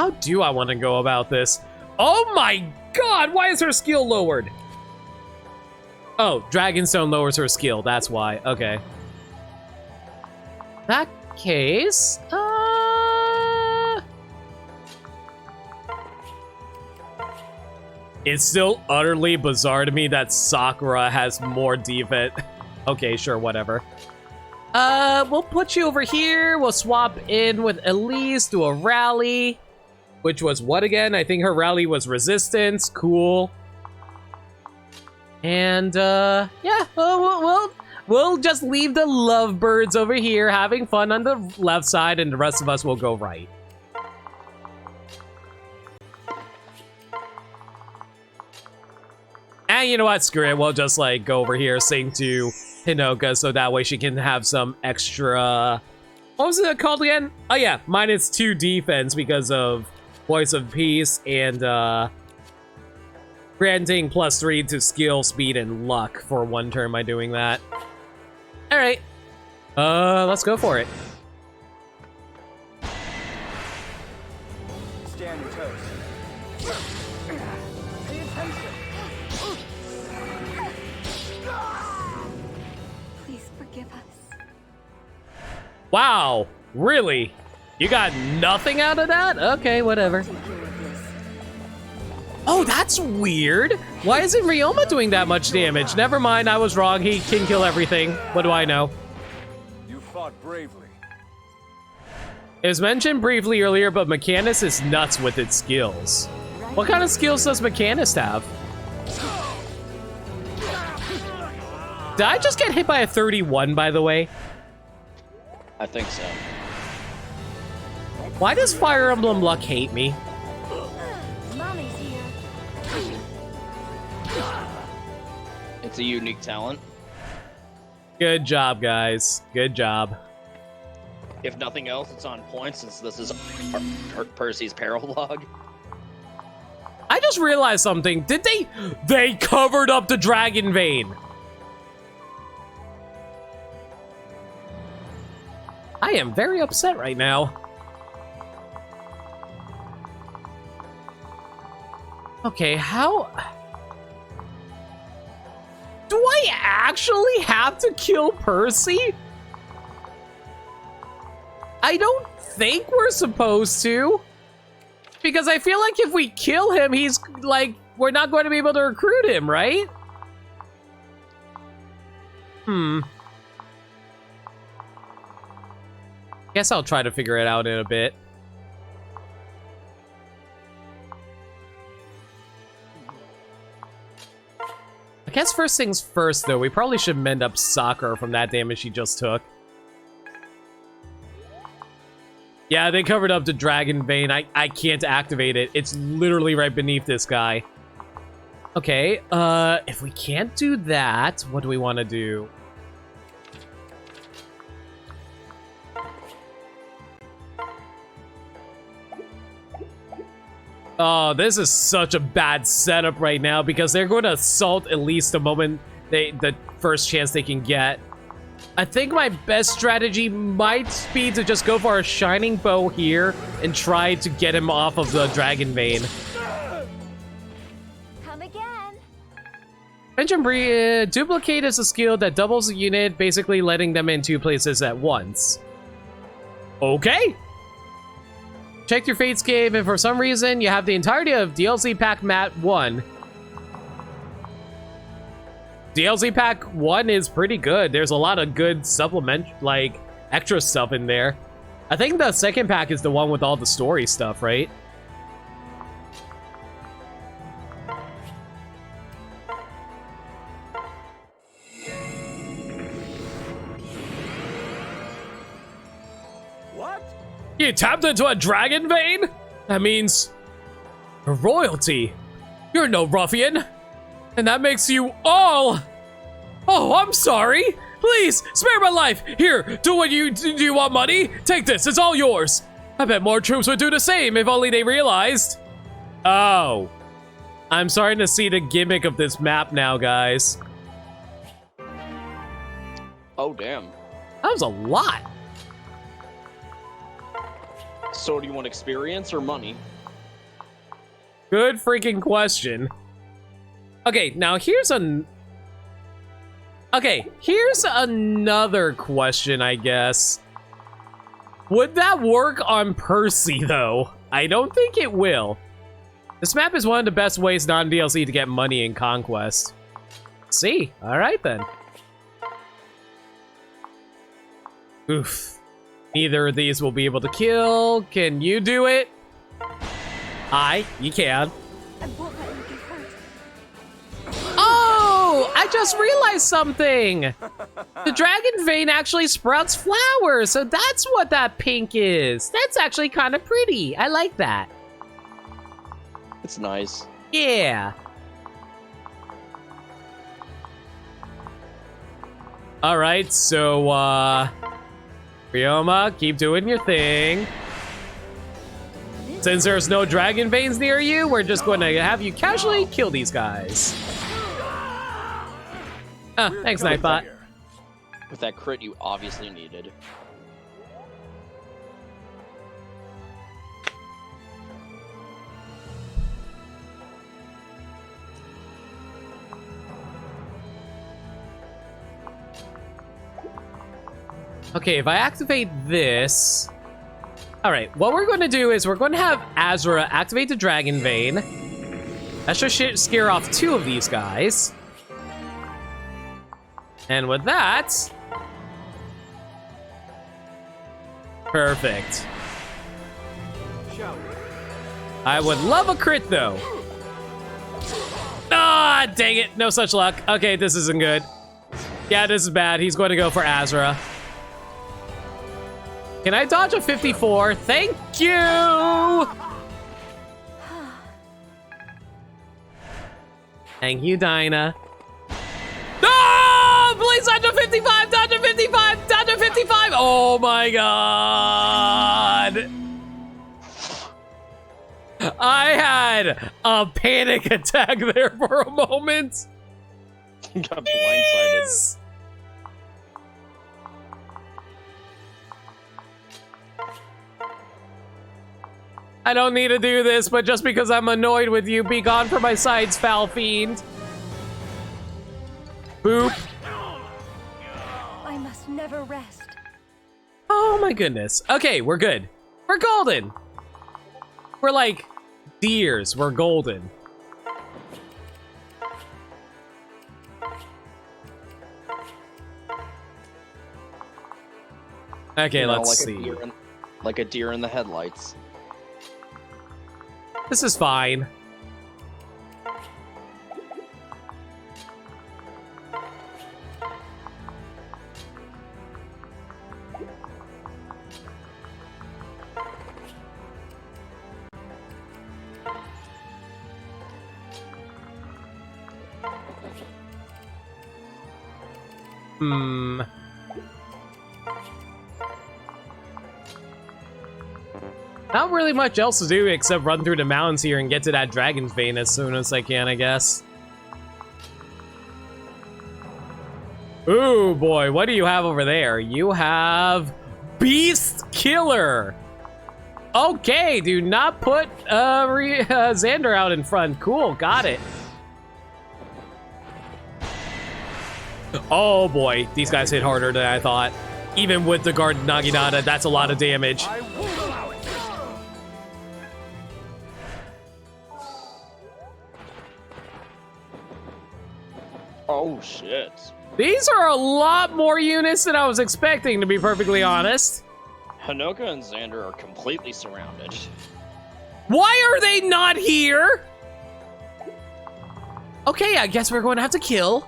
How do I want to go about this? Oh my god, why is her skill lowered? Oh, Dragonstone lowers her skill, that's why. Okay. That case, it's still utterly bizarre to me that Sakura has more defense. Okay, sure, whatever. We'll put you over here. We'll swap in with Elise, do a rally. Which was what again? I think her rally was resistance. Cool. And, yeah, we'll just leave the lovebirds over here having fun on the left side, and the rest of us will go right. And you know what? Screw it. We'll just, like, go over here, sing to Hinoka, so that way she can have some extra... What was it called again? Oh, yeah. -2 defense because of Voice of Peace and, granting +3 to skill, speed, and luck for one turn by doing that. Alright. Let's go for it. Stand your toes. Pay attention. Please forgive us. Wow. Really? You got nothing out of that? Okay, whatever. Take care of this. Oh, that's weird. Why isn't Ryoma doing that much damage? Never mind, I was wrong. He can kill everything. What do I know? You fought bravely. It was mentioned briefly earlier, but Mechanist is nuts with its skills. What kind of skills does Mechanist have? Did I just get hit by a 31, by the way? I think so. Why does Fire Emblem Luck hate me? Mommy's here. It's a unique talent. Good job, guys. Good job. If nothing else, it's on point since this is Percy's peril log. I just realized something. Did they covered up the Dragon Vein. I am very upset right now. Okay, how... Do I actually have to kill Percy? I don't think we're supposed to. Because I feel like if we kill him, he's like, we're not going to be able to recruit him, right? Guess I'll try to figure it out in a bit. I guess first things first, though, we probably should mend up Sakura from that damage she just took. Yeah, they covered up the Dragon Vein. I can't activate it. It's literally right beneath this guy. Okay, if we can't do that, what do we want to do? Oh, this is such a bad setup right now because they're going to assault at least the moment the first chance they can get. I think my best strategy might be to just go for a Shining Bow here and try to get him off of the Dragon Vein. Come again. Mention Duplicate is a skill that doubles a unit, basically letting them in 2 places at once. Okay. Check your Fates Cave, and for some reason, you have the entirety of DLC Pack Mat 1. DLC Pack 1 is pretty good. There's a lot of good supplement, like, extra stuff in there. I think the second pack is the one with all the story stuff, right? What? You tapped into a Dragon Vein? That means... royalty. You're no ruffian. And that makes you all... Oh, I'm sorry. Please, spare my life. Here, do you want money? Take this, it's all yours. I bet more troops would do the same if only they realized. Oh. I'm starting to see the gimmick of this map now, guys. Oh, damn. That was a lot. So do you want experience or money? Good freaking question. Okay, now here's another question, I guess. Would that work on Percy, though? I don't think it will. This map is one of the best ways non-DLC to get money in Conquest. See? Alright then. Oof. Neither of these will be able to kill. Can you do it? You can. I won't let you get hurt. Oh! I just realized something! The dragon vein actually sprouts flowers, so that's what that pink is. That's actually kind of pretty. I like that. It's nice. Yeah. Alright, so, Ryoma, keep doing your thing. Since there's no dragon veins near you, we're just going to have you casually kill these guys. Thanks, Nightbot. With that crit you obviously needed. Okay, if I activate this... Alright, what we're going to do is we're going to have Azura activate the Dragon Vein. That should scare off 2 of these guys. And with that... Perfect. I would love a crit, though. Ah, dang it. No such luck. Okay, this isn't good. Yeah, this is bad. He's going to go for Azura. Can I dodge a 54? Thank you! Thank you, Dinah. No! Please dodge a 55! Dodge a 55! Dodge a 55! Oh my god! I had a panic attack there for a moment. Got blindsided. Jeez. I don't need to do this, but just because I'm annoyed with you, be gone from my sides, foul fiend. Boop. I must never rest. Oh my goodness. Okay, we're good. We're golden. We're like deers. We're golden. Okay, You know, let's like see. Like a deer in the headlights. This is fine. Not really much else to do except run through the mountains here and get to that dragon's vein as soon as I can, I guess. Ooh, boy, what do you have over there? You have Beast Killer. Okay, do not put Xander out in front. Cool, got it. Oh boy, these guys hit harder than I thought. Even with the guard Naginata, that's a lot of damage. Oh shit. These are a lot more units than I was expecting, to be perfectly honest. Hanoka and Xander are completely surrounded. Why are they not here? Okay, I guess we're going to have to kill.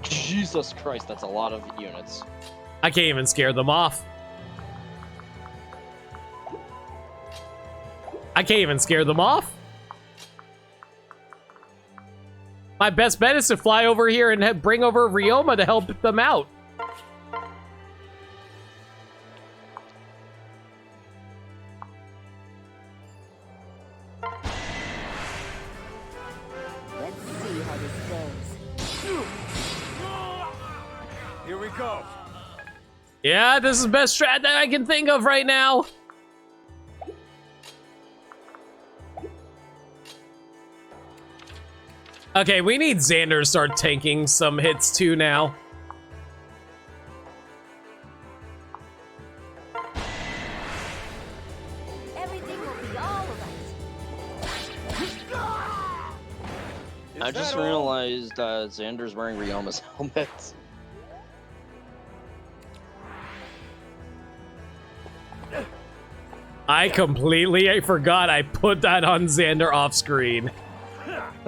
Jesus Christ, that's a lot of units. I can't even scare them off. I can't even scare them off. My best bet is to fly over here and bring over Ryoma to help them out. Let's see how this goes. Here we go. Yeah, this is the best strat that I can think of right now. Okay, we need Xander to start tanking some hits too now. Everything will be all right. I just realized Xander's wearing Ryoma's helmet. I completely forgot I put that on Xander off screen.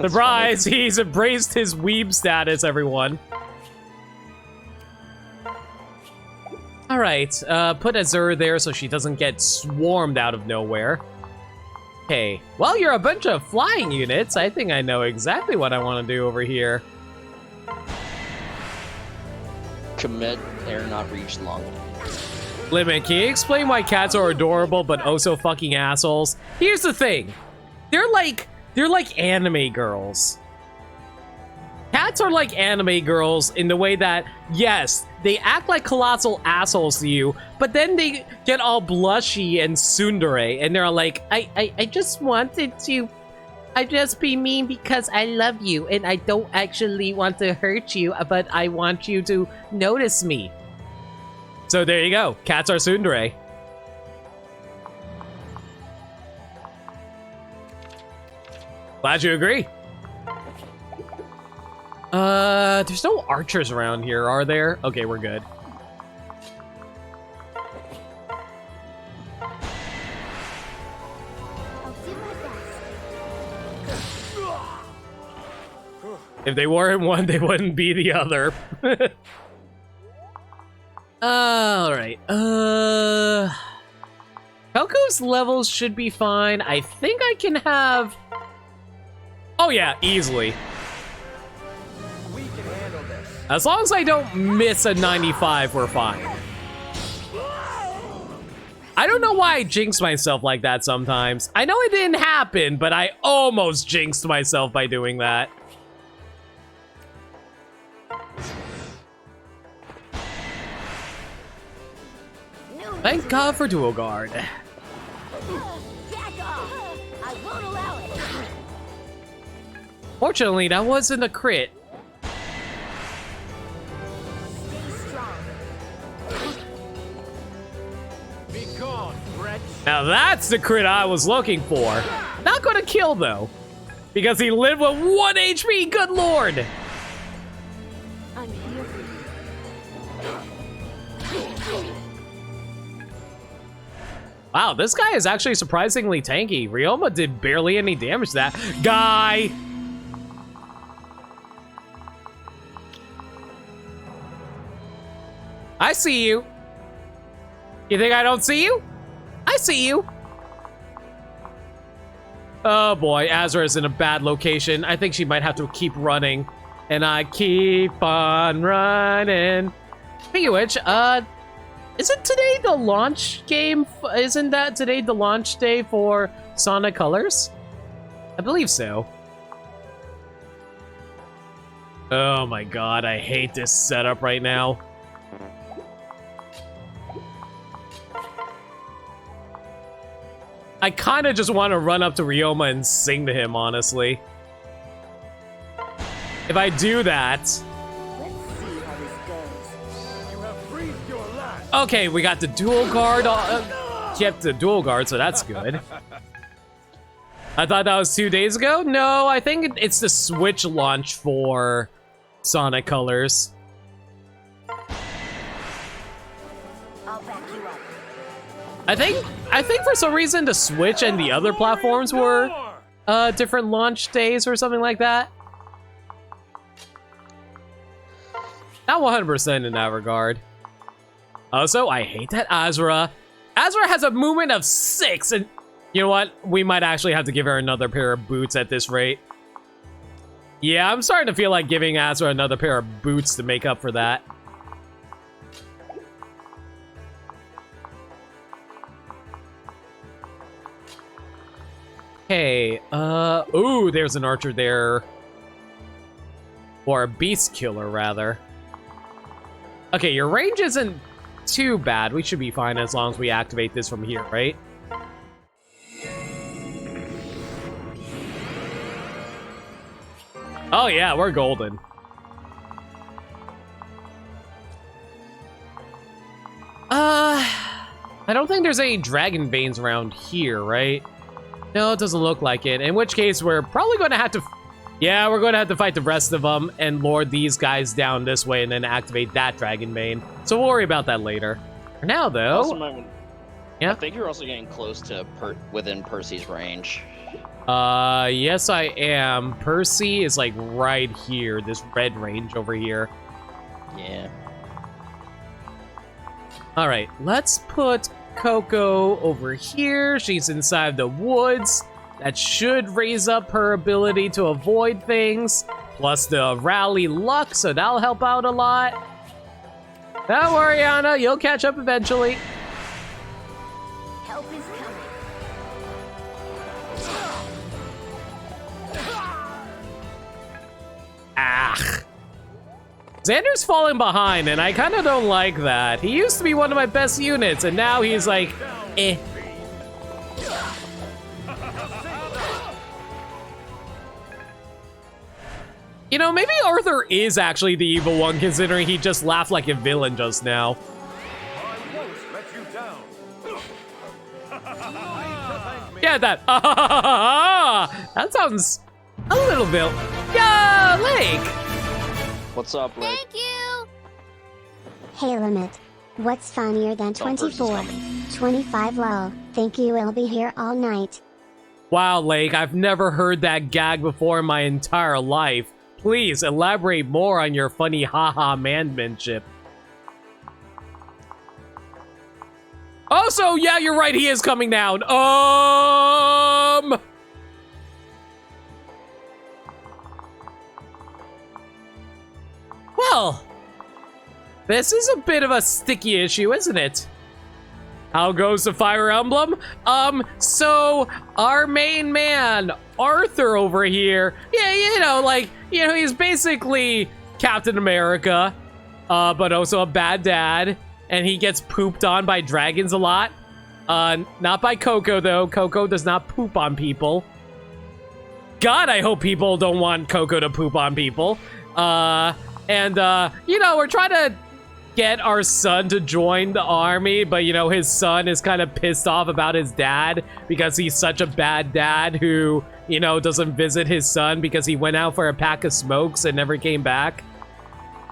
Surprise! Funny. He's embraced his weeb status, everyone. Alright, put Azur there so she doesn't get swarmed out of nowhere. Okay, well, you're a bunch of flying units. I think I know exactly what I want to do over here. Commit, air not reached long. Limit, can you explain why cats are adorable but oh so fucking assholes? Here's the thing. They're like anime girls. Cats are like anime girls in the way that, yes, they act like colossal assholes to you, but then they get all blushy and tsundere, and they're like, I just wanted to, I just be mean because I love you, and I don't actually want to hurt you, but I want you to notice me. So there you go. Cats are tsundere. Glad you agree. There's no archers around here, are there? Okay, we're good. I'll do my best. If they weren't one, they wouldn't be the other. Alright, Coco's levels should be fine. I think I can have... Oh yeah, easily. We can handle this. As long as I don't miss a 95, we're fine. I don't know why I jinx myself like that sometimes. I know it didn't happen, but I almost jinxed myself by doing that. Thank God for Dual Guard. Back off! I won't allow it. Fortunately, that wasn't a crit. Stay strong. Be gone, wretch. Now that's the crit I was looking for. Not gonna kill though, because he lived with 1 HP. Good lord! I'm here for you. Wow, this guy is actually surprisingly tanky. Ryoma did barely any damage to that guy. I see you. You think I don't see you? I see you. Oh boy, Azra's in a bad location. I think she might have to keep running. And I keep on running. Speaking of which, isn't today the launch game? Isn't that today the launch day for Sonic Colors? I believe so. Oh my god, I hate this setup right now. I kind of just want to run up to Ryoma and sing to him, honestly. If I do that... Let's see how this goes. You have breathed your last. Okay, we got the dual guard. Kept the dual guard, so that's good. I thought that was 2 days ago. No, I think it's the Switch launch for Sonic Colors. I'll back you up. I think for some reason the Switch and the other platforms were different launch days or something like that. Not 100% in that regard. Also, I hate that Azra. Azra has a movement of 6, and you know what? We might actually have to give her another pair of boots at this rate. Yeah, I'm starting to feel like giving Azra another pair of boots to make up for that. Okay, ooh, there's an archer there. Or a beast killer, rather. Okay, your range isn't too bad. We should be fine as long as we activate this from here, right? Oh yeah, we're golden. I don't think there's any dragon veins around here, right? No, it doesn't look like it. In which case, we're probably going to have to... Yeah, we're going to have to fight the rest of them and lure these guys down this way and then activate that dragon vein. So we'll worry about that later. For now, though... Also, yeah? I think you're also getting close to within Percy's range. Yes, I am. Percy is, like, right here. This red range over here. Yeah. All right, let's put Coco over here. She's inside the woods. That should raise up her ability to avoid things. Plus the rally luck, so that'll help out a lot. Don't worry, Anna. You'll catch up eventually. Help is coming. Ah. Xander's falling behind, and I kind of don't like that. He used to be one of my best units, and now he's like, eh. You know, maybe Arthur is actually the evil one, considering he just laughed like a villain just now. I won't let you down. Yeah, that. That sounds a little bit. Yeah, Lake. What's up, Rick? Thank you. Hey Limit. What's funnier than Oh, Percy's 24? coming. 25 lol. Think you will be here all night. Wow, Lake, I've never heard that gag before in my entire life. Please elaborate more on your funny haha manmanship. Also, yeah, you're right, he is coming down. Well, this is a bit of a sticky issue, isn't it? How goes the Fire Emblem? So our main man, Arthur over here, yeah, he's basically Captain America, but also a bad dad, and he gets pooped on by dragons a lot. Not by Coco, though. Coco does not poop on people. God, I hope people don't want Coco to poop on people. We're trying to get our son to join the army, but his son is kind of pissed off about his dad because he's such a bad dad who, doesn't visit his son because he went out for a pack of smokes and never came back.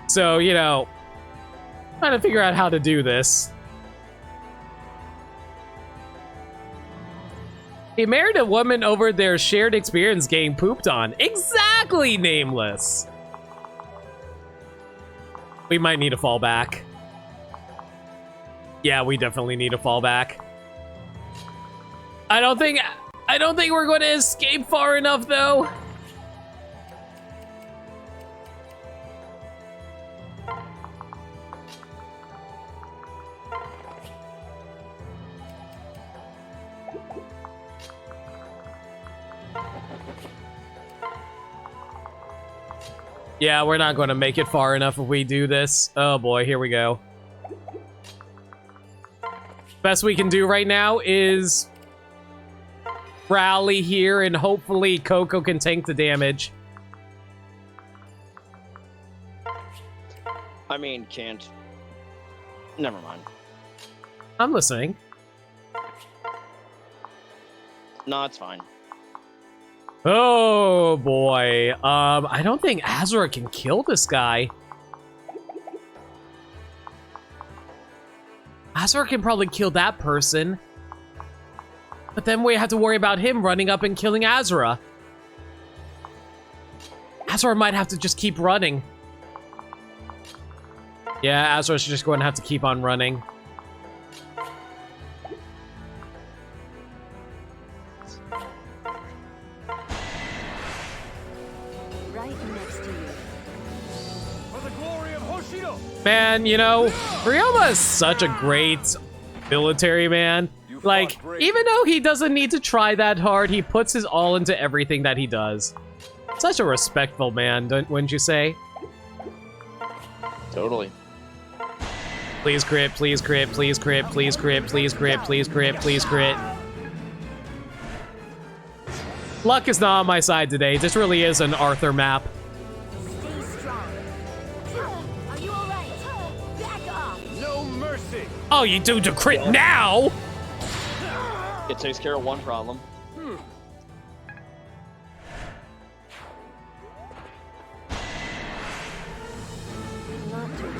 So, trying to figure out how to do this. He married a woman over their shared experience getting pooped on. Exactly, Nameless. We might need to fall back. Yeah, we definitely need to fall back. I don't think we're going to escape far enough, though. Yeah, we're not going to make it far enough if we do this. Oh boy, here we go. Best we can do right now is rally here and hopefully Coco can tank the damage. I mean, can't. Never mind. I'm listening. No, it's fine. Oh boy. I don't think Azura can kill this guy. Azura can probably kill that person. But then we have to worry about him running up and killing Azura. Azura might have to just keep running. Yeah, Azura's just going to have to keep on running. Man, Ryoma is such a great military man. Like, even though he doesn't need to try that hard, he puts his all into everything that he does. Such a respectful man, wouldn't you say? Totally. Please crit, please crit, please crit, please crit, please crit, please crit, please crit. Luck is not on my side today. This really is an Arthur map. Oh, you do to crit now? It takes care of one problem.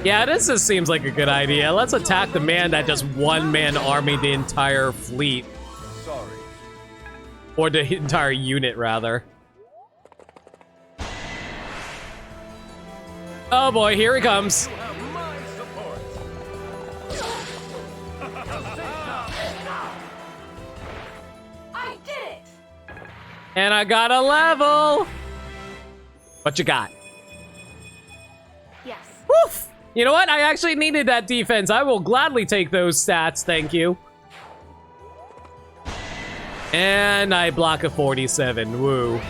Yeah, this just seems like a good idea. Let's attack the man that just one-man armied the entire fleet. Sorry. Or the entire unit, rather. Oh boy, here he comes. I did it! And I got a level. What you got? Yes. Woof! You know what? I actually needed that defense. I will gladly take those stats, thank you. And I block a 47. Woo.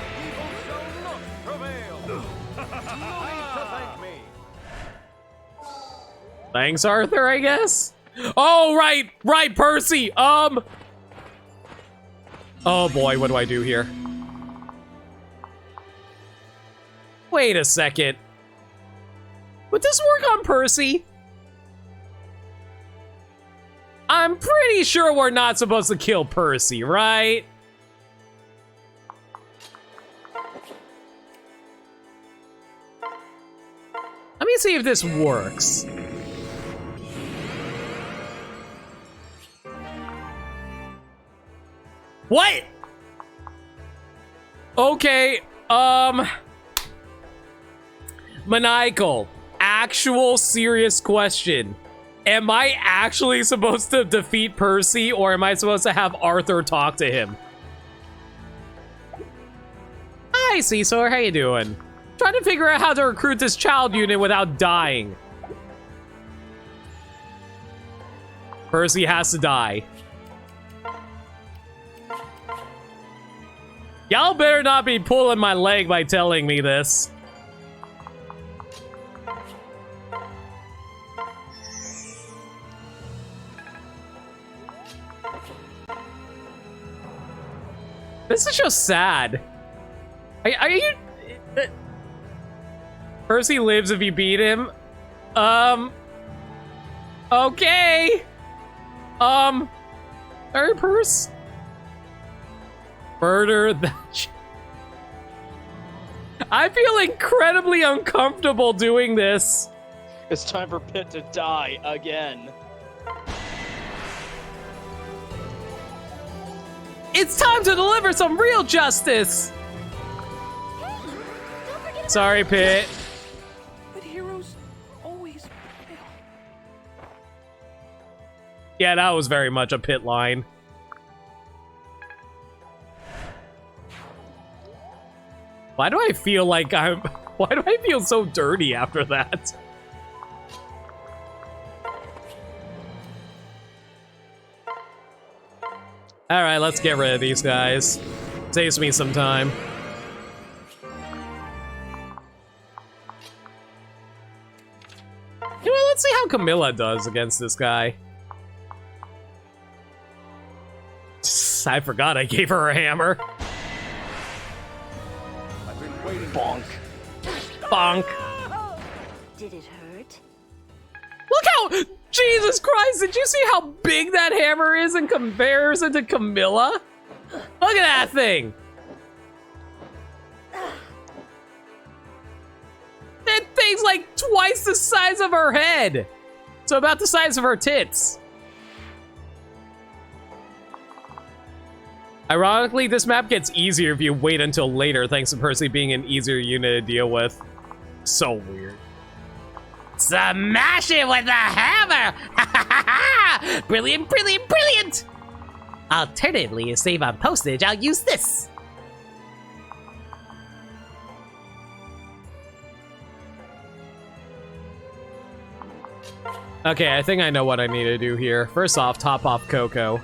Thanks, Arthur, I guess? Oh, right, Percy! Oh boy, what do I do here? Wait a second. Would this work on Percy? I'm pretty sure we're not supposed to kill Percy, right? Let me see if this works. What? Okay, Maniacal, actual serious question. Am I actually supposed to defeat Percy, or am I supposed to have Arthur talk to him? Hi, Caesar, how you doing? Trying to figure out how to recruit this child unit without dying. Percy has to die. Y'all better not be pulling my leg by telling me this. This is just sad. Are you... Percy lives if you beat him? Okay. Sorry, Percy. Murder that. I feel incredibly uncomfortable doing this. It's time for Pitt to die again. It's time to deliver some real justice. Sorry, Pitt. But heroes always fail. Yeah, that was very much a Pitt line. Why do I feel like why do I feel so dirty after that? All right, let's get rid of these guys. Saves me some time. You know what, let's see how Camilla does against this guy. I forgot I gave her a hammer. Bonk. Bonk. Did it hurt? Look how... Jesus Christ, did you see how big that hammer is in comparison to Camilla? Look at that thing. That thing's like twice the size of her head. So about the size of her tits. Ironically, this map gets easier if you wait until later, thanks to Percy being an easier unit to deal with. So weird. Smash it with a hammer! Brilliant, brilliant, brilliant! Alternatively, to save on postage, I'll use this. Okay, I think I know what I need to do here. First off, top off Coco.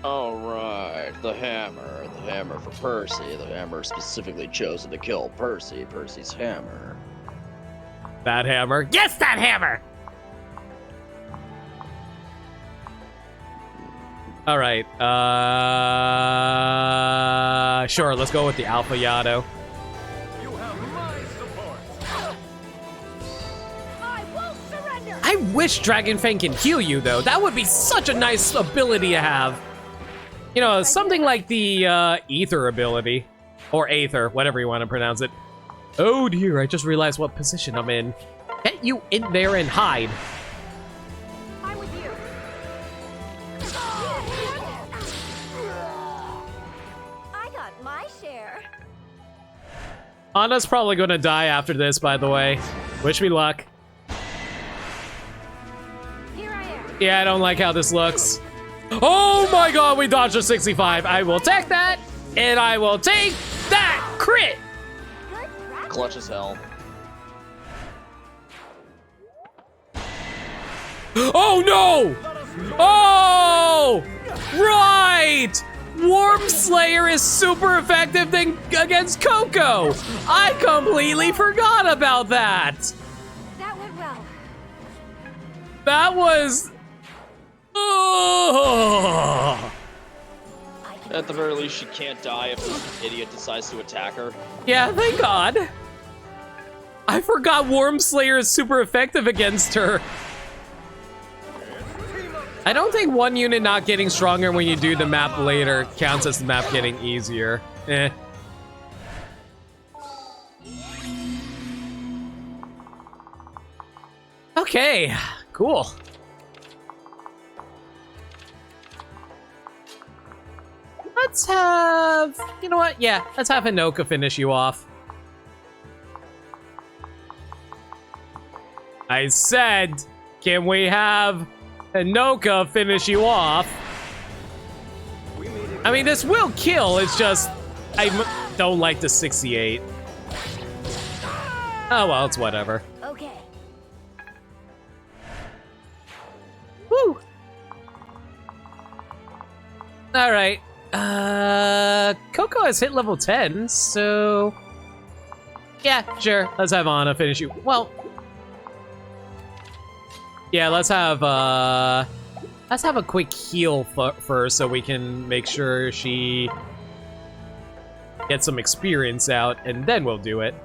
Alright, the hammer. The hammer for Percy. The hammer specifically chosen to kill Percy. Percy's hammer. That hammer. Yes, that hammer! Alright, sure, let's go with the Alpha Yado. You have my support. I won't surrender! I wish Dragonfang can heal you, though. That would be such a nice ability to have. You know, something like the Ether ability. Or Aether, whatever you want to pronounce it. Oh dear, I just realized what position I'm in. Get you in there and hide. I'm with you. I got my share. Anna's probably gonna die after this, by the way. Wish me luck. Here I am. Yeah, I don't like how this looks. Oh my god, we dodged a 65. I will take that, and I will take that crit. Good practice. Clutch as hell. Oh no! Oh! Right! Worm Slayer is super effective against Coco! I completely forgot about that! That went well. That was... Oh! At the very least, she can't die if this idiot decides to attack her. Yeah, thank God. I forgot Worm Slayer is super effective against her. I don't think one unit not getting stronger when you do the map later counts as the map getting easier. Eh. Okay, cool. Let's have... You know what? Yeah, let's have Hinoka finish you off. I said, can we have Hinoka finish you off? I mean, this will kill, it's just... I don't like the 68. Oh well, it's whatever. Okay. Woo! Alright. Coco has hit level 10, so... Yeah, sure. Let's have Anna finish you. Well... Yeah, let's have a quick heal first so we can make sure she gets some experience out, and then we'll do it.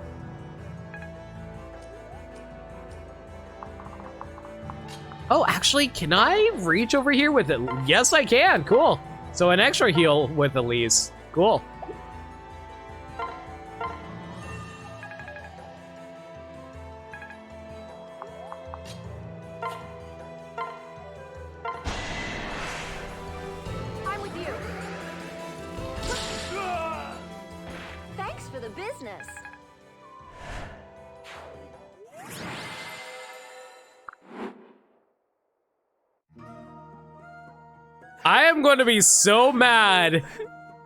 Oh, actually, can I reach over here with it? Yes, I can. Cool. So an extra heal with Elise. Cool. I'm with you. Thanks for the business. I am going to be so mad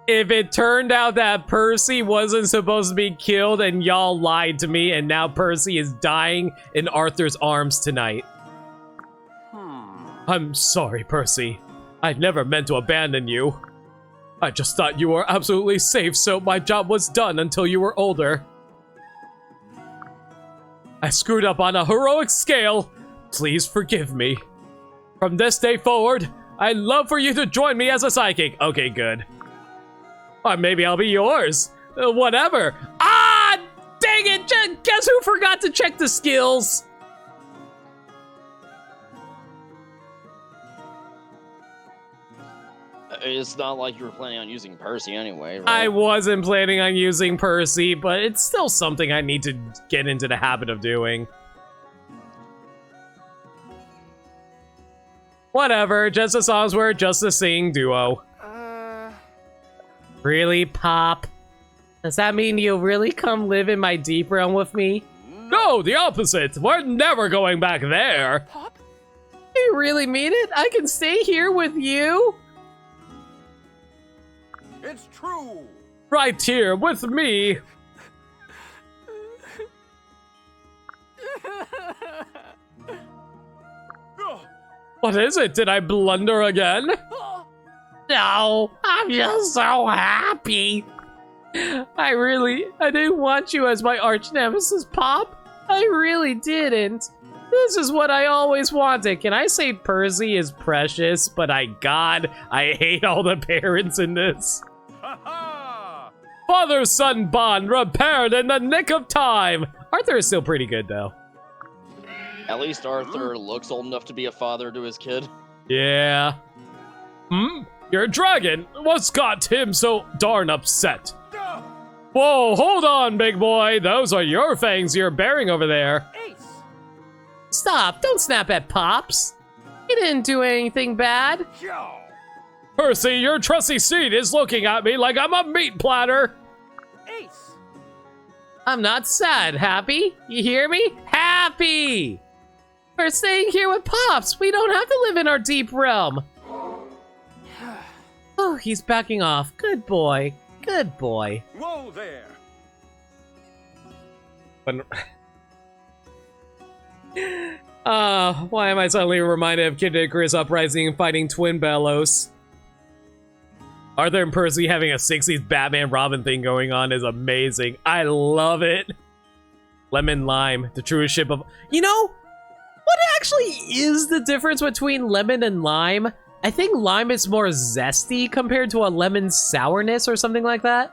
if it turned out that Percy wasn't supposed to be killed and y'all lied to me and now Percy is dying in Arthur's arms tonight. I'm sorry, Percy. I never meant to abandon you. I just thought you were absolutely safe, so my job was done until you were older. I screwed up on a heroic scale. Please forgive me. From this day forward, I'd love for you to join me as a psychic. Okay, good. Or maybe I'll be yours. Whatever. Ah, dang it! Guess who forgot to check the skills? It's not like you were planning on using Percy anyway, right? I wasn't planning on using Percy, but it's still something I need to get into the habit of doing. Whatever, just as long as we're just a singing duo. Really, Pop? Does that mean you'll really come live in my deep realm with me? No, the opposite. We're never going back there. Pop? You really mean it? I can stay here with you? It's true! Right here with me. What is it? Did I blunder again? No, I'm just so happy. I didn't want you as my arch nemesis, Pop. I really didn't. This is what I always wanted. Can I say Percy is precious? But God, I hate all the parents in this. Father-son bond repaired in the nick of time. Arthur is still pretty good, though. At least Arthur looks old enough to be a father to his kid. Yeah. You're a dragon? What's got him so darn upset? Whoa, hold on, big boy. Those are your fangs you're bearing over there. Ace! Stop, don't snap at Pops. He didn't do anything bad. Joe! Percy, your trusty steed is looking at me like I'm a meat platter. Ace! I'm not sad, Happy. You hear me? Happy! We're staying here with Pops. We don't have to live in our deep realm. Oh, he's backing off. Good boy. Good boy. Whoa there! Why am I suddenly reminded of Kid Icarus Uprising and fighting Twin Bellows? Arthur and Percy having a 60s Batman Robin thing going on is amazing. I love it. Lemon Lime, the truest ship of... You know, what actually is the difference between lemon and lime? I think lime is more zesty compared to a lemon sourness or something like that.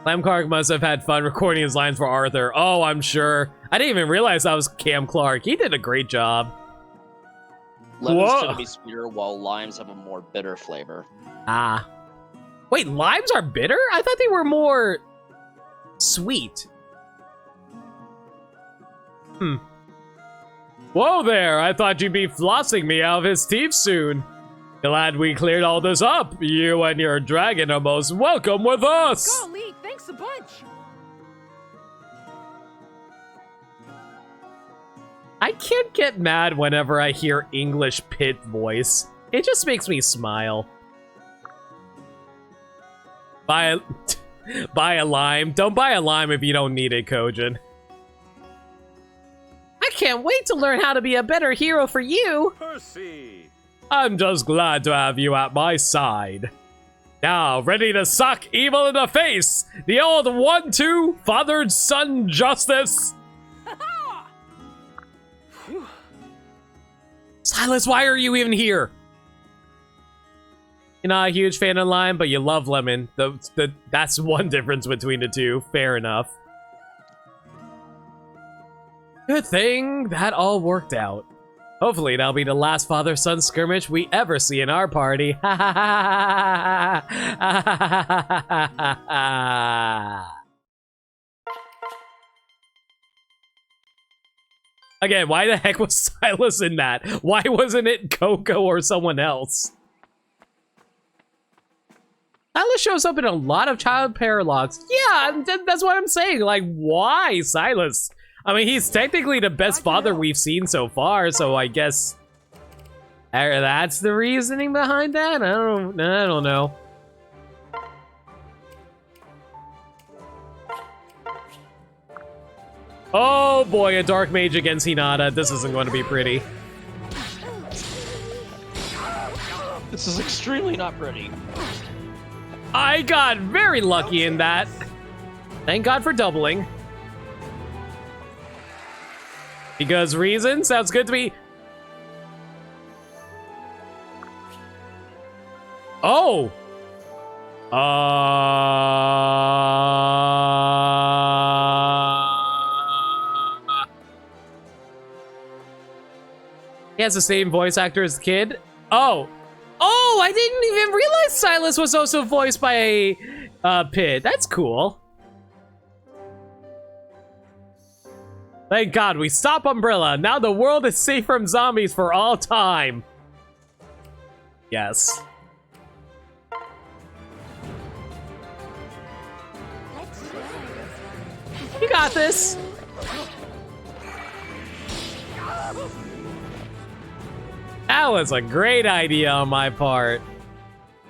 Clam Clark must have had fun recording his lines for Arthur. Oh, I'm sure. I didn't even realize that was Cam Clark. He did a great job. Lemons Whoa. tend to be sweeter, while limes have a more bitter flavor. Ah. Wait, limes are bitter? I thought they were more sweet. Whoa there, I thought you'd be flossing me out of his teeth soon. Glad we cleared all this up. You and your dragon are most welcome with us. Golly, thanks a bunch! I can't get mad whenever I hear English pit voice. It just makes me smile. Buy a lime. Don't buy a lime if you don't need it, Kojin. I can't wait to learn how to be a better hero for you. Percy! I'm just glad to have you at my side. Now, ready to suck evil in the face! The old 1-2 fathered son justice! Silas, why are you even here? You're not a huge fan of lime, but you love lemon. That's one difference between the two. Fair enough. Good thing that all worked out. Hopefully that'll be the last father-son skirmish we ever see in our party. Again, why the heck was Silas in that? Why wasn't it Coco or someone else? Silas shows up in a lot of child paralogs. Yeah, that's what I'm saying. Like, why Silas? I mean, he's technically the best father we've seen so far, so I guess that's the reasoning behind that? I don't know. Oh boy, a dark mage against Hinata. This isn't going to be pretty. This is extremely not pretty. I got very lucky in that. Thank God for doubling. Because reason sounds good to me. Oh. He has the same voice actor as the kid. Oh, I didn't even realize Silas was also voiced by a Pit. That's cool. Thank God we stop Umbrella. Now the world is safe from zombies for all time. Yes. You got this. That was a great idea on my part.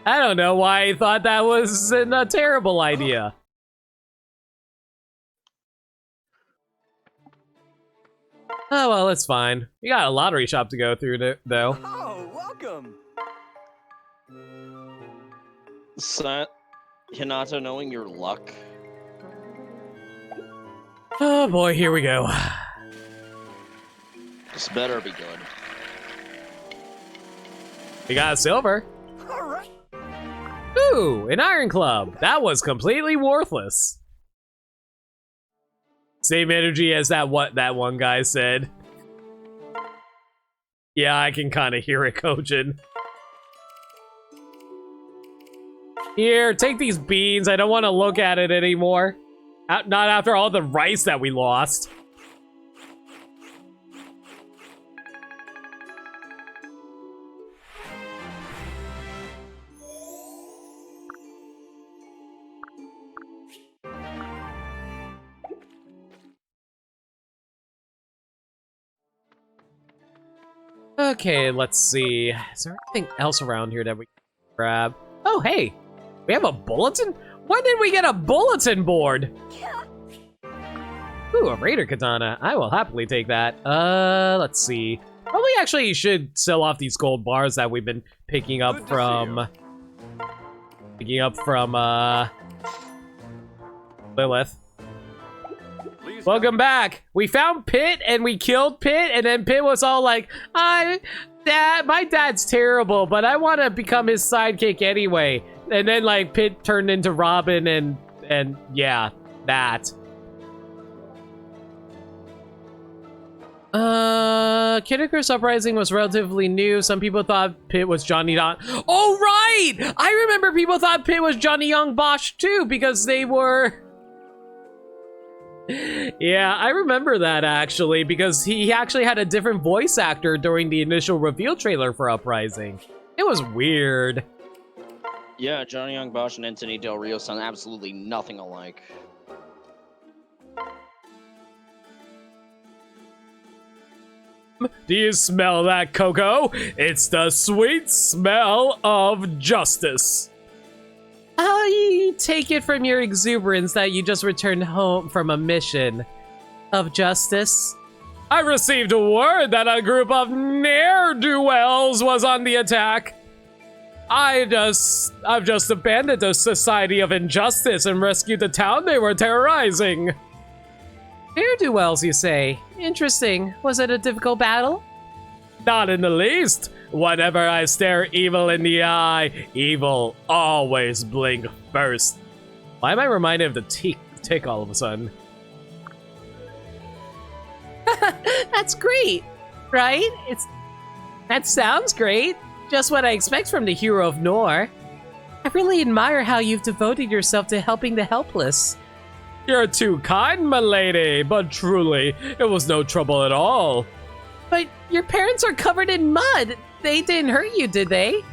I don't know why I thought that was a terrible idea. Oh, well, it's fine. We got a lottery shop to go through, though. Oh, welcome! Hinata knowing your luck. Oh boy, here we go. This better be good. We got a silver. All right. Ooh, an iron club. That was completely worthless. Same energy as that one guy said. Yeah, I can kind of hear it, Kojin. Here, take these beans. I don't want to look at it anymore. Not after all the rice that we lost. Okay, let's see. Is there anything else around here that we can grab? Oh, hey! We have a bulletin? When did we get a bulletin board? Ooh, a raider katana. I will happily take that. Let's see. Probably actually should sell off these gold bars that we've been picking up from... Lilith. Welcome back. We found Pit and we killed Pit, and then Pit was all like, my dad's terrible, but I want to become his sidekick anyway. And then like Pit turned into Robin and yeah, that. Kidder's Uprising was relatively new. Some people thought Pit was Johnny Don. Oh, right! I remember people thought Pit was Johnny Young Bosch too, because they were... Yeah, I remember that actually, because he actually had a different voice actor during the initial reveal trailer for Uprising. It was weird. Yeah, Johnny Young Bosch and Anthony Del Rio sound absolutely nothing alike. Do you smell that, Coco? It's the sweet smell of justice. I take it from your exuberance that you just returned home from a mission of justice. I received word that a group of ne'er-do-wells was on the attack. I've just abandoned the Society of Injustice and rescued the town they were terrorizing. Ne'er-do-wells, you say? Interesting. Was it a difficult battle? Not in the least. Whenever I stare evil in the eye, evil always blink first. Why am I reminded of the tick all of a sudden? That's great, right? That sounds great. Just what I expect from the hero of Nor. I really admire how you've devoted yourself to helping the helpless. You're too kind, milady, but truly, it was no trouble at all. But your parents are covered in mud. They didn't hurt you, did they?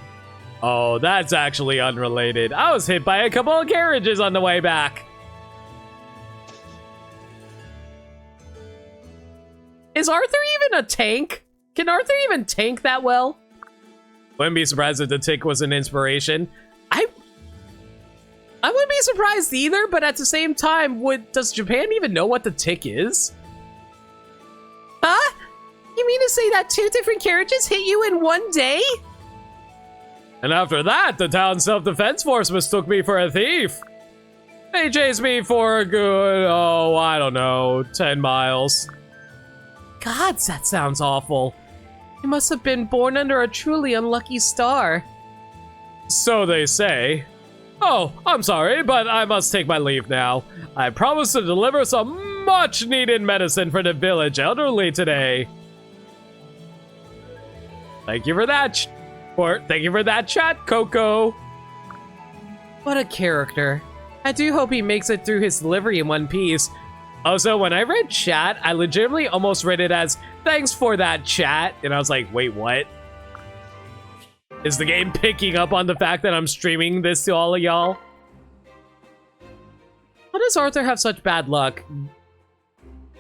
Oh, that's actually unrelated. I was hit by a couple of carriages on the way back. Is Arthur even a tank? Can Arthur even tank that well? Wouldn't be surprised if the tick was an inspiration. I wouldn't be surprised either, but at the same time, does Japan even know what the tick is? Huh? You mean to say that 2 different carriages hit you in one day? And after that, the town self-defense force mistook me for a thief. They chased me for a good, I don't know, 10 miles. Gods, that sounds awful. You must have been born under a truly unlucky star. So they say. Oh, I'm sorry, but I must take my leave now. I promise to deliver some much-needed medicine for the village elderly today. Thank you for that, thank you for that chat, Coco. What a character. I do hope he makes it through his delivery in one piece. Also, when I read chat, I legitimately almost read it as, thanks for that chat. And I was like, wait, what? Is the game picking up on the fact that I'm streaming this to all of y'all? How does Arthur have such bad luck?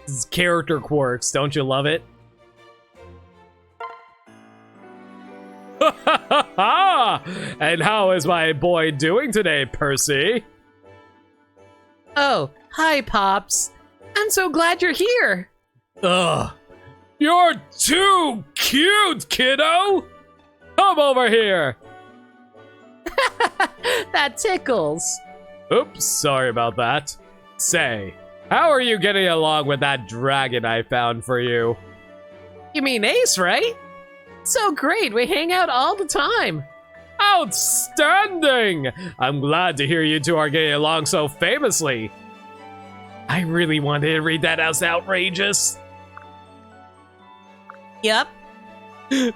His character quirks, don't you love it? And how is my boy doing today, Percy? Oh, hi, Pops. I'm so glad you're here. Ugh. You're too cute, kiddo! Come over here! That tickles. Oops, sorry about that. Say, how are you getting along with that dragon I found for you? You mean Ace, right? So great, we hang out all the time. Outstanding! I'm glad to hear you two are getting along so famously. I really wanted to read that as outrageous. Yep. Is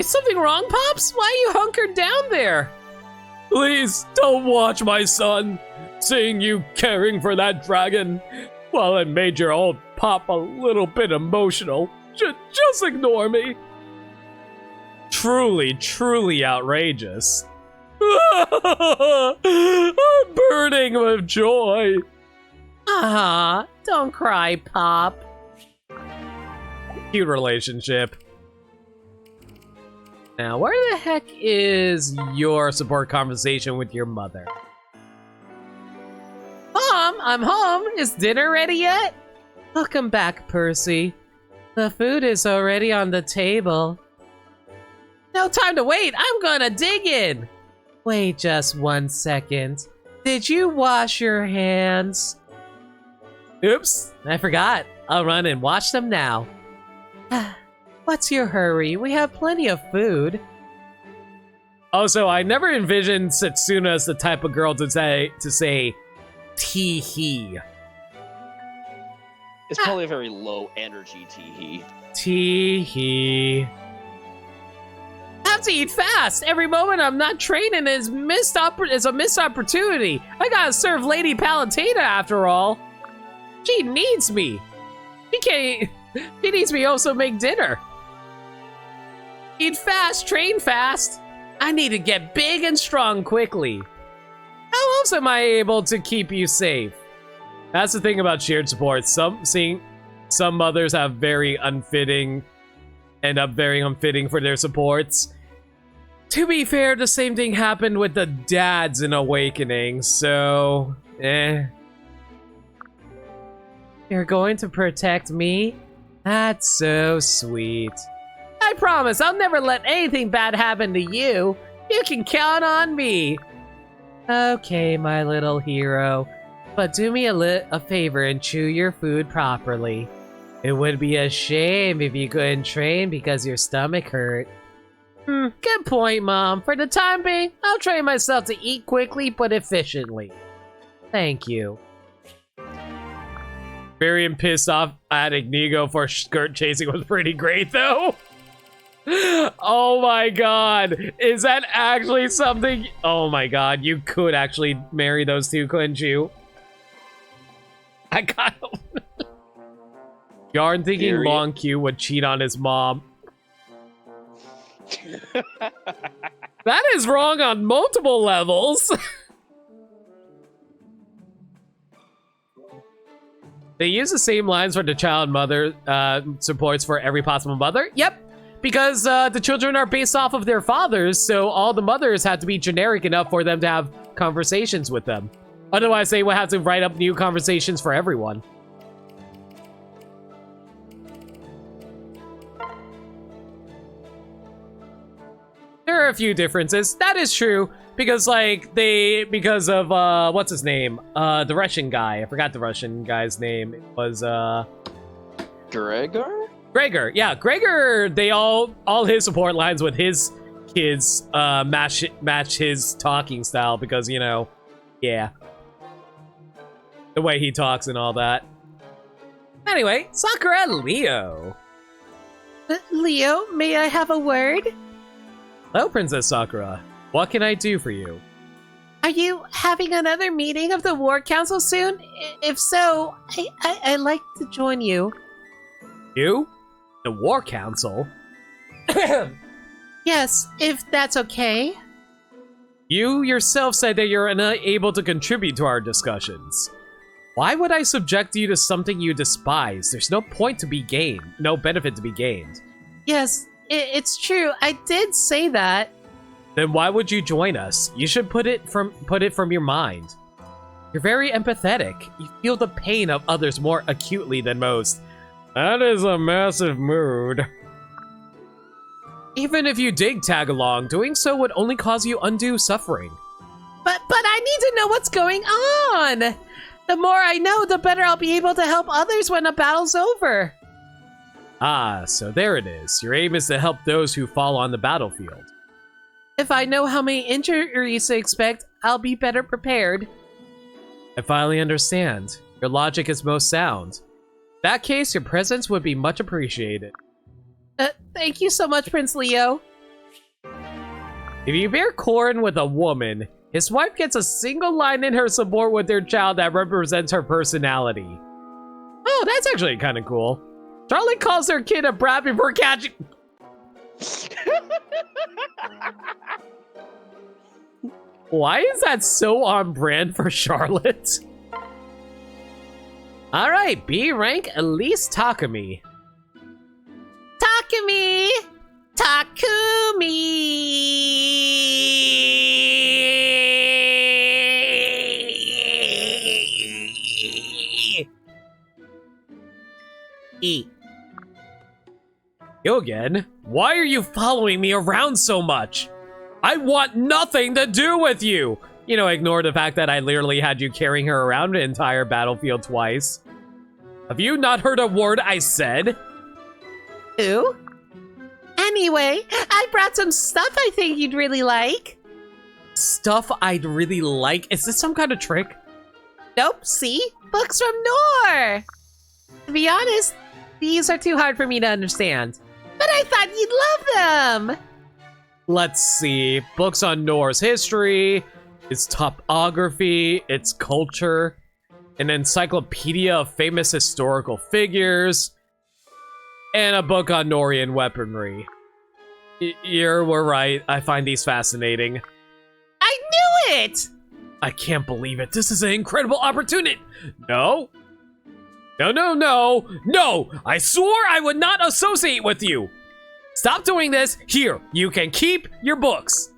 something wrong, Pops? Why are you hunkered down there? Please don't watch my son. Seeing you caring for that dragon, well, it made your old pop a little bit emotional. Just ignore me. Truly, truly outrageous. I'm burning with joy. Don't cry, Pop. Cute relationship. Now, where the heck is your support conversation with your mother? Mom, I'm home. Is dinner ready yet? Welcome back, Percy. The food is already on the table. No time to wait. I'm gonna dig in. Wait just 1 second. Did you wash your hands? Oops, I forgot. I'll run and wash them now. What's your hurry? We have plenty of food. Also, I never envisioned Setsuna as the type of girl to say tee-hee. It's probably a very low energy tee-hee. Tee-hee. Have to eat fast. Every moment I'm not training is a missed opportunity. I gotta serve Lady Palutena after all. She needs me. She needs me also make dinner. Eat fast, train fast. I need to get big and strong quickly. How else am I able to keep you safe? That's the thing about shared support. Some mothers have end up very unfitting for their supports. To be fair, the same thing happened with the dads in Awakening, so You're going to protect me? That's so sweet. I promise I'll never let anything bad happen to you. You can count on me. Okay, my little hero. But do me a favor and chew your food properly. It would be a shame if you couldn't train because your stomach hurt. Good point, Mom. For the time being, I'll train myself to eat quickly but efficiently. Thank you. Varian pissed off at Ignigo for skirt chasing was pretty great, though. Oh my god. Is that actually something? Oh my god, you could actually marry those two, couldn't you? I got him. Yarn thinking Long Q would cheat on his mom. That is wrong on multiple levels. They use the same lines for the child mother supports for every possible mother. Yep, because the children are based off of their fathers, so all the mothers have to be generic enough for them to have conversations with them. Otherwise, they would have to write up new conversations for everyone. There are a few differences. That is true, because because of what's his name? The Russian guy. I forgot the Russian guy's name. It was Gregor? Gregor. Yeah, Gregor. They all his support lines with his kids match his talking style because, you know, yeah. The way he talks and all that. Anyway, Sakura Leo. Leo, may I have a word? Hello, Princess Sakura. What can I do for you? Are you having another meeting of the War Council soon? If so, I'd like to join you. You? The War Council? Yes, if that's okay. You yourself said that you're unable to contribute to our discussions. Why would I subject you to something you despise? There's no point to be gained, no benefit to be gained. Yes, it's true. I did say that. Then why would you join us? You should put it from your mind. You're very empathetic. You feel the pain of others more acutely than most. That is a massive mood. Even if you did tag along, doing so would only cause you undue suffering. But I need to know what's going on. The more I know, the better I'll be able to help others when the battle's over. Ah, so there it is. Your aim is to help those who fall on the battlefield. If I know how many injuries to expect, I'll be better prepared. I finally understand. Your logic is most sound. In that case, your presence would be much appreciated. Thank you so much, Prince Leo. If you bear corn with a woman, his wife gets a single line in her support with their child that represents her personality. Oh, that's actually kind of cool. Charlie calls her kid a brat before catching... Why is that so on brand for Charlotte? Alright, B rank Elise Takumi. Takumi! Takumi! E. You again? Why are you following me around so much? I want nothing to do with you! You know, ignore the fact that I literally had you carrying her around an entire battlefield twice. Have you not heard a word I said? Who? Anyway, I brought some stuff I think you'd really like. Stuff I'd really like? Is this some kind of trick? Nope, see? Books from Nor! To be honest, these are too hard for me to understand. But I thought you'd love them! Let's see. Books on Norse history, its topography, its culture, an encyclopedia of famous historical figures, and a book on Norian weaponry. You were right. I find these fascinating. I knew it! I can't believe it. This is an incredible opportunity. No. No, no, no. No! I swore I would not associate with you. Stop doing this. Here, you can keep your books.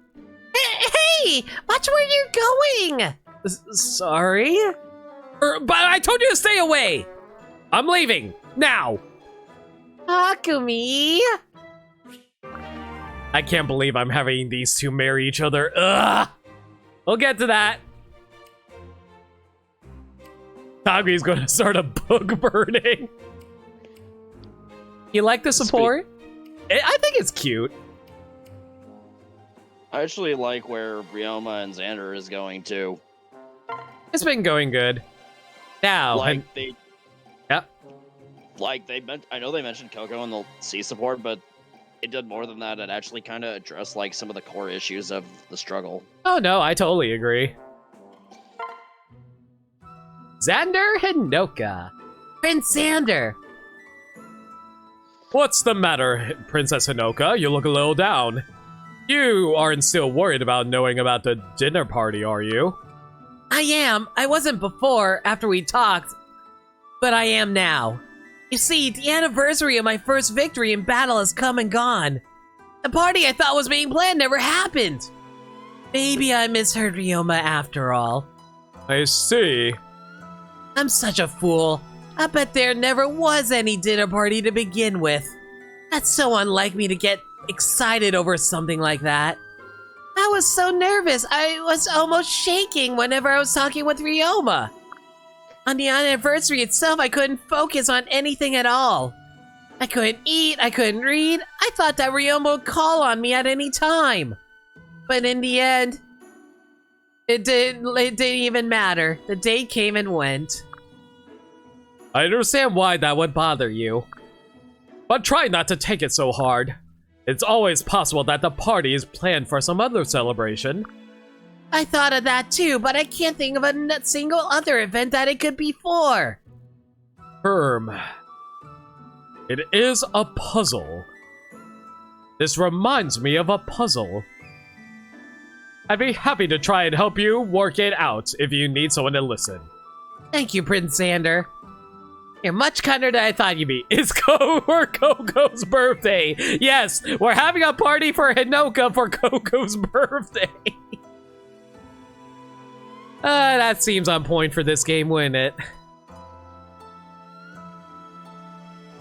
Hey! Watch where you're going! Sorry? But I told you to stay away. I'm leaving. Now. Takumi! I can't believe I'm having these two marry each other. Ugh! We'll get to that. Tagui's gonna start a book burning. You like the support? I think it's cute. I actually like where Ryoma and Xander is going to. It's been going good. Now, Like they, yep. like they meant. I know they mentioned Coco and the C support, but it did more than that. It actually kind of addressed like some of the core issues of the struggle. Oh no, I totally agree. Xander Hinoka. Prince Xander! What's the matter, Princess Hinoka? You look a little down. You aren't still worried about knowing about the dinner party, are you? I am. I wasn't before, after we talked, but I am now. You see, the anniversary of my first victory in battle has come and gone. The party I thought was being planned never happened. Maybe I misheard Ryoma after all. I see. I'm such a fool. I bet there never was any dinner party to begin with. That's so unlike me to get excited over something like that. I was so nervous, I was almost shaking whenever I was talking with Ryoma. On the anniversary itself, I couldn't focus on anything at all. I couldn't eat, I couldn't read. I thought that Ryoma would call on me at any time. But in the end, it didn't even matter. The day came and went. I understand why that would bother you. But try not to take it so hard. It's always possible that the party is planned for some other celebration. I thought of that too, but I can't think of a single other event that it could be for. It is a puzzle. This reminds me of a puzzle. I'd be happy to try and help you work it out if you need someone to listen. Thank you, Prince Xander. You're much kinder than I thought you'd be. It's Coco's birthday. Yes, we're having a party for Hinoka for Coco's birthday. That seems on point for this game, wouldn't it?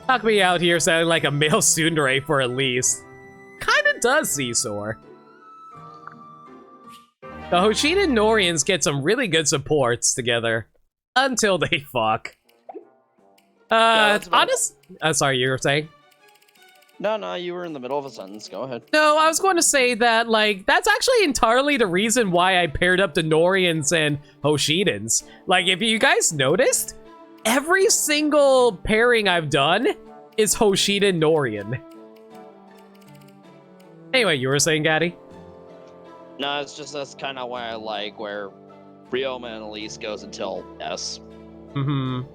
Talk me out here sounding like a male tsundere for Elise. Kinda does, Seesaw. The Hoshida Norians get some really good supports together. Until they fuck. Yeah, Sorry, you were saying? No, you were in the middle of a sentence. Go ahead. No, I was going to say that, like, that's actually entirely the reason why I paired up the Norians and Hoshidans. Like, if you guys noticed, every single pairing I've done is Hoshidan Norian. Anyway, you were saying, Gaddy? No, it's just that's kind of why I like where Ryoma and Elise goes until S. Mm-hmm.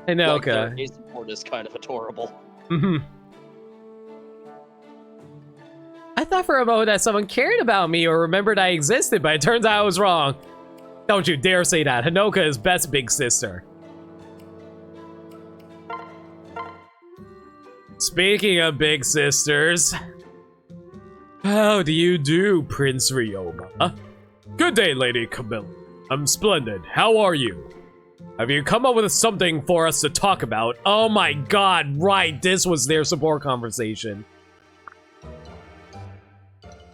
And Like, their okay. A support is kind of adorable. Mm-hmm. I thought for a moment that someone cared about me or remembered I existed, but it turns out I was wrong. Don't you dare say that. Hanoka is best big sister. Speaking of big sisters, how do you do, Prince Ryoma? Good day, Lady Camilla. I'm splendid. How are you? Have you come up with something for us to talk about? Oh my god, right, this was their support conversation.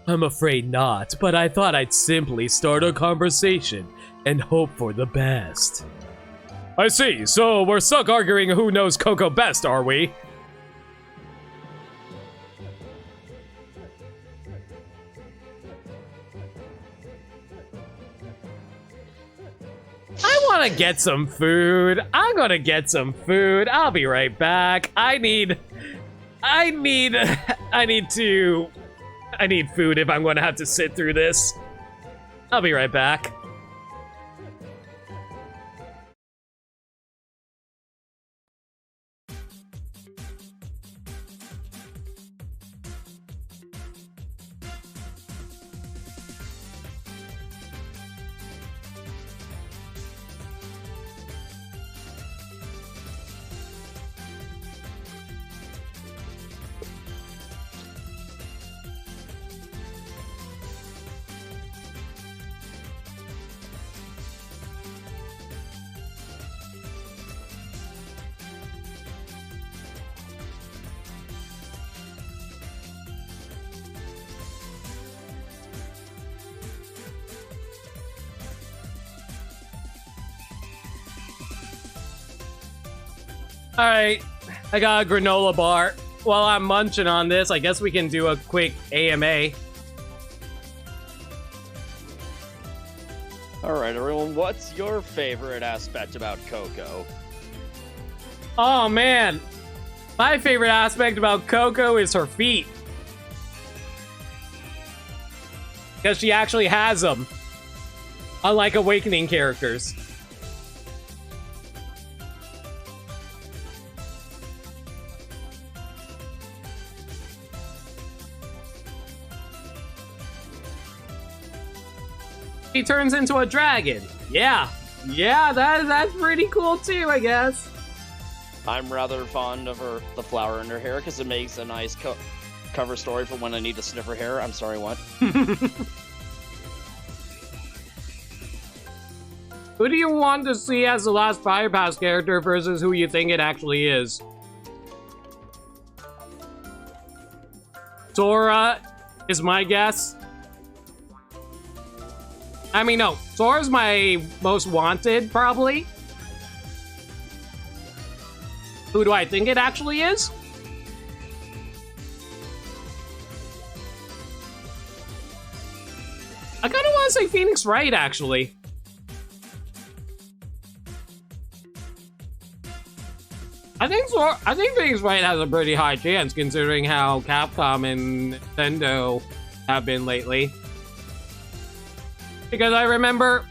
I'm afraid not, but I thought I'd simply start a conversation and hope for the best. I see, so we're stuck arguing who knows Coco best, are we? I want to get some food. I'm gonna get some food. I'll be right back. I need food if I'm gonna have to sit through this. I'll be right back. Alright, I got a granola bar. While I'm munching on this, I guess we can do a quick AMA. Alright, everyone, what's your favorite aspect about Coco? Oh man, my favorite aspect about Coco is her feet. Because she actually has them. Unlike Awakening characters. He turns into a dragon. Yeah, that's pretty cool too, I guess. I'm rather fond of the flower in her hair because it makes a nice cover story for when I need to sniff her hair. I'm sorry, what? Who do you want to see as the last Fire Pass character versus who you think it actually is? Sora is my guess. I mean, no, Sora's my most wanted, probably. Who do I think it actually is? I kind of want to say Phoenix Wright, actually. I think Phoenix Wright has a pretty high chance, considering how Capcom and Nintendo have been lately. Because I remember...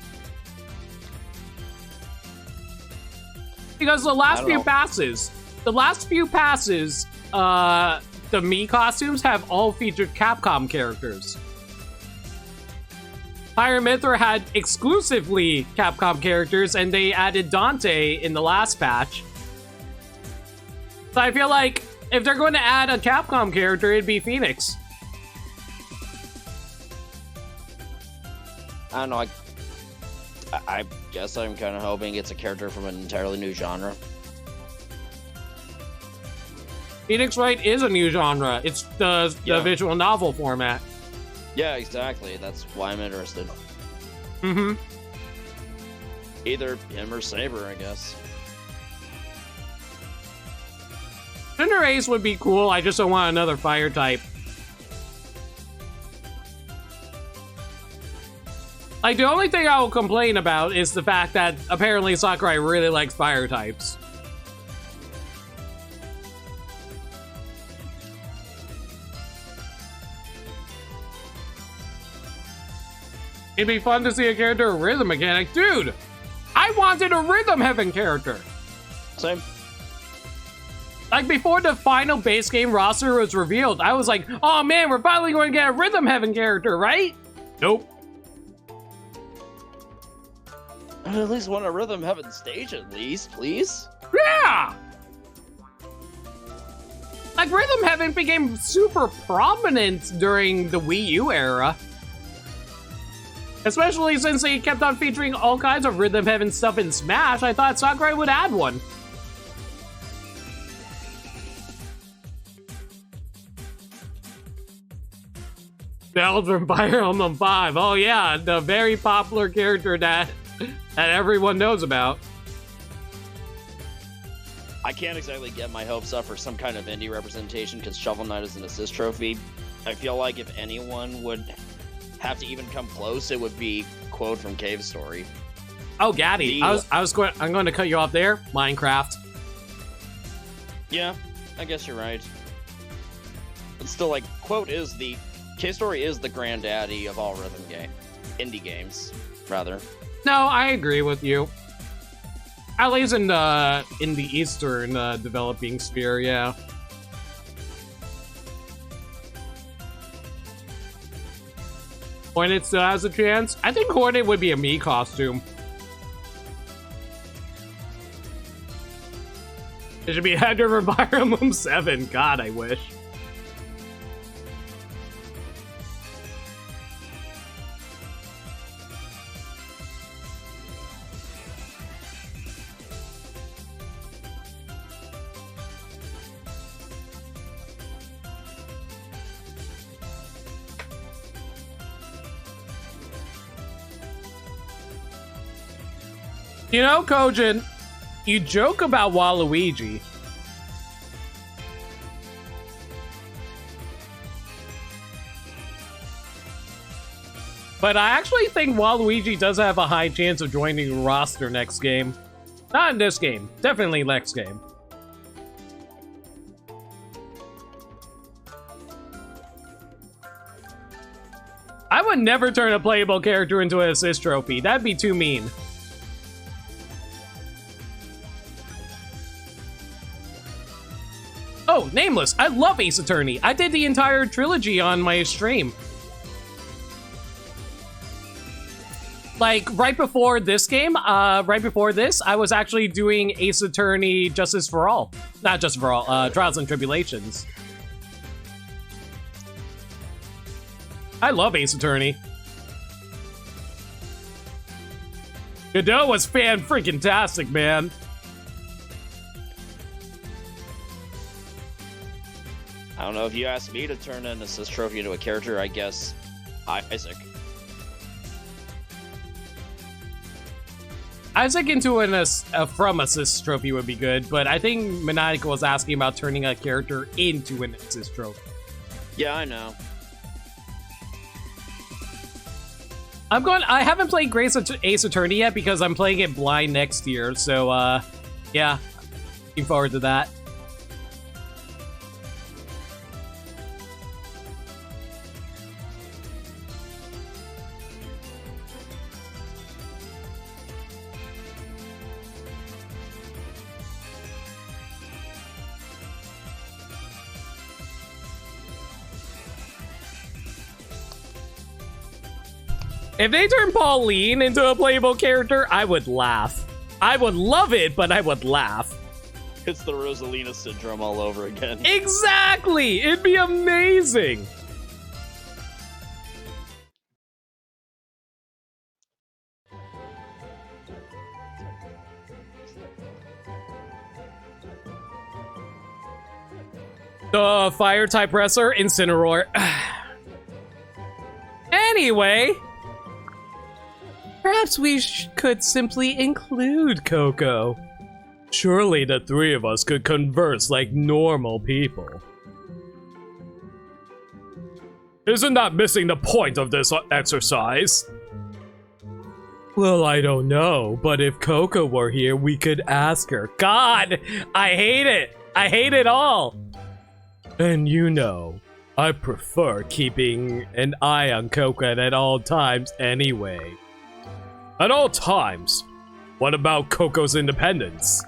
Because the last few passes, the Mii costumes have all featured Capcom characters. Pyramithra had exclusively Capcom characters, and they added Dante in the last patch. So I feel like if they're going to add a Capcom character, it'd be Phoenix. I don't know, I guess I'm kind of hoping it's a character from an entirely new genre. Phoenix Wright is a new genre. It's the visual novel format. Yeah, exactly. That's why I'm interested. Mm-hmm. Either him or Saber, I guess. Cinderace would be cool. I just don't want another fire type. Like, the only thing I will complain about is the fact that apparently Sakurai really likes fire types. It'd be fun to see a character with rhythm mechanic. Dude, I wanted a Rhythm Heaven character. Same. Like, before the final base game roster was revealed, I was like, oh man, we're finally going to get a Rhythm Heaven character, right? Nope. I at least want a Rhythm Heaven stage, at least, please. Yeah! Like, Rhythm Heaven became super prominent during the Wii U era. Especially since they kept on featuring all kinds of Rhythm Heaven stuff in Smash, I thought Sakurai would add one. Bell from Fire Emblem 5. Oh yeah, the very popular character that everyone knows about. I can't exactly get my hopes up for some kind of indie representation because Shovel Knight is an assist trophy. I feel like if anyone would have to even come close, it would be Quote from Cave Story. Oh, Gaddy, I'm going to cut you off there. Minecraft. Yeah, I guess you're right. But still, like, Quote is the... Cave Story is the granddaddy of all indie games, rather. No, I agree with you. At least in the Eastern developing sphere, yeah. Hornet still has a chance. I think Hornet would be a Mii costume. It should be Hector from Fire Emblem 7. God, I wish. You know, Kojin, you joke about Waluigi. But I actually think Waluigi does have a high chance of joining the roster next game. Not in this game, definitely next game. I would never turn a playable character into an assist trophy. That'd be too mean. Oh, Nameless. I love Ace Attorney. I did the entire trilogy on my stream. Like, right before this game, right before this, I was actually doing Ace Attorney Justice for All. Not Justice for All, Trials and Tribulations. I love Ace Attorney. Godot was fan-freaking-tastic, man. I don't know, if you asked me to turn an assist trophy into a character, I guess Isaac. Isaac into a from assist trophy would be good, but I think Maniacal was asking about turning a character into an assist trophy. Yeah, I know. I haven't played Ace Attorney yet because I'm playing it blind next year, so yeah, looking forward to that. If they turn Pauline into a playable character, I would laugh. I would love it, but I would laugh. It's the Rosalina syndrome all over again. Exactly! It'd be amazing! The fire type wrestler, Incineroar. Anyway, perhaps we could simply include Coco. Surely the three of us could converse like normal people. Isn't that missing the point of this exercise? Well, I don't know, but if Coco were here, we could ask her. God, I hate it. I hate it all. And you know, I prefer keeping an eye on Coco at all times anyway. At all times? What about Coco's independence?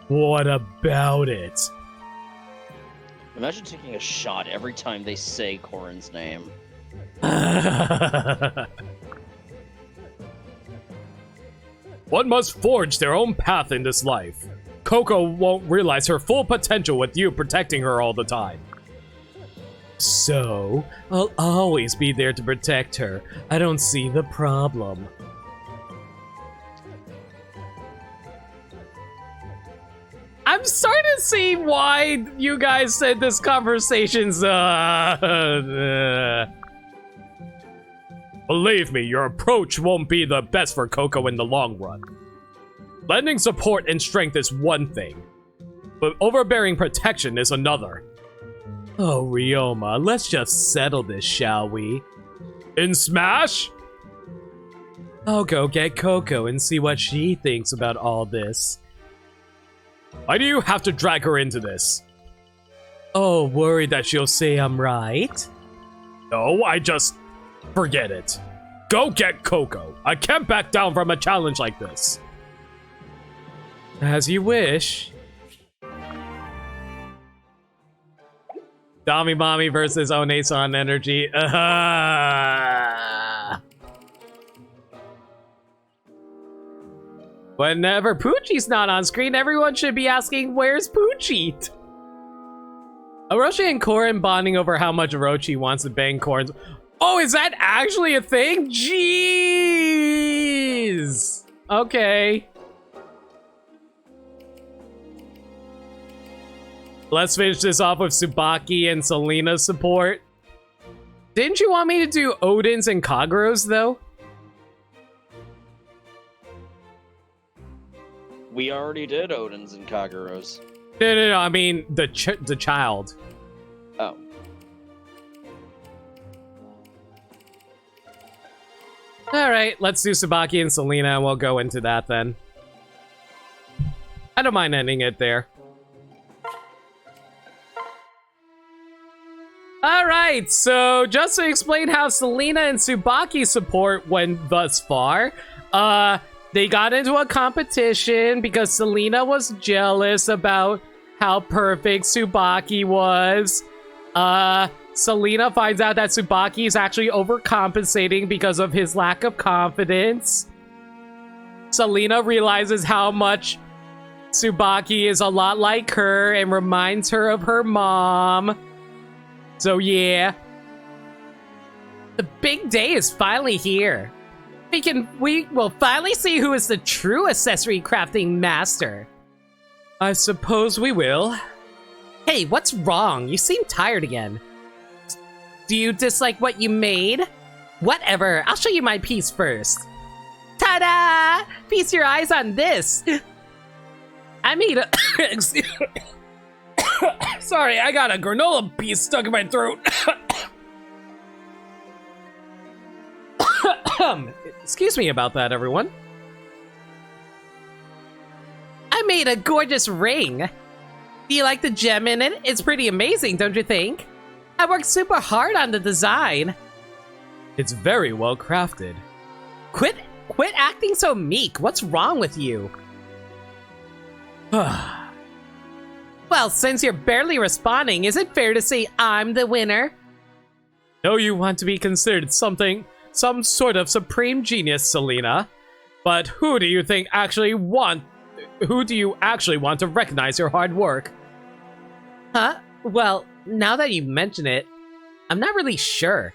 What about it? Imagine taking a shot every time they say Corin's name. One must forge their own path in this life. Coco won't realize her full potential with you protecting her all the time. So, I'll always be there to protect her. I don't see the problem. I'm starting to see why you guys said this conversation's, Believe me, your approach won't be the best for Coco in the long run. Lending support and strength is one thing, but overbearing protection is another. Oh, Ryoma, let's just settle this, shall we? In Smash? I'll go get Coco and see what she thinks about all this. Why do you have to drag her into this? Oh, worried that she'll say I'm right? No, I just... forget it. Go get Coco. I can't back down from a challenge like this. As you wish. Dami Mommy versus Onesan Energy. Whenever Poochie's not on screen, everyone should be asking, where's Poochie? Orochi and Korin bonding over how much Orochi wants to bang Korin's... Oh, is that actually a thing? Jeez! Okay. Let's finish this off with Tsubaki and Selena's support. Didn't you want me to do Odin's and Kagero's, though? We already did Odin's and Kagero's. No, I mean the child. Oh. Alright, let's do Tsubaki and Selena, and we'll go into that then. I don't mind ending it there. Alright, so just to explain how Selena and Tsubaki support went thus far, they got into a competition because Selena was jealous about how perfect Tsubaki was. Selena finds out that Tsubaki is actually overcompensating because of his lack of confidence. Selena realizes how much Tsubaki is a lot like her and reminds her of her mom. So yeah. The big day is finally here. We will finally see who is the true accessory crafting master. I suppose we will. Hey, what's wrong? You seem tired again. Do you dislike what you made? Whatever, I'll show you my piece first. Ta-da! Feast your eyes on this. I made a... Sorry, I got a granola piece stuck in my throat. Excuse me about that, everyone. I made a gorgeous ring. Do you like the gem in it? It's pretty amazing, don't you think? I worked super hard on the design. It's very well crafted. Quit acting so meek. What's wrong with you? Well, since you're barely responding, is it fair to say I'm the winner? No, you want to be considered some sort of supreme genius, Selena. But who do you actually want to recognize your hard work? Huh? Well, now that you mention it, I'm not really sure.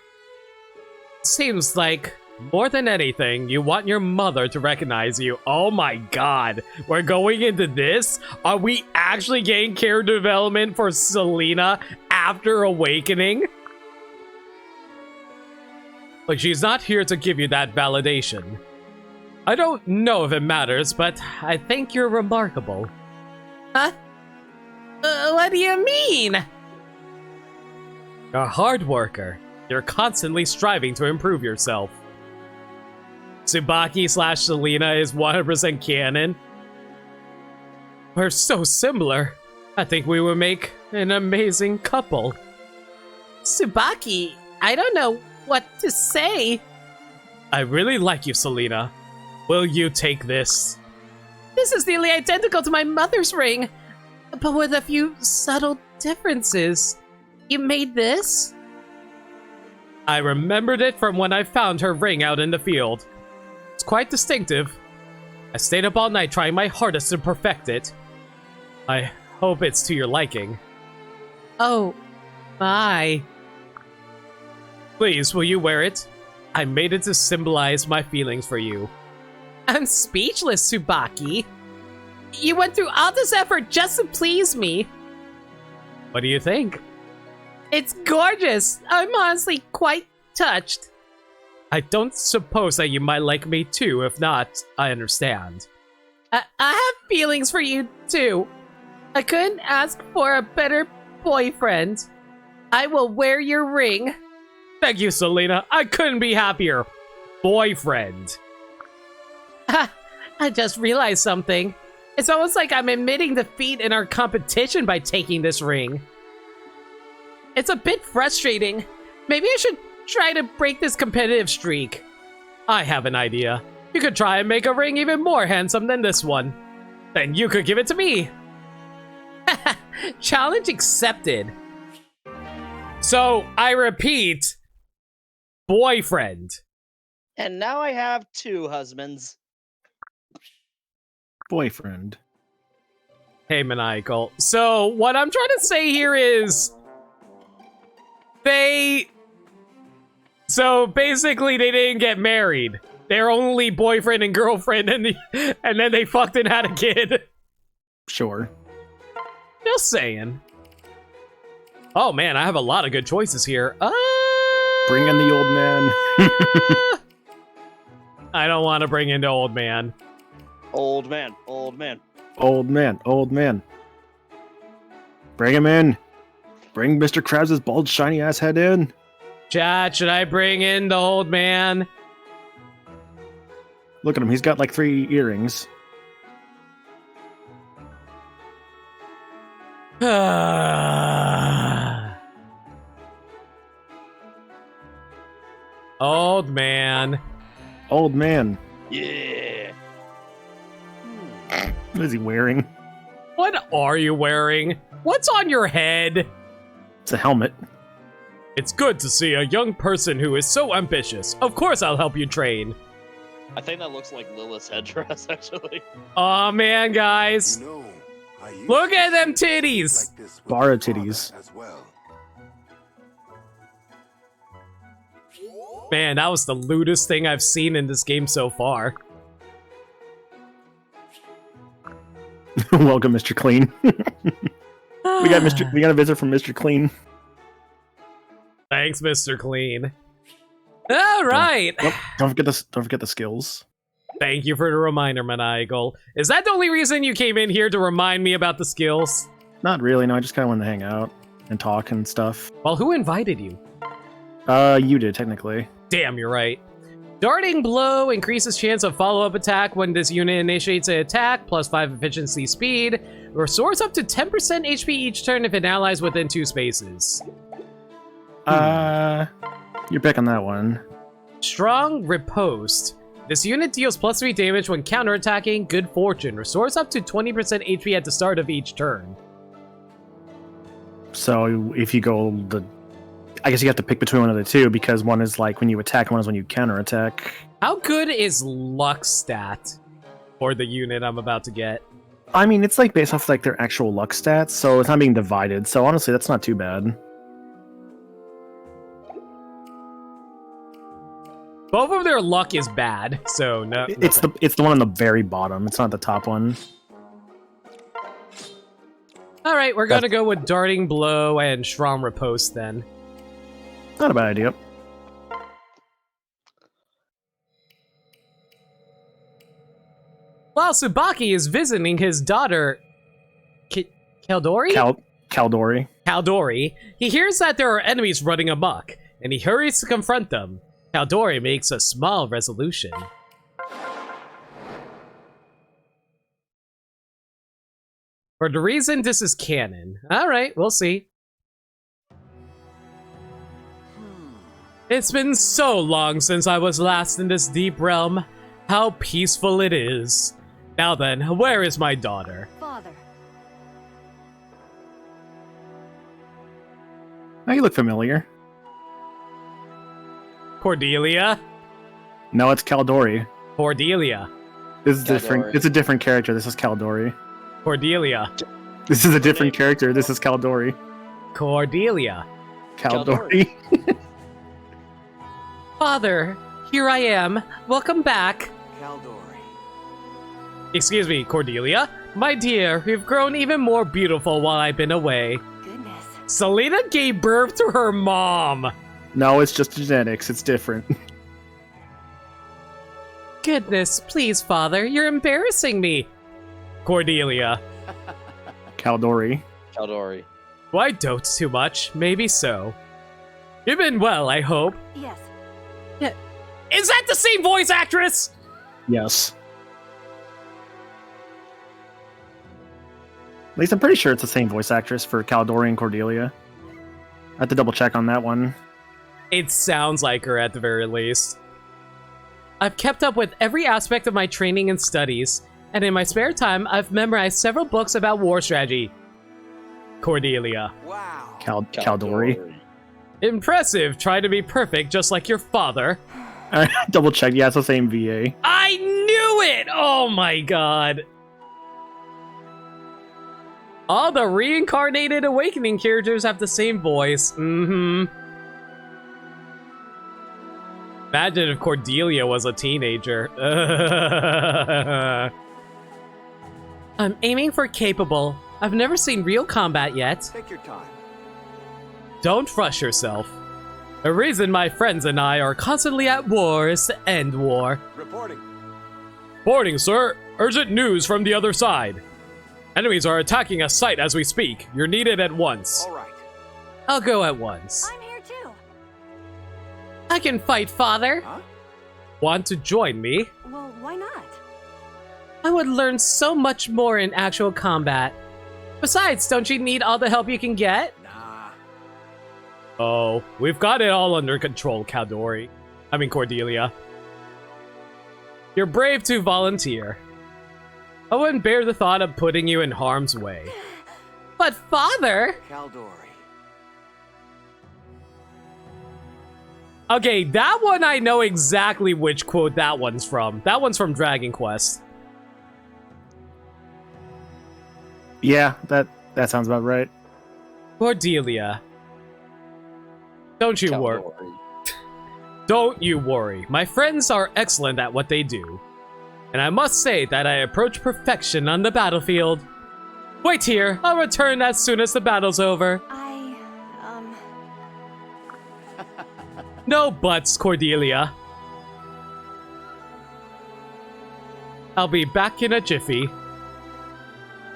Seems like, more than anything, you want your mother to recognize you. Oh my god, we're going into this? Are we actually getting character development for Selena after awakening? Like, she's not here to give you that validation. I don't know if it matters, but I think you're remarkable. Huh? What do you mean? You're a hard worker. You're constantly striving to improve yourself. Tsubaki / Selena is 100% canon. We're so similar. I think we would make an amazing couple. Tsubaki, I don't know what to say. I really like you, Selena. Will you take this? This is nearly identical to my mother's ring, but with a few subtle differences. You made this? I remembered it from when I found her ring out in the field. It's quite distinctive. I stayed up all night trying my hardest to perfect it. I hope it's to your liking. Oh, my. Please, will you wear it? I made it to symbolize my feelings for you. I'm speechless, Tsubaki. You went through all this effort just to please me. What do you think? It's gorgeous. I'm honestly quite touched. I don't suppose that you might like me too. If not, I understand. I have feelings for you, too. I couldn't ask for a better boyfriend. I will wear your ring. Thank you, Selena. I couldn't be happier. Boyfriend. I just realized something. It's almost like I'm admitting defeat in our competition by taking this ring. It's a bit frustrating. Maybe I should try to break this competitive streak. I have an idea. You could try and make a ring even more handsome than this one. Then you could give it to me. Challenge accepted. So, I repeat, boyfriend. And now I have 2 husbands. Boyfriend. Hey, Maniacal. So, what I'm trying to say here is... So, basically, they didn't get married. They're only boyfriend and girlfriend, and then they fucked and had a kid. Sure. Just saying. Oh, man, I have a lot of good choices here. Bring in the old man. I don't want to bring in the old man. Old man, old man. Old man, old man. Bring him in. Bring Mr. Krabs' bald, shiny ass head in. Chat, should I bring in the old man? Look at him, he's got like 3 earrings. Old man. Old man. Yeah. What is he wearing? What are you wearing? What's on your head? It's a helmet. It's good to see a young person who is so ambitious. Of course I'll help you train. I think that looks like Lilith's headdress, actually. Aw, man, guys. You know, I used Look to at them do things titties. like this with Bar my of titties. father as well. Man, that was the lewdest thing I've seen in this game so far. Welcome, Mr. Clean. we got a visit from Mr. Clean. Thanks, Mr. Clean. All right. Don't forget the skills. Thank you for the reminder, Maniacal. Is that the only reason you came in here to remind me about the skills? Not really, no, I just kinda wanted to hang out and talk and stuff. Well, who invited you? You did, technically. Damn, you're right. Darting Blow increases chance of follow-up attack when this unit initiates an attack, plus 5 efficiency speed. Restores up to 10% HP each turn if an ally is within 2 spaces. You're picking that one. Strong Riposte. This unit deals plus 3 damage when counterattacking. Good Fortune. Restores up to 20% HP at the start of each turn. So if you go I guess you have to pick between one of the two, because one is like when you attack, one is when you counterattack. How good is luck stat for the unit I'm about to get? I mean, it's like based off like their actual luck stats, so it's not being divided. So honestly, that's not too bad. Both of their luck is bad, so no. It's the one on the very bottom. It's not the top one. All right, we're gonna go with Darting Blow and Strong Riposte then. Not a bad idea. While Tsubaki is visiting his daughter, Caldori? Caldori. Caldori. He hears that there are enemies running amok, and he hurries to confront them. Caldori makes a small resolution. For the reason this is canon. Alright, we'll see. It's been so long since I was last in this deep realm. How peaceful it is. Now then, where is my daughter? Father. Oh, you look familiar. Cordelia? No, it's Caldori. Cordelia. This is Caldori. different. It's a different character. This is Caldori. Cordelia. This is a different character. This is Caldori. Cordelia. Caldori. Father, here I am. Welcome back. Caldori. Excuse me, Cordelia? My dear, you've grown even more beautiful while I've been away. Goodness. Selena gave birth to her mom. No, it's just genetics. It's different. Goodness, please, Father, you're embarrassing me. Cordelia. Caldori. Caldori. Do I dote too much? Maybe so. You've been well, I hope. Yes. Is that the same voice actress? Yes. At least I'm pretty sure it's the same voice actress for Caldori and Cordelia. I have to double check on that one. It sounds like her at the very least. I've kept up with every aspect of my training and studies, and in my spare time, I've memorized several books about war strategy. Cordelia. Wow. Caldori. Impressive, trying to be perfect just like your father. I double checked. Yeah, it's the same VA. I knew it! Oh my god. All the reincarnated Awakening characters have the same voice. Mm-hmm. Imagine if Cordelia was a teenager. I'm aiming for capable. I've never seen real combat yet. Take your time. Don't rush yourself. The reason my friends and I are constantly at war is to end war. Reporting. Boarding, sir. Urgent news from the other side. Enemies are attacking a site as we speak. You're needed at once. All right. I'll go at once. I'm here too. I can fight, Father. Huh? Want to join me? Well, why not? I would learn so much more in actual combat. Besides, don't you need all the help you can get? Nah. Oh, we've got it all under control, Caldori. I mean, Cordelia. You're brave to volunteer. I wouldn't bear the thought of putting you in harm's way. But Father! Caldori. Okay, that one I know exactly which quote that one's from. That one's from Dragon Quest. Yeah, that sounds about right. Cordelia. Don't you worry. Caldori. Don't you worry. My friends are excellent at what they do. And I must say that I approach perfection on the battlefield. Wait here. I'll return as soon as the battle's over. No buts, Cordelia. I'll be back in a jiffy.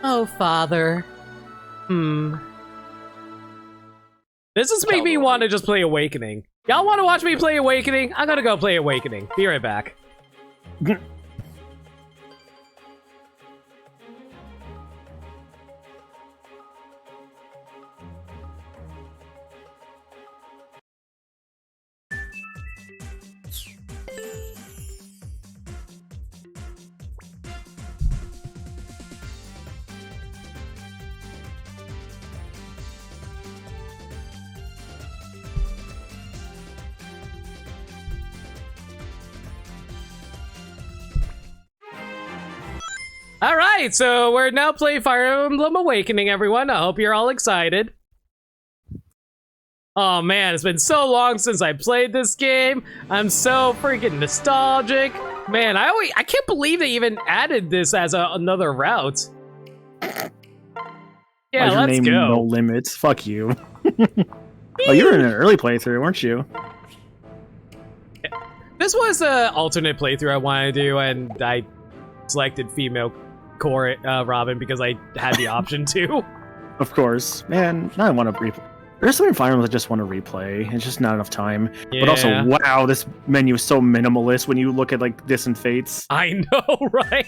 Oh, Father. This is making me want to just play Awakening. Y'all want to watch me play Awakening? I'm gonna go play Awakening. Be right back. Alright, so we're now playing Fire Emblem Awakening, everyone. I hope you're all excited. Oh man, it's been so long since I played this game. I'm so freaking nostalgic. Man, I can't believe they even added this as another route. Yeah, Why's your let's name go. No Limits. Fuck you. Oh, you were in an early playthrough, weren't you? This was an alternate playthrough I wanted to do, and I selected female core Robin because I had the option to. Of course. Man, now I want to replay. There's some Fire Emblems I just want to replay. It's just not enough time. Yeah. But also, wow, this menu is so minimalist when you look at like Distant Fates. I know, right?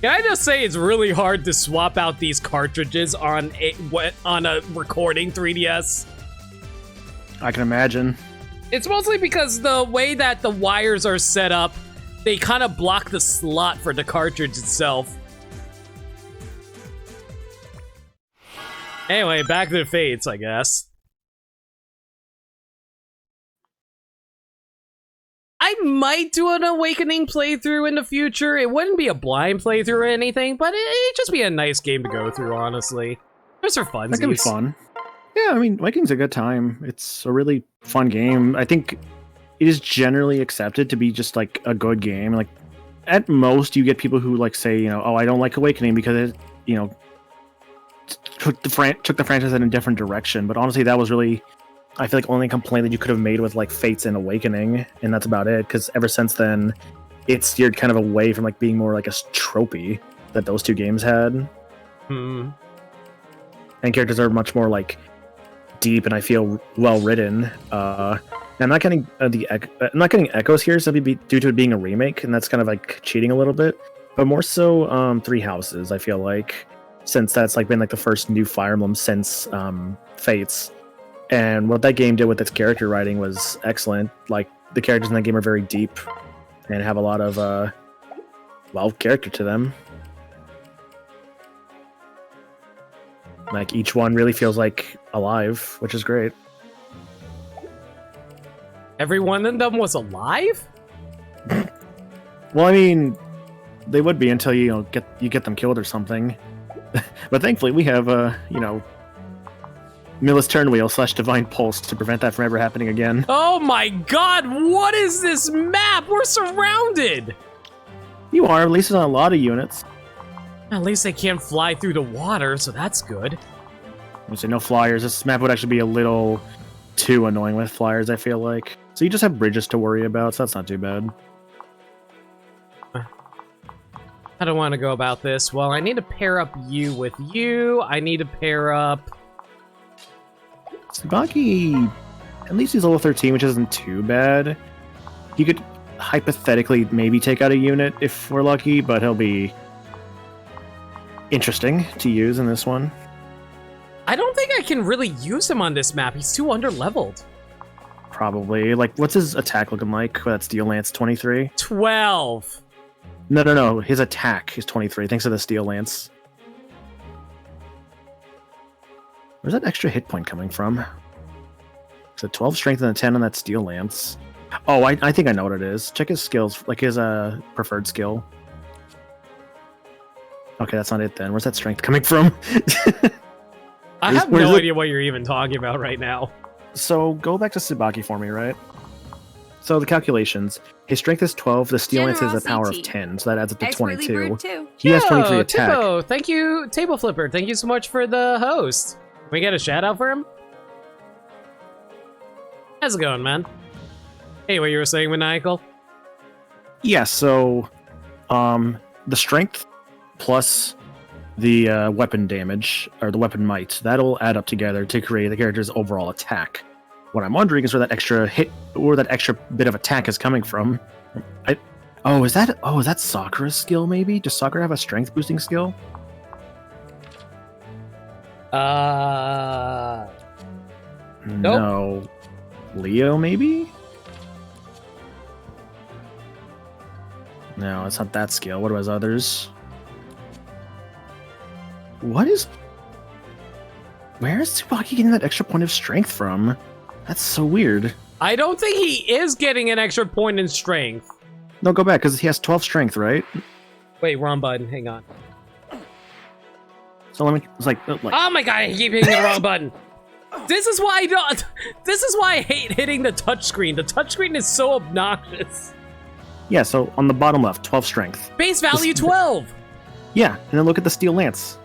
Can I just say it's really hard to swap out these cartridges on a recording 3DS? I can imagine. It's mostly because the way that the wires are set up, they kind of block the slot for the cartridge itself. Anyway, back to the Fates, I guess. I might do an Awakening playthrough in the future. It wouldn't be a blind playthrough or anything, but it'd just be a nice game to go through, honestly. Just for fun. That can be fun. Yeah, I mean, Awakening's a good time. It's a really fun game. I think it is generally accepted to be just like a good game. Like, at most, you get people who like say, you know, oh, I don't like Awakening because it, you know, took the franchise in a different direction. But honestly, that was really, I feel like, only complaint that you could have made with like Fates and Awakening, and that's about it. Because ever since then, it's steered kind of away from like being more like a tropey that those two games had. Hmm. And characters are much more like deep and I feel well written. I'm not getting I'm not getting echoes here simply due to it being a remake, and that's kind of like cheating a little bit. But more so, Three Houses. I feel like, since that's like been like the first new Fire Emblem since Fates, and what that game did with its character writing was excellent. Like, the characters in that game are very deep and have a lot of well, character to them. Like, each one really feels like alive, which is great. Every one of them was alive? Well, I mean, they would be until you get them killed or something. But thankfully, we have Millis Turnwheel / Divine Pulse to prevent that from ever happening again. Oh my god, what is this map? We're surrounded! You are, at least on a lot of units. At least they can't fly through the water, so that's good. I say no flyers. This map would actually be a little too annoying with flyers, I feel like. So you just have bridges to worry about, so that's not too bad. I don't want to go about this. Well, I need to pair up you with you. I need to pair up... Tsubaki, at least he's level 13, which isn't too bad. You could hypothetically maybe take out a unit if we're lucky, but he'll be interesting to use in this one. I don't think I can really use him on this map. He's too underleveled. Probably. Like, what's his attack looking like? That Steel Lance 23? 12. No. His attack is 23, thanks to the Steel Lance. Where's that extra hit point coming from? It's a 12 strength and a 10 on that Steel Lance. Oh, I think I know what it is. Check his skills, like his preferred skill. Okay, that's not it then. Where's that strength coming from? I have no idea what you're even talking about right now. So go back to Tsubaki for me, right? So the calculations. His strength is 12, the Steel Lance is a power of 10, so that adds up to 22. He has 23 attack. Tipo, thank you, Table Flipper. Thank you so much for the host. Can we get a shout out for him? How's it going, man? Hey, what you were saying, Maniacal? Yeah, so the strength plus the weapon damage, or the weapon might, that'll add up together to create the character's overall attack. What I'm wondering is where that extra hit, or that extra bit of attack is coming from. Is that Sakura's skill, maybe? Does Sakura have a strength boosting skill? Nope. No. Leo, maybe? No, it's not that skill. What are his others? Where is Tsubaki getting that extra point of strength from? That's so weird. I don't think he is getting an extra point in strength. No, go back, because he has 12 strength, right? Wait, wrong button. Hang on. So let me... It's like Oh my god, I keep hitting the wrong button. This is why I hate hitting the touchscreen. The touchscreen is so obnoxious. Yeah, so on the bottom left, 12 strength. Base value 12. Yeah, and then look at the Steel Lance.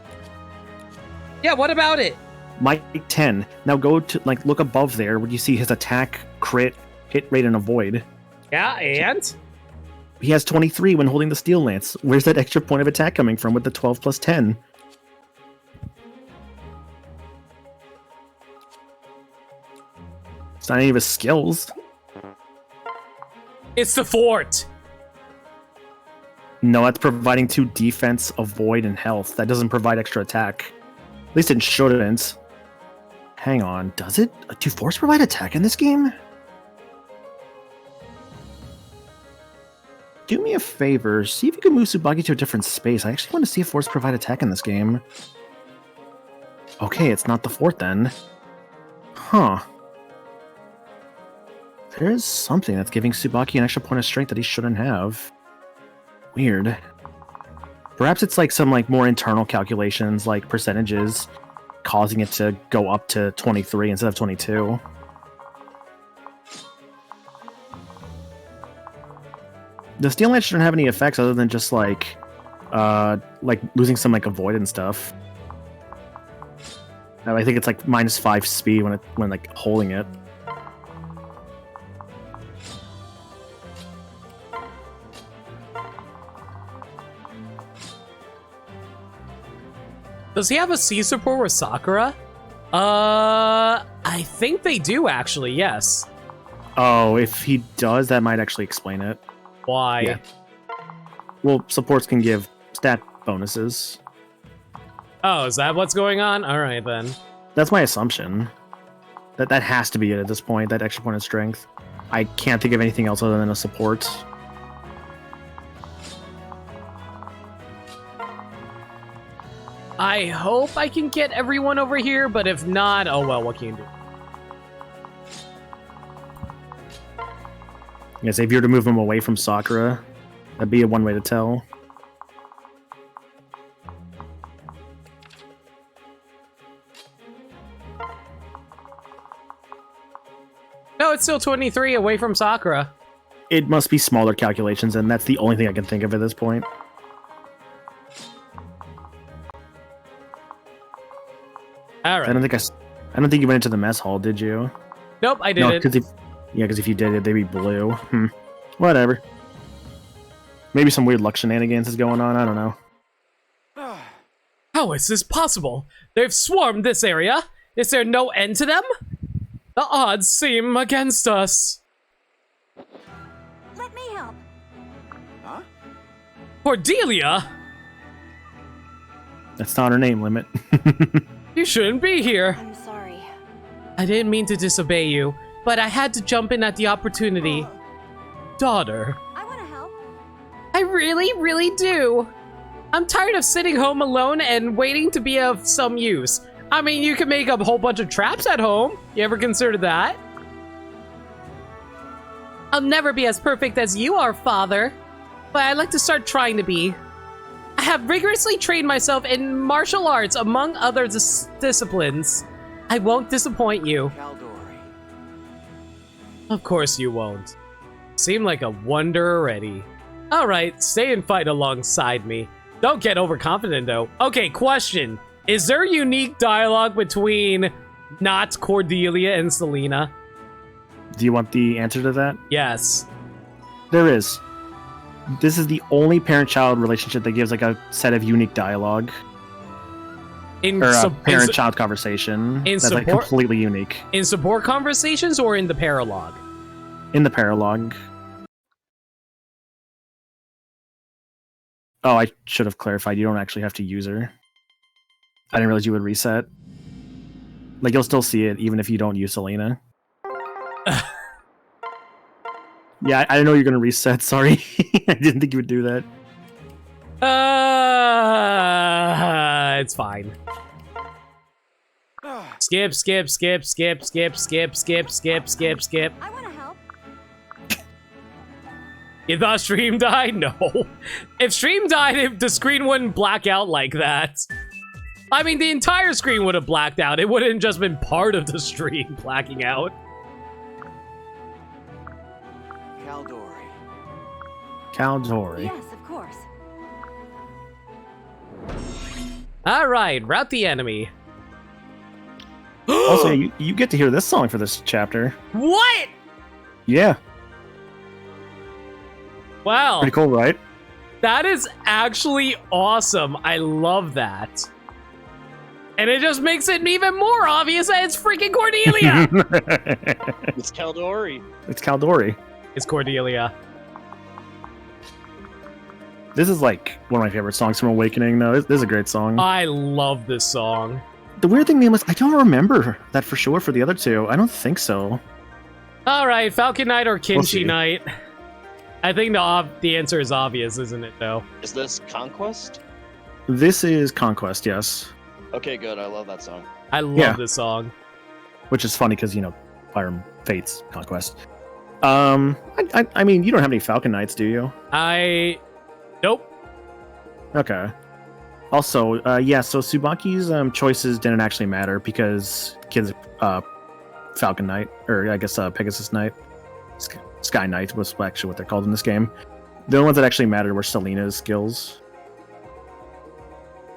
Yeah, what about it? Might 10. Now go to, like, look above there where you see his attack, crit, hit rate, and avoid. Yeah, and? He has 23 when holding the steel lance. Where's that extra point of attack coming from with the 12 plus 10? It's not any of his skills. It's the fort. No, that's providing 2 defense, avoid, and health. That doesn't provide extra attack. At least it shouldn't. Hang on, does it? Do forts provide attack in this game? Do me a favor, see if you can move Tsubaki to a different space. I actually want to see if forts provide attack in this game. Okay, it's not the fort then. Huh. There's something that's giving Tsubaki an extra point of strength that he shouldn't have. Weird. Perhaps it's like some like more internal calculations, like percentages, causing it to go up to 23 instead of 22. The steel lance shouldn't have any effects other than just like losing some like avoid and stuff. I think it's like -5 speed when like holding it. Does he have a C support with Sakura? I think they do actually, yes. Oh, if he does, that might actually explain it. Why? Yeah. Well, supports can give stat bonuses. Oh, is that what's going on? Alright then. That's my assumption. That has to be it at this point, that extra point of strength. I can't think of anything else other than a support. I hope I can get everyone over here, but if not, oh well, what can you do? Yes, if you were to move him away from Sakura, that'd be a one way to tell. No, it's still 23 away from Sakura. It must be smaller calculations, and that's the only thing I can think of at this point. Alright. I don't think you went into the mess hall, did you? Nope, I No, didn't. because if you did, they'd be blue. Whatever. Maybe some weird luck shenanigans is going on. I don't know. How is this possible? They've swarmed this area. Is there no end to them? The odds seem against us. Let me help. Cordelia? That's not her name limit. You shouldn't be here. I'm sorry. I didn't mean to disobey you, but I had to jump in at the opportunity. Daughter. I want to help. I really, really do. I'm tired of sitting home alone and waiting to be of some use. I mean, you can make a whole bunch of traps at home. You ever considered that? I'll never be as perfect as you are, Father. But I'd like to start trying to be. I have rigorously trained myself in martial arts, among other disciplines. I won't disappoint you. Caldori. Of course you won't. Seem like a wonder already. Alright, stay and fight alongside me. Don't get overconfident though. Okay, question. Is there unique dialogue between not Cordelia and Selena? Do you want the answer to that? Yes. There is. This is the only parent-child relationship that gives like a set of unique dialogue. In Or a sup- parent-child conversation in that's like support- completely unique. in support conversations or in the paralogue? In the paralogue. Oh, I should have clarified. You don't actually have to use her. I didn't realize you would reset. Like, you'll still see it even if you don't use Selena. Yeah, I didn't know you were going to reset. Sorry. I didn't think you would do that. It's fine. Skip, skip, skip, skip, skip, skip, skip, skip, skip, skip. I want to help. You thought stream died? No. If stream died, the screen wouldn't black out like that. I mean, the entire screen would have blacked out. It wouldn't just been part of the stream blacking out. Caldori. Caldori. Yes, of course. All right, rout the enemy. Also, you get to hear this song for this chapter. What? Yeah. Wow. Pretty cool, right? That is actually awesome. I love that. And it just makes it even more obvious that it's freaking Cordelia. It's Caldori. It's Caldori. It's Cordelia. This is like one of my favorite songs from Awakening, though. This is a great song. I love this song. The weird thing, man, was I don't remember that for sure for the other two. I don't think so. All right, Falcon Knight or We'll Kinshi see. Knight. I think the answer is obvious, isn't it, though? Is this Conquest? This is Conquest, yes. Okay, good. I love that song. I love Yeah. this song. Which is funny because, you know, Fire Emblem Fates Conquest. I mean, you don't have any Falcon Knights, do you? Nope. Okay. Also, yeah, so Tsubaki's choices didn't actually matter because kids, Falcon Knight, or I guess Pegasus Knight, Sky Knight was actually what they're called in this game. The only ones that actually mattered were Selena's skills.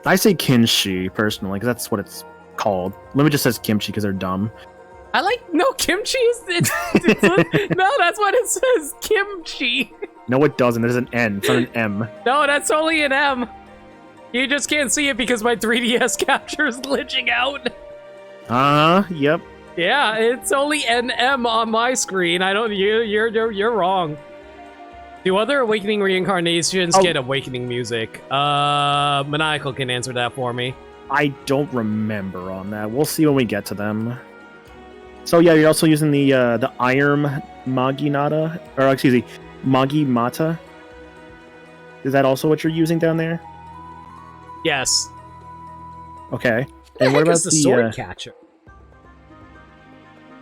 I say Kinshi, personally, because that's what it's called. Limit just says Kimchi because they're dumb. I like no kimchi. No, that's what it says. Kimchi. No, it doesn't. There's an N. It's not an M. No, that's only an M. You just can't see it because my 3DS capture is glitching out. Yep. Yeah, it's only an M on my screen. I don't. You're wrong. Do other Awakening reincarnations get Awakening music? Maniacal can answer that for me. I don't remember on that. We'll see when we get to them. So yeah, you're also using the Iron Maginata, or excuse me, Magimata. Is that also what you're using down there? Yes. Okay. And what about the sword catcher?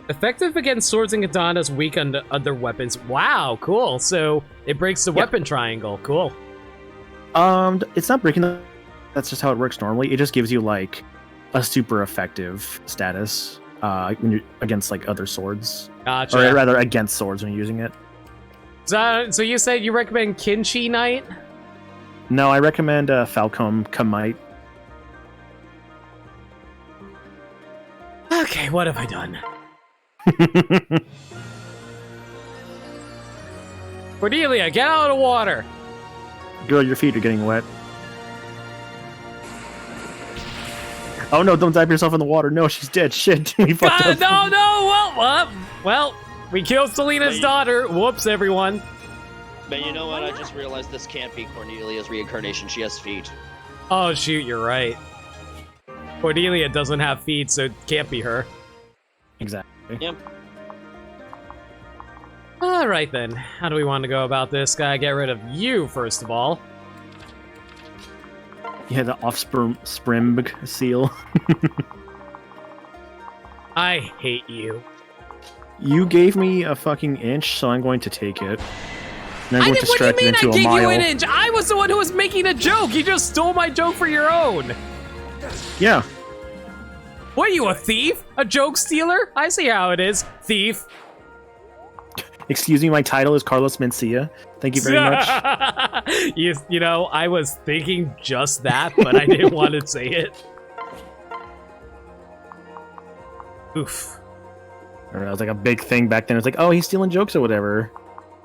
Effective against swords and katanas, weak under other weapons. Wow, cool. So it breaks the weapon triangle. Cool. It's not breaking the. That's just how it works normally. It just gives you like a super effective status when you're against like other swords, Gotcha. or rather against swords when you're using it. So you said you recommend Kinshi Knight? No, I recommend Falcom Kamite. Okay, what have I done? Cordelia, get out of the water! Girl, your feet are getting wet. Oh no, don't dive yourself in the water. No, she's dead. Shit. We fucked up. No! Well, we killed Selena's daughter. Whoops, everyone. But you know what? I just realized this can't be Cornelia's reincarnation. She has feet. Oh, shoot, you're right. Cordelia doesn't have feet, so it can't be her. Exactly. Yep. Alright then, how do we want to go about this? Gotta get rid of you, first of all. Yeah, the offspring seal. I hate you. You gave me a fucking inch, so I'm going to take it. And I'm going to What do you stretch it mean I into a gave mile. you an inch? I was the one who was making a joke! You just stole my joke for your own! Yeah. What are you, a thief? A joke stealer? I see how it is, thief. Excuse me, my title is Carlos Mencia. Thank you very much. You know, I was thinking just that, but I didn't want to say it. Oof. I don't know, it was like a big thing back then. It's like, oh, he's stealing jokes or whatever.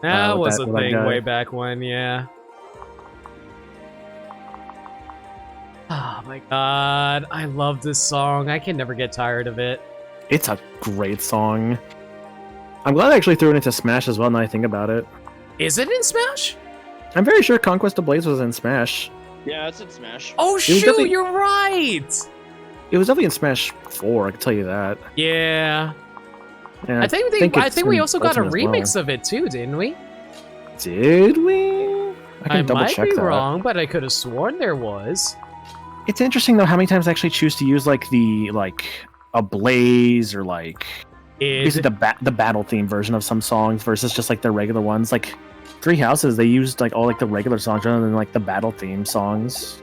That was a with that thing guy. way back when, yeah. Oh my god, I love this song. I can never get tired of it. It's a great song. I'm glad I actually threw it into Smash as well, now I think about it. Is it in Smash? I'm very sure Conquest of Blades was in Smash. Yeah, it's in Smash. Oh shoot, definitely- you're right! It was definitely in Smash 4, I can tell you that. Yeah. And I think it's we in also got a Ultimate as remix well. of it too, didn't we? Did we? I can double might check be that. wrong, but I could have sworn there was. It's interesting though how many times I actually choose to use like a blaze or like basically the battle theme version of some songs versus just like the regular ones. Like Three Houses, they used like all like the regular songs rather than like the battle theme songs,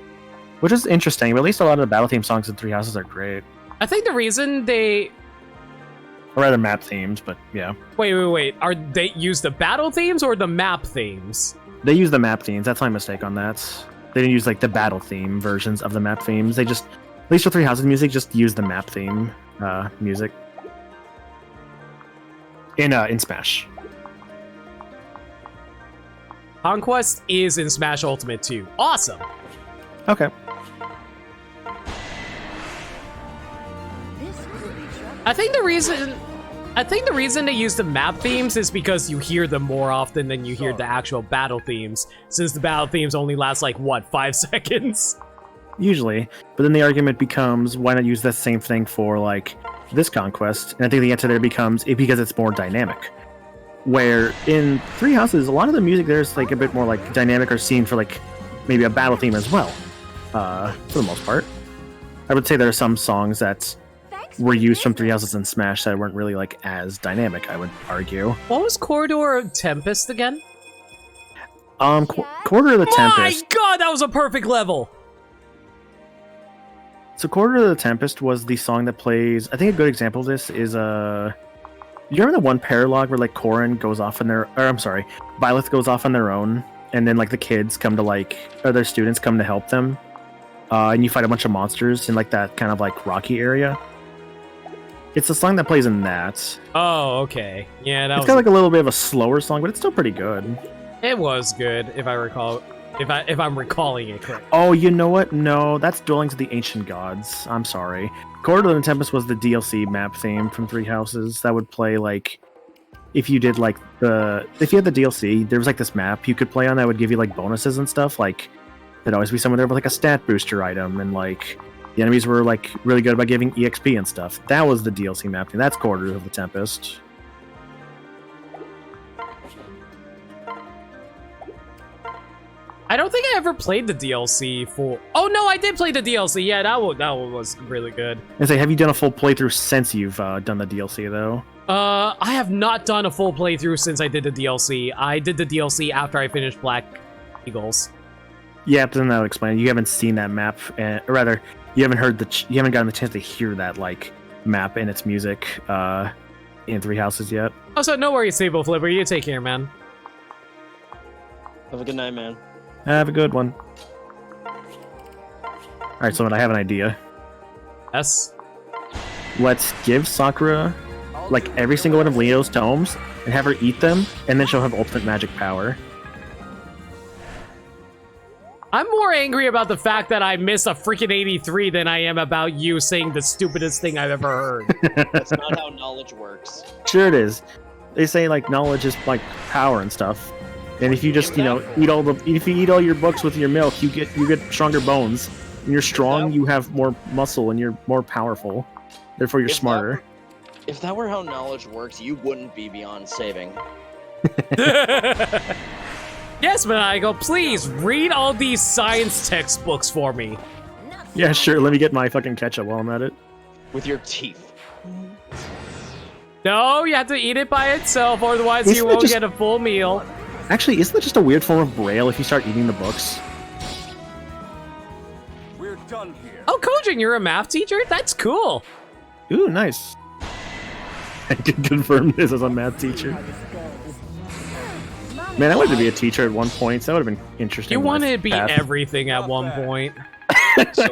which is interesting. But at least a lot of the battle theme songs in Three Houses are great, I think the reason they or rather map themes. But yeah, wait, are they use the battle themes or the map themes? they use the map themes. That's my mistake on that. They didn't use like the battle theme versions of the map themes. They just, at least for Three Houses music, just use the map theme music in Smash. Conquest is in Smash Ultimate 2. Awesome. Okay. This could be trouble. I think the reason they use the map themes is because you hear them more often than you hear the actual battle themes, since the battle themes only last like what, 5 seconds? Usually. But then the argument becomes, why not use that same thing for like this Conquest? And I think the answer there becomes because it's more dynamic. Where in Three Houses, a lot of the music there's like a bit more like dynamic or seen for like maybe a battle theme as well. For the most part. I would say there are some songs that Thanks were for used from this. Three Houses and Smash that weren't really like as dynamic, I would argue. What was Corridor of Tempest again? Quarter of the Tempest. My god, that was a perfect level! So Quarter of the Tempest was the song that plays. I think a good example of this is you remember the one paralogue where like Corrin goes off on their, or I'm sorry, Byleth goes off on their own, and then like the kids come to like, or their students come to help them, and you fight a bunch of monsters in like that kind of like rocky area. It's the song that plays in that. Oh, okay. Yeah, that It's was got like a little bit of a slower song, but it's still pretty good. it was good, if I recall. If I'm recalling it correctly. Oh, you know what? No, that's Dwellings of the Ancient Gods. I'm sorry. Corridor of the Tempest was the DLC map theme from Three Houses that would play like if you did like if you had the DLC, there was like this map you could play on that would give you like bonuses and stuff. Like there'd always be someone there with like a stat booster item, and like the enemies were like really good about giving EXP and stuff. That was the DLC map theme. That's Corridor of the Tempest. I don't think I ever played the DLC for... Oh, no, I did play the DLC. Yeah, that one was really good. And say, have you done a full playthrough since you've done the DLC, though? I have not done a full playthrough since I did the DLC. I did the DLC after I finished Black Eagles. Yeah, but then that would explain it. You haven't seen that map, or rather, you haven't heard you haven't gotten the chance to hear that, like, map and its music in Three Houses yet. Also, no worries, Sable Flipper. You take care, man. Have a good night, man. Have a good one. Alright, so I have an idea. Yes. Let's give Sakura, like, every single one of Leo's tomes, and have her eat them, and then she'll have ultimate magic power. I'm more angry about the fact that I missed a freaking 83 than I am about you saying the stupidest thing I've ever heard. That's not how knowledge works. Sure it is. They say, like, knowledge is, like, power and stuff. And if you just, you know, if you eat all your books with your milk, you get stronger bones. When you're strong, you have more muscle, and you're more powerful. Therefore, you're smarter. If that were how knowledge works, you wouldn't be beyond saving. Yes, Maniacal, please read all these science textbooks for me. Yeah, sure. Let me get my fucking ketchup while I'm at it. With your teeth. No, you have to eat it by itself, otherwise Isn't you it won't just- get a full meal. Actually, isn't that just a weird form of braille if you start eating the books? We're done here. Oh, Kojin, you're a math teacher? That's cool. Ooh, nice. I can confirm this as a math teacher. Man, I wanted to be a teacher at one point, so that would have been interesting. You wanted to life be path. everything at one point. So,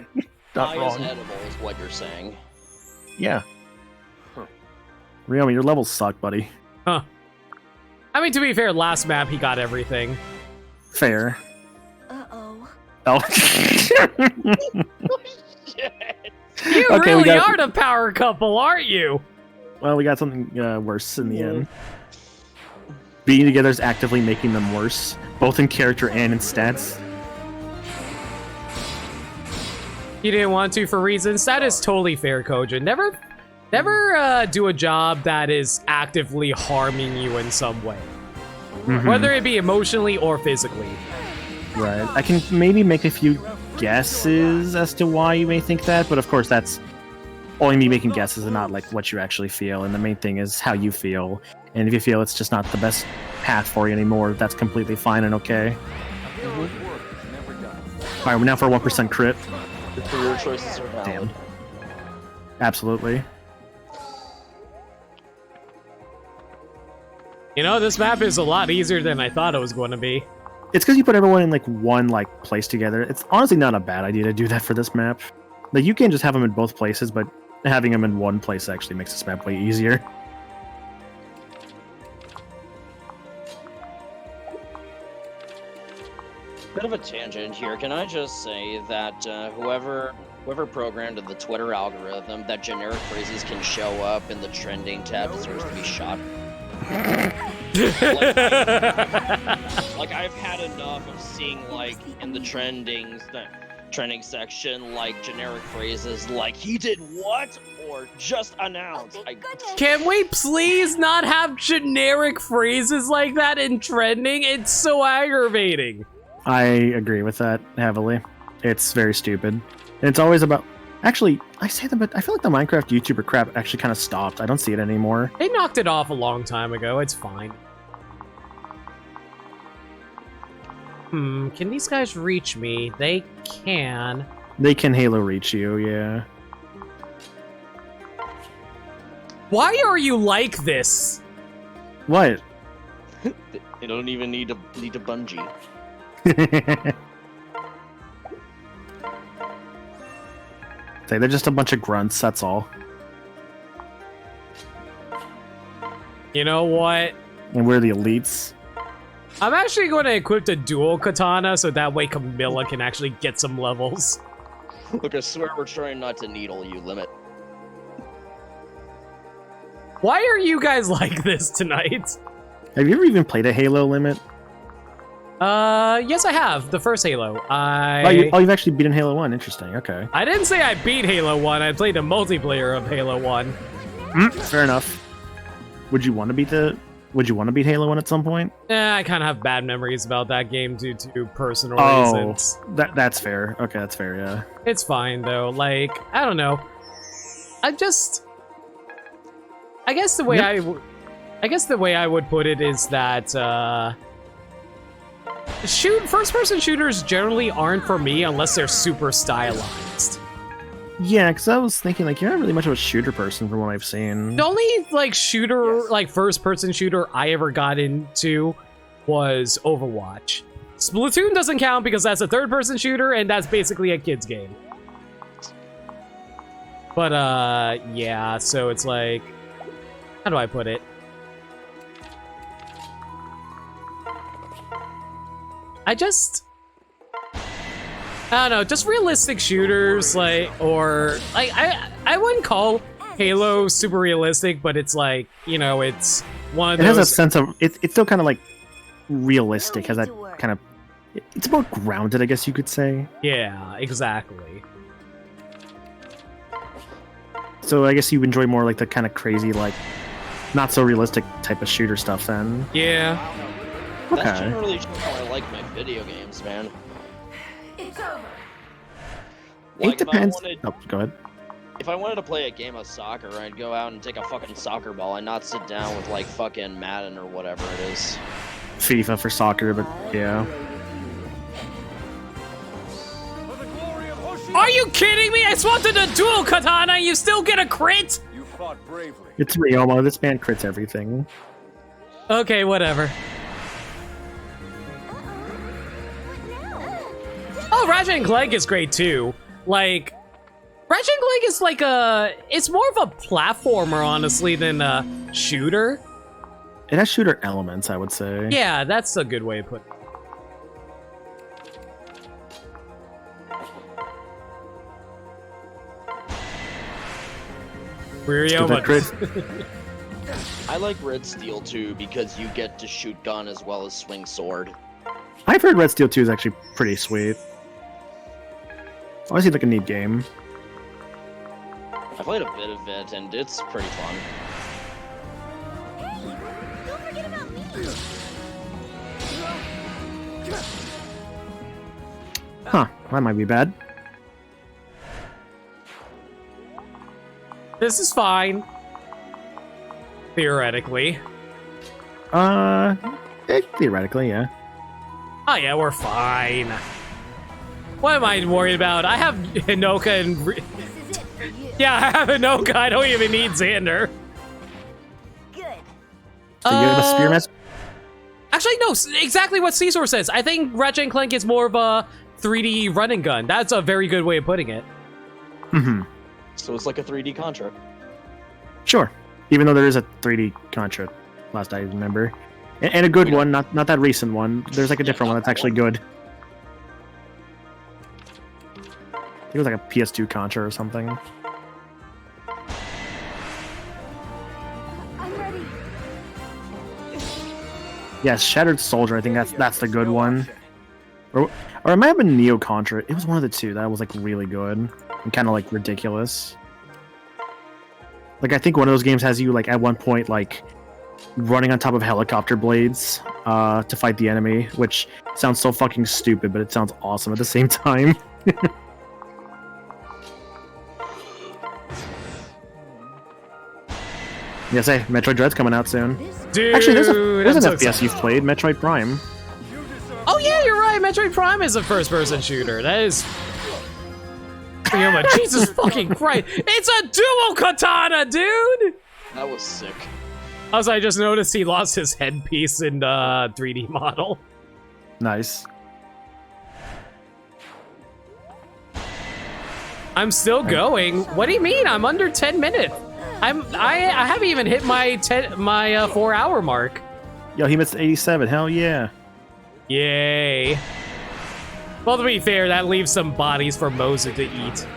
Not pie is wrong. edible is what you're saying. Yeah. Ryomi, your levels suck, buddy. Huh. I mean, to be fair, last map he got everything. Fair. Uh-oh. Oh. You Okay, we really got- are the power couple, aren't you? Well, we got something worse in the end. Being together is actively making them worse, both in character and in stats. You didn't want to for reasons. That is totally fair, Kojin. Never do a job that is actively harming you in some way. Mhm. Whether it be emotionally or physically. Right. I can maybe make a few guesses as to why you may think that, but of course that's only me making guesses and not like what you actually feel. And the main thing is how you feel. And if you feel it's just not the best path for you anymore, that's completely fine and okay. Alright, we're now for a 1% crit. Your career choices are valid. Damn. Absolutely. You know, this map is a lot easier than I thought it was going to be. It's because you put everyone in like one like place together. It's honestly not a bad idea to do that for this map. Like you can just have them in both places, but having them in one place actually makes this map way easier. Bit of a tangent here. Can I just say that whoever programmed the Twitter algorithm that generic phrases can show up in the trending tab deserves to be shot. Like I've had enough of seeing like in the trending section like generic phrases like "he did what" or "just announced." Can we please not have generic phrases like that in trending? It's so aggravating. I agree with that heavily. It's very stupid. And it's always about... Actually, I say that, but I feel like the Minecraft YouTuber crap actually kind of stopped. I don't see it anymore. They knocked it off a long time ago. It's fine. Can these guys reach me? They can. They can Halo reach you, yeah. Why are you like this? What? They don't even need a bungee. Say they're just a bunch of grunts, that's all. You know what? And we're the elites. I'm actually going to equip the dual katana so that way Camilla can actually get some levels. Look, I swear we're trying not to needle you, Limit. Why are you guys like this tonight? Have you ever even played a Halo Limit? Yes I have. The first Halo. Oh, you've actually beaten Halo 1. Interesting, okay. I didn't say I beat Halo 1. I played the multiplayer of Halo 1. Fair enough. Would you want to beat Halo 1 at some point? I kind of have bad memories about that game due to personal reasons. That's fair. Okay, that's fair, yeah. It's fine, though. Like, I don't know. I guess the way I would put it is that, first-person shooters generally aren't for me unless they're super stylized. Yeah, because I was thinking, like, you're not really much of a shooter person from what I've seen. The only, like, first-person shooter I ever got into was Overwatch. Splatoon doesn't count because that's a third-person shooter, and that's basically a kid's game. But, yeah, so it's like... How do I put it? I don't know, just realistic shooters, like, or, like, I wouldn't call Halo super realistic, but it's like, you know, it's one of those... It has a sense of, it's still kind of, like, realistic, has that kind of, it's more grounded, I guess you could say. Yeah, exactly. So I guess you enjoy more, like, the kind of crazy, like, not so realistic type of shooter stuff, then. Yeah. Okay. That's generally how I like my video games, man. It's over. Like, It depends. Go ahead. If I wanted to play a game of soccer, I'd go out and take a fucking soccer ball and not sit down with, like, fucking Madden or whatever it is. FIFA for soccer, but yeah. Are you kidding me? I swapped to the dual katana, you still get a crit? You fought bravely. It's Ryomo, this man crits everything. Okay, whatever. Oh, Ratchet and Clank is great too. Like, Ratchet and Clank is like it's more of a platformer, honestly, than a shooter. It has shooter elements, I would say. Yeah, that's a good way to put it. I like Red Steel too because you get to shoot gun as well as swing sword. I've heard Red Steel 2 is actually pretty sweet. Honestly, like a neat game. I played a bit of it and it's pretty fun. Hey, don't forget about me. Huh, that might be bad. This is fine. Theoretically. Theoretically, yeah. Oh yeah, we're fine. What am I worried about? I have Hinoka and... This is it for you. Yeah, I have Hinoka. I don't even need Xander. Good. So you have a spear master? Actually, no. Exactly what Caesar says. I think Ratchet and Clank is more of a 3D run and gun. That's a very good way of putting it. Mm-hmm. So it's like a 3D Contra. Sure. Even though there is a 3D Contra, last I remember. And a good one, not that recent one. There's like a different one that's actually good. it was like a PS2 Contra or something. I'm ready. Yeah, Shattered Soldier. I think that's the good one. Or it might have been Neo Contra. It was one of the two that was like really good and kind of like ridiculous. Like I think one of those games has you like at one point like running on top of helicopter blades to fight the enemy, which sounds so fucking stupid, but it sounds awesome at the same time. Yes, hey, Metroid Dread's coming out soon. Dude, Actually, there's an so FPS excited. you've played, Metroid Prime. Oh yeah, you're right. Metroid Prime is a first-person shooter. That is. Jesus fucking Christ! It's a dual katana, dude. That was sick. Also, I just noticed he lost his headpiece in the 3D model. Nice. I'm still going. What do you mean? I'm under 10 minutes. I haven't even hit my 4-hour mark. Yo, he missed 87. Hell yeah. Yay. Well, to be fair, that leaves some bodies for Mozu to eat.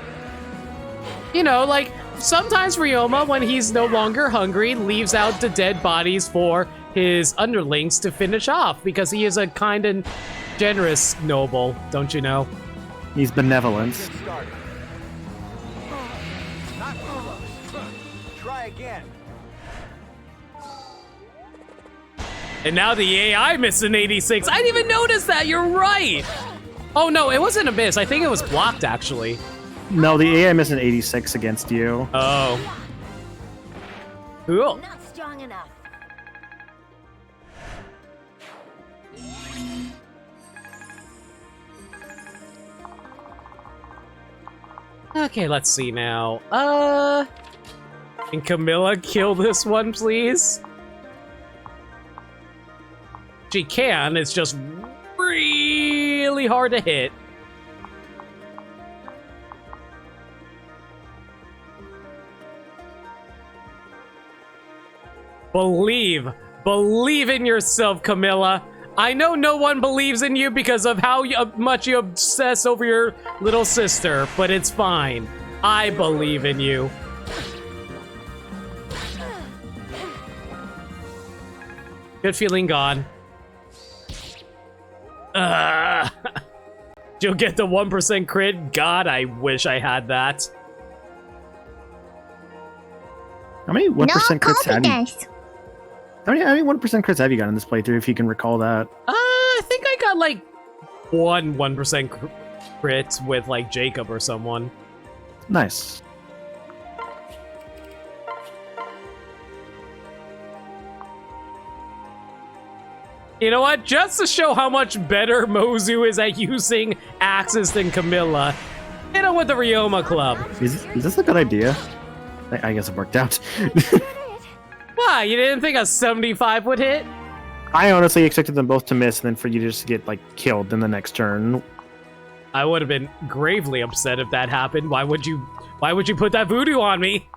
You know, like, sometimes Ryoma, when he's no longer hungry, leaves out the dead bodies for his underlings to finish off, because he is a kind and generous noble, don't you know? He's benevolent. Started. Not close. Try again. And now the AI missed an 86. I didn't even notice that, you're right! Oh no, it wasn't a miss, I think it was blocked, actually. No, the AI missed an 86 against you. Oh. Cool. Not strong enough. Okay, let's see now. Can Camilla kill this one, please? She can, it's just really hard to hit. Believe in yourself, Camilla. I know no one believes in you because of how much you obsess over your little sister, but it's fine. I believe in you. Good feeling gone. You'll get the 1% crit? God, I wish I had that. How many 1% crits have you? How many 1% crits have you got in this playthrough, if you can recall that? I think I got like 1% crit with like Jacob or someone. Nice. You know what? Just to show how much better Mozu is at using axes than Camilla, hit him with the Ryoma Club. Is this a good idea? I guess it worked out. Why? You didn't think a 75 would hit? I honestly expected them both to miss, and then for you to just get like killed in the next turn. I would have been gravely upset if that happened. Why would you put that voodoo on me?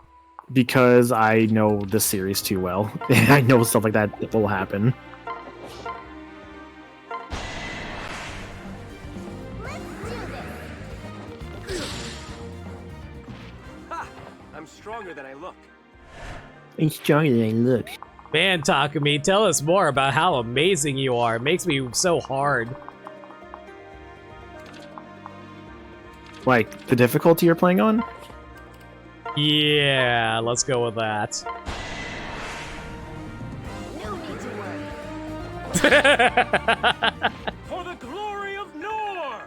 Because I know the series too well. I know stuff like that will happen. Ha! I'm stronger than I look. I'm stronger than I look. Man, Takumi, tell us more about how amazing you are. It makes me so hard. Like, the difficulty you're playing on? Yeah, let's go with that. No need to worry. For the glory of Nor!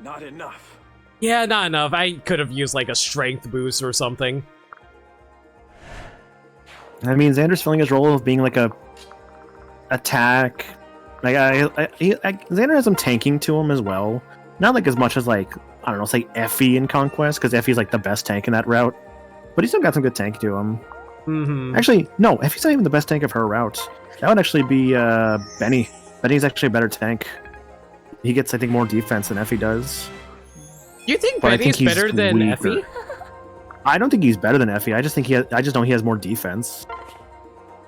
Not enough. Yeah, not enough. I could have used like a strength boost or something. I mean, Xander's filling his role of being like a attack. Like, Xander has some tanking to him as well. Not like as much as like, I don't know, say Effie in Conquest, because Effie's like the best tank in that route. But he's still got some good tank to him. Mm-hmm. Actually, no, Effie's not even the best tank of her route. That would actually be Benny. Benny's actually a better tank. He gets, I think, more defense than Effie does. You think But I Benny's think he's better than weaker. Effie? I don't think he's better than Effie. I just know he has more defense.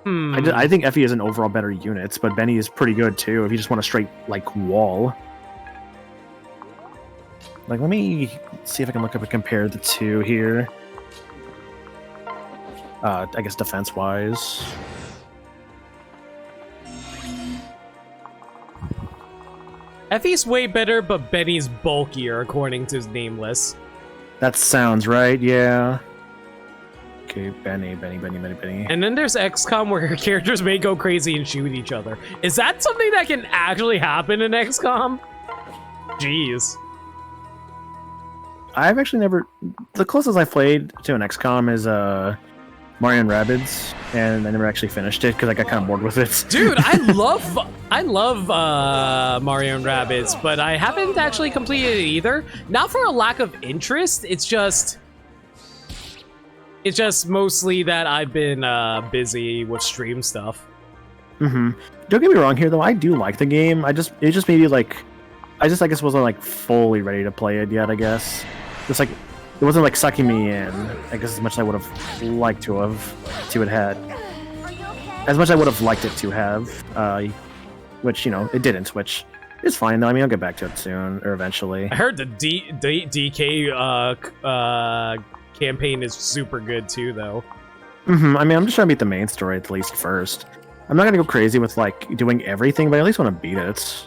I think Effie is an overall better unit, but Benny is pretty good too. If you just want a straight like wall. Like, let me see if I can look up and compare the two here. I guess defense-wise. Effie's way better, but Benny's bulkier, according to Nameless. That sounds right, yeah. Okay, Benny. And then there's XCOM where your characters may go crazy and shoot each other. Is that something that can actually happen in XCOM? Jeez. I've actually never... The closest I've played to an XCOM is Mario and Rabbids, and I never actually finished it because I got kind of bored with it. Dude, I love Mario and Rabbids, but I haven't actually completed it either. Not for a lack of interest, it's just mostly that I've been busy with stream stuff. Don't get me wrong here though, I do like the game. It just maybe like I guess wasn't like fully ready to play it yet, I guess. Just like it wasn't like sucking me in, I guess, as much as I would have liked to have had. As much as I would have liked it to have, which, you know, it didn't, which is fine though. I mean, I'll get back to it soon, or eventually. I heard the DK campaign is super good too, though. I mean, I'm just trying to beat the main story at least first. I'm not gonna go crazy with like doing everything, but I at least want to beat it.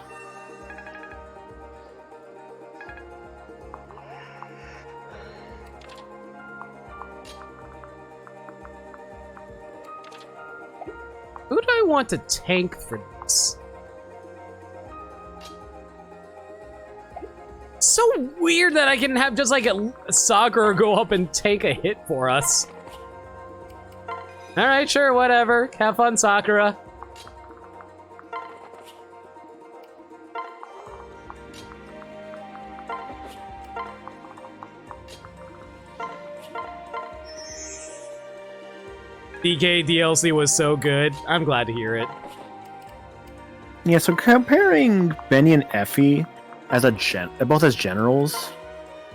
Who do I want to tank for this? So weird that I can have just like a Sakura go up and take a hit for us. Alright, sure, whatever. Have fun, Sakura. DK DLC was so good. I'm glad to hear it. Yeah, so comparing Benny and Effie as both as generals,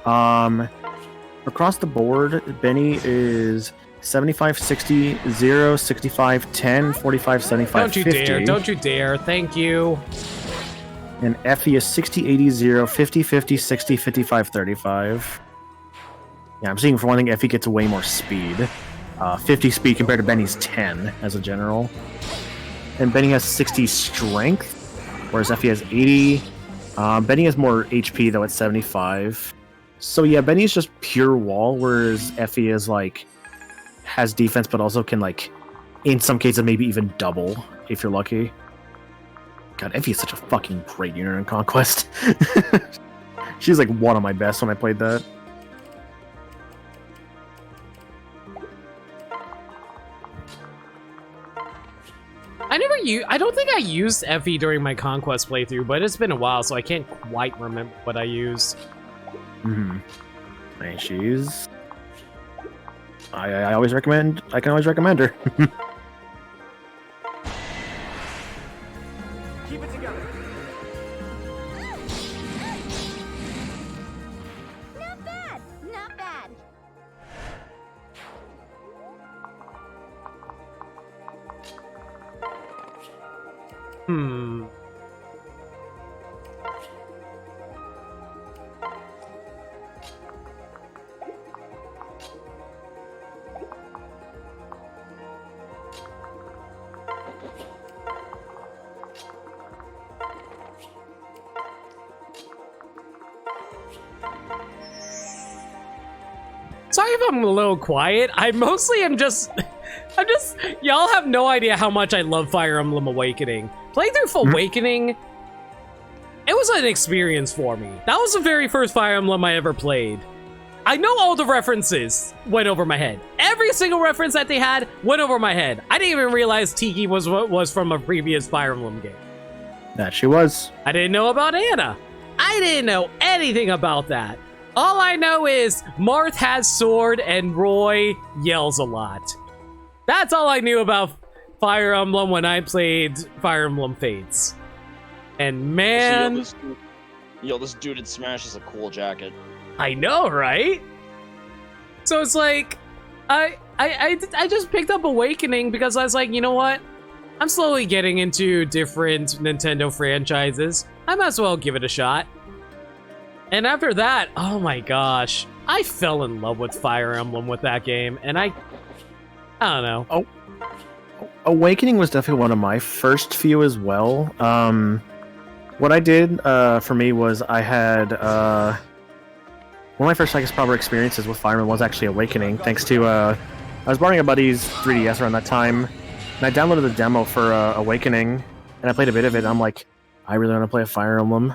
across the board, Benny is 75, 60, 0, 65, 10, 45, 75, 50. Don't you dare. Thank you. And Effie is 60, 80, 0, 50, 50, 60, 55, 35. Yeah, I'm seeing for one thing, Effie gets way more speed. 50 speed compared to Benny's 10 as a general. And Benny has 60 strength, whereas Effie has 80. Benny has more HP though at 75. So yeah, Benny's just pure wall, whereas Effie is like has defense, but also can like in some cases maybe even double if you're lucky. God, Effie is such a fucking great unit in Conquest. She's like one of my best when I played that. I don't think I used Effie during my Conquest playthrough, but it's been a while, so I can't quite remember what I used. And she's... I always recommend... I can always recommend her. Keep it together. Not bad. Not bad. Sorry if I'm a little quiet. I mostly am just... Y'all have no idea how much I love Fire Emblem Awakening. Playthrough for Awakening, it was an experience for me. That was the very first Fire Emblem I ever played. I know all the references went over my head. Every single reference that they had went over my head. I didn't even realize Tiki was from a previous Fire Emblem game. That she was. I didn't know about Anna. I didn't know anything about that. All I know is Marth has sword and Roy yells a lot. That's all I knew about Fire Emblem when I played Fire Emblem Fates. And man... This dude in Smash is a cool jacket. I know, right? So it's like... I just picked up Awakening because I was like, you know what? I'm slowly getting into different Nintendo franchises. I might as well give it a shot. And after that, oh my gosh, I fell in love with Fire Emblem with that game, and I don't know. Oh, Awakening was definitely one of my first few as well. What I did for me was I had one of my first, I guess, proper experiences with Fire Emblem was actually Awakening, thanks to I was borrowing a buddy's 3DS around that time, and I downloaded the demo for Awakening, and I played a bit of it. And I'm like, I really want to play a Fire Emblem,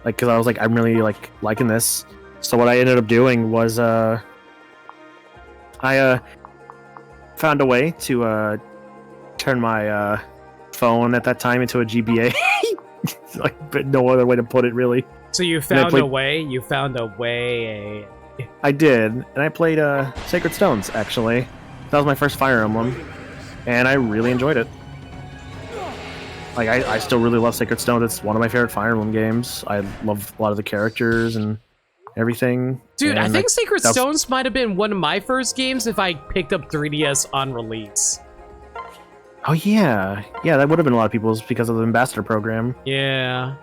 like, because I was like, I'm really liking this. So what I ended up doing was I found a way to turn my phone at that time into a GBA. Like, but no other way to put it, really. So you found a way? You found a way. I did, and I played Sacred Stones, actually. That was my first Fire Emblem, and I really enjoyed it. Like, I still really love Sacred Stones. It's one of my favorite Fire Emblem games. I love a lot of the characters and everything. Dude, and I think Sacred Stones might have been one of my first games if I picked up 3DS on release. Oh, yeah. Yeah, that would have been a lot of people's because of the Ambassador program. Yeah.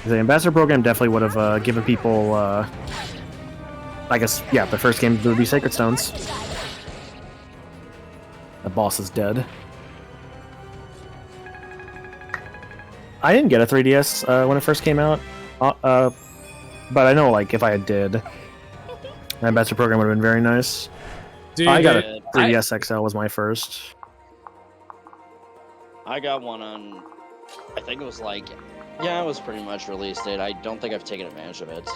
The Ambassador program definitely would have given people, I guess, yeah, the first game would be Sacred Stones. The boss is dead. I didn't get a 3DS when it first came out, but I know, like, if I did, the Ambassador program would have been very nice. Dude, I got a 3DS XL was my first. I got one on, I think it was like, yeah, it was pretty much release date. I don't think I've taken advantage of it.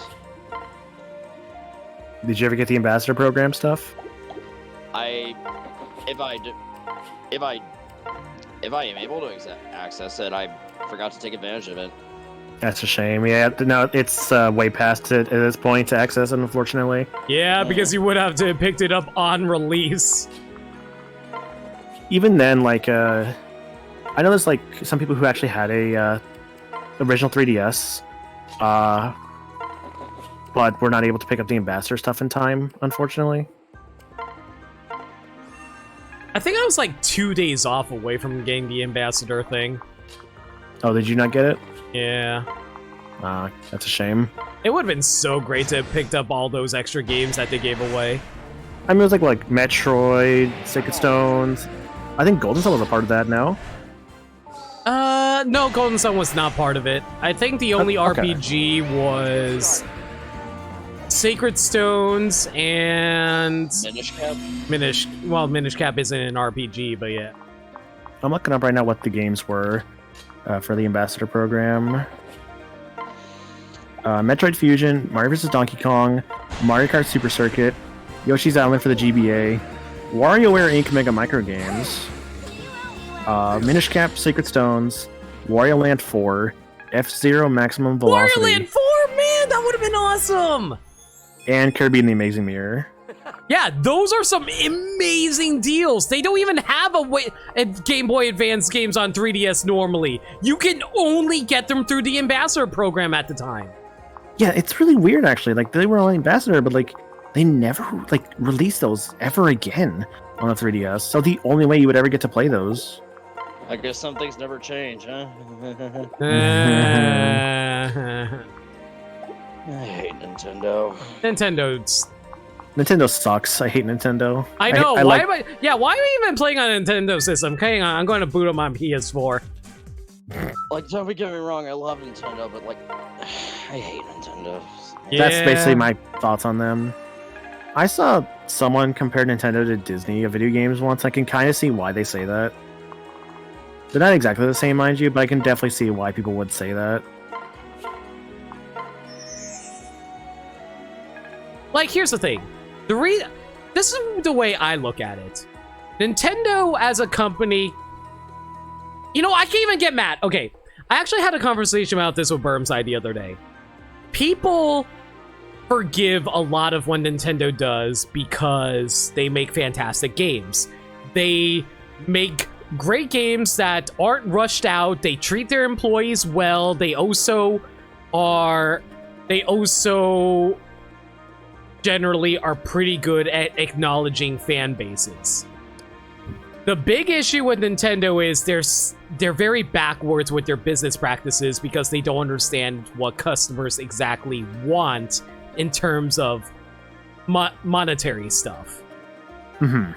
Did you ever get the Ambassador program stuff? If I am able to access it, I forgot to take advantage of it. That's a shame. Yeah, no, it's way past it at this point to access it, unfortunately. Yeah, because you would have to have picked it up on release. Even then, like, I know there's, like, some people who actually had a original 3DS, but were not able to pick up the Ambassador stuff in time, unfortunately. I think I was like 2 days off away from getting the Ambassador thing. Oh, did you not get it? Yeah. That's a shame. It would have been so great to have picked up all those extra games that they gave away. I mean, it was like Metroid, Sacred Stones. I think Golden Sun was a part of that now. No, Golden Sun was not part of it. I think the only Okay. RPG was Sacred Stones and Minish Cap? Minish Cap isn't an RPG, but yeah. I'm looking up right now what the games were for the Ambassador program. Metroid Fusion, Mario vs. Donkey Kong, Mario Kart Super Circuit, Yoshi's Island for the GBA, WarioWare Inc. Mega Micro Games, Minish Cap Sacred Stones, Wario Land 4, F-Zero Maximum Velocity, Wario Land 4, man, that would have been awesome! and Kirby and the Amazing Mirror. Yeah, those are some amazing deals. They don't even have a Game Boy Advance games on 3DS normally. You can only get them through the Ambassador program at the time. Yeah, it's really weird, actually. Like, they were on Ambassador, but, like, they never, like, released those ever again on the 3DS. So the only way you would ever get to play those. I guess some things never change, huh? I hate Nintendo. Nintendo sucks. I hate Nintendo. I know. Why am I even playing on a Nintendo system? Hang on, I'm going to boot up my PS4. Like, don't get me wrong, I love Nintendo, but, like, I hate Nintendo. Yeah. That's basically my thoughts on them. I saw someone compare Nintendo to Disney of video games once. I can kind of see why they say that. They're not exactly the same, mind you, but I can definitely see why people would say that. Like, here's the thing. This is the way I look at it. Nintendo as a company... You know, I can't even get mad. Okay, I actually had a conversation about this with Burmside the other day. People forgive a lot of what Nintendo does because they make fantastic games. They make great games that aren't rushed out. They treat their employees well. They also generally are pretty good at acknowledging fan bases. The big issue with Nintendo is they're very backwards with their business practices because they don't understand what customers exactly want in terms of monetary stuff. Mm-hmm.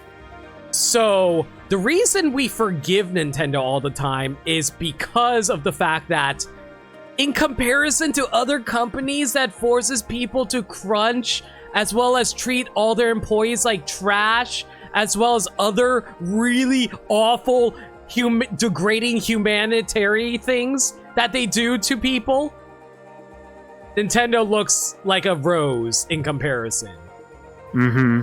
So the reason we forgive Nintendo all the time is because of the fact that in comparison to other companies that forces people to crunch as well as treat all their employees like trash, as well as other really awful degrading humanitarian things that they do to people, Nintendo looks like a rose in comparison. Mm-hmm.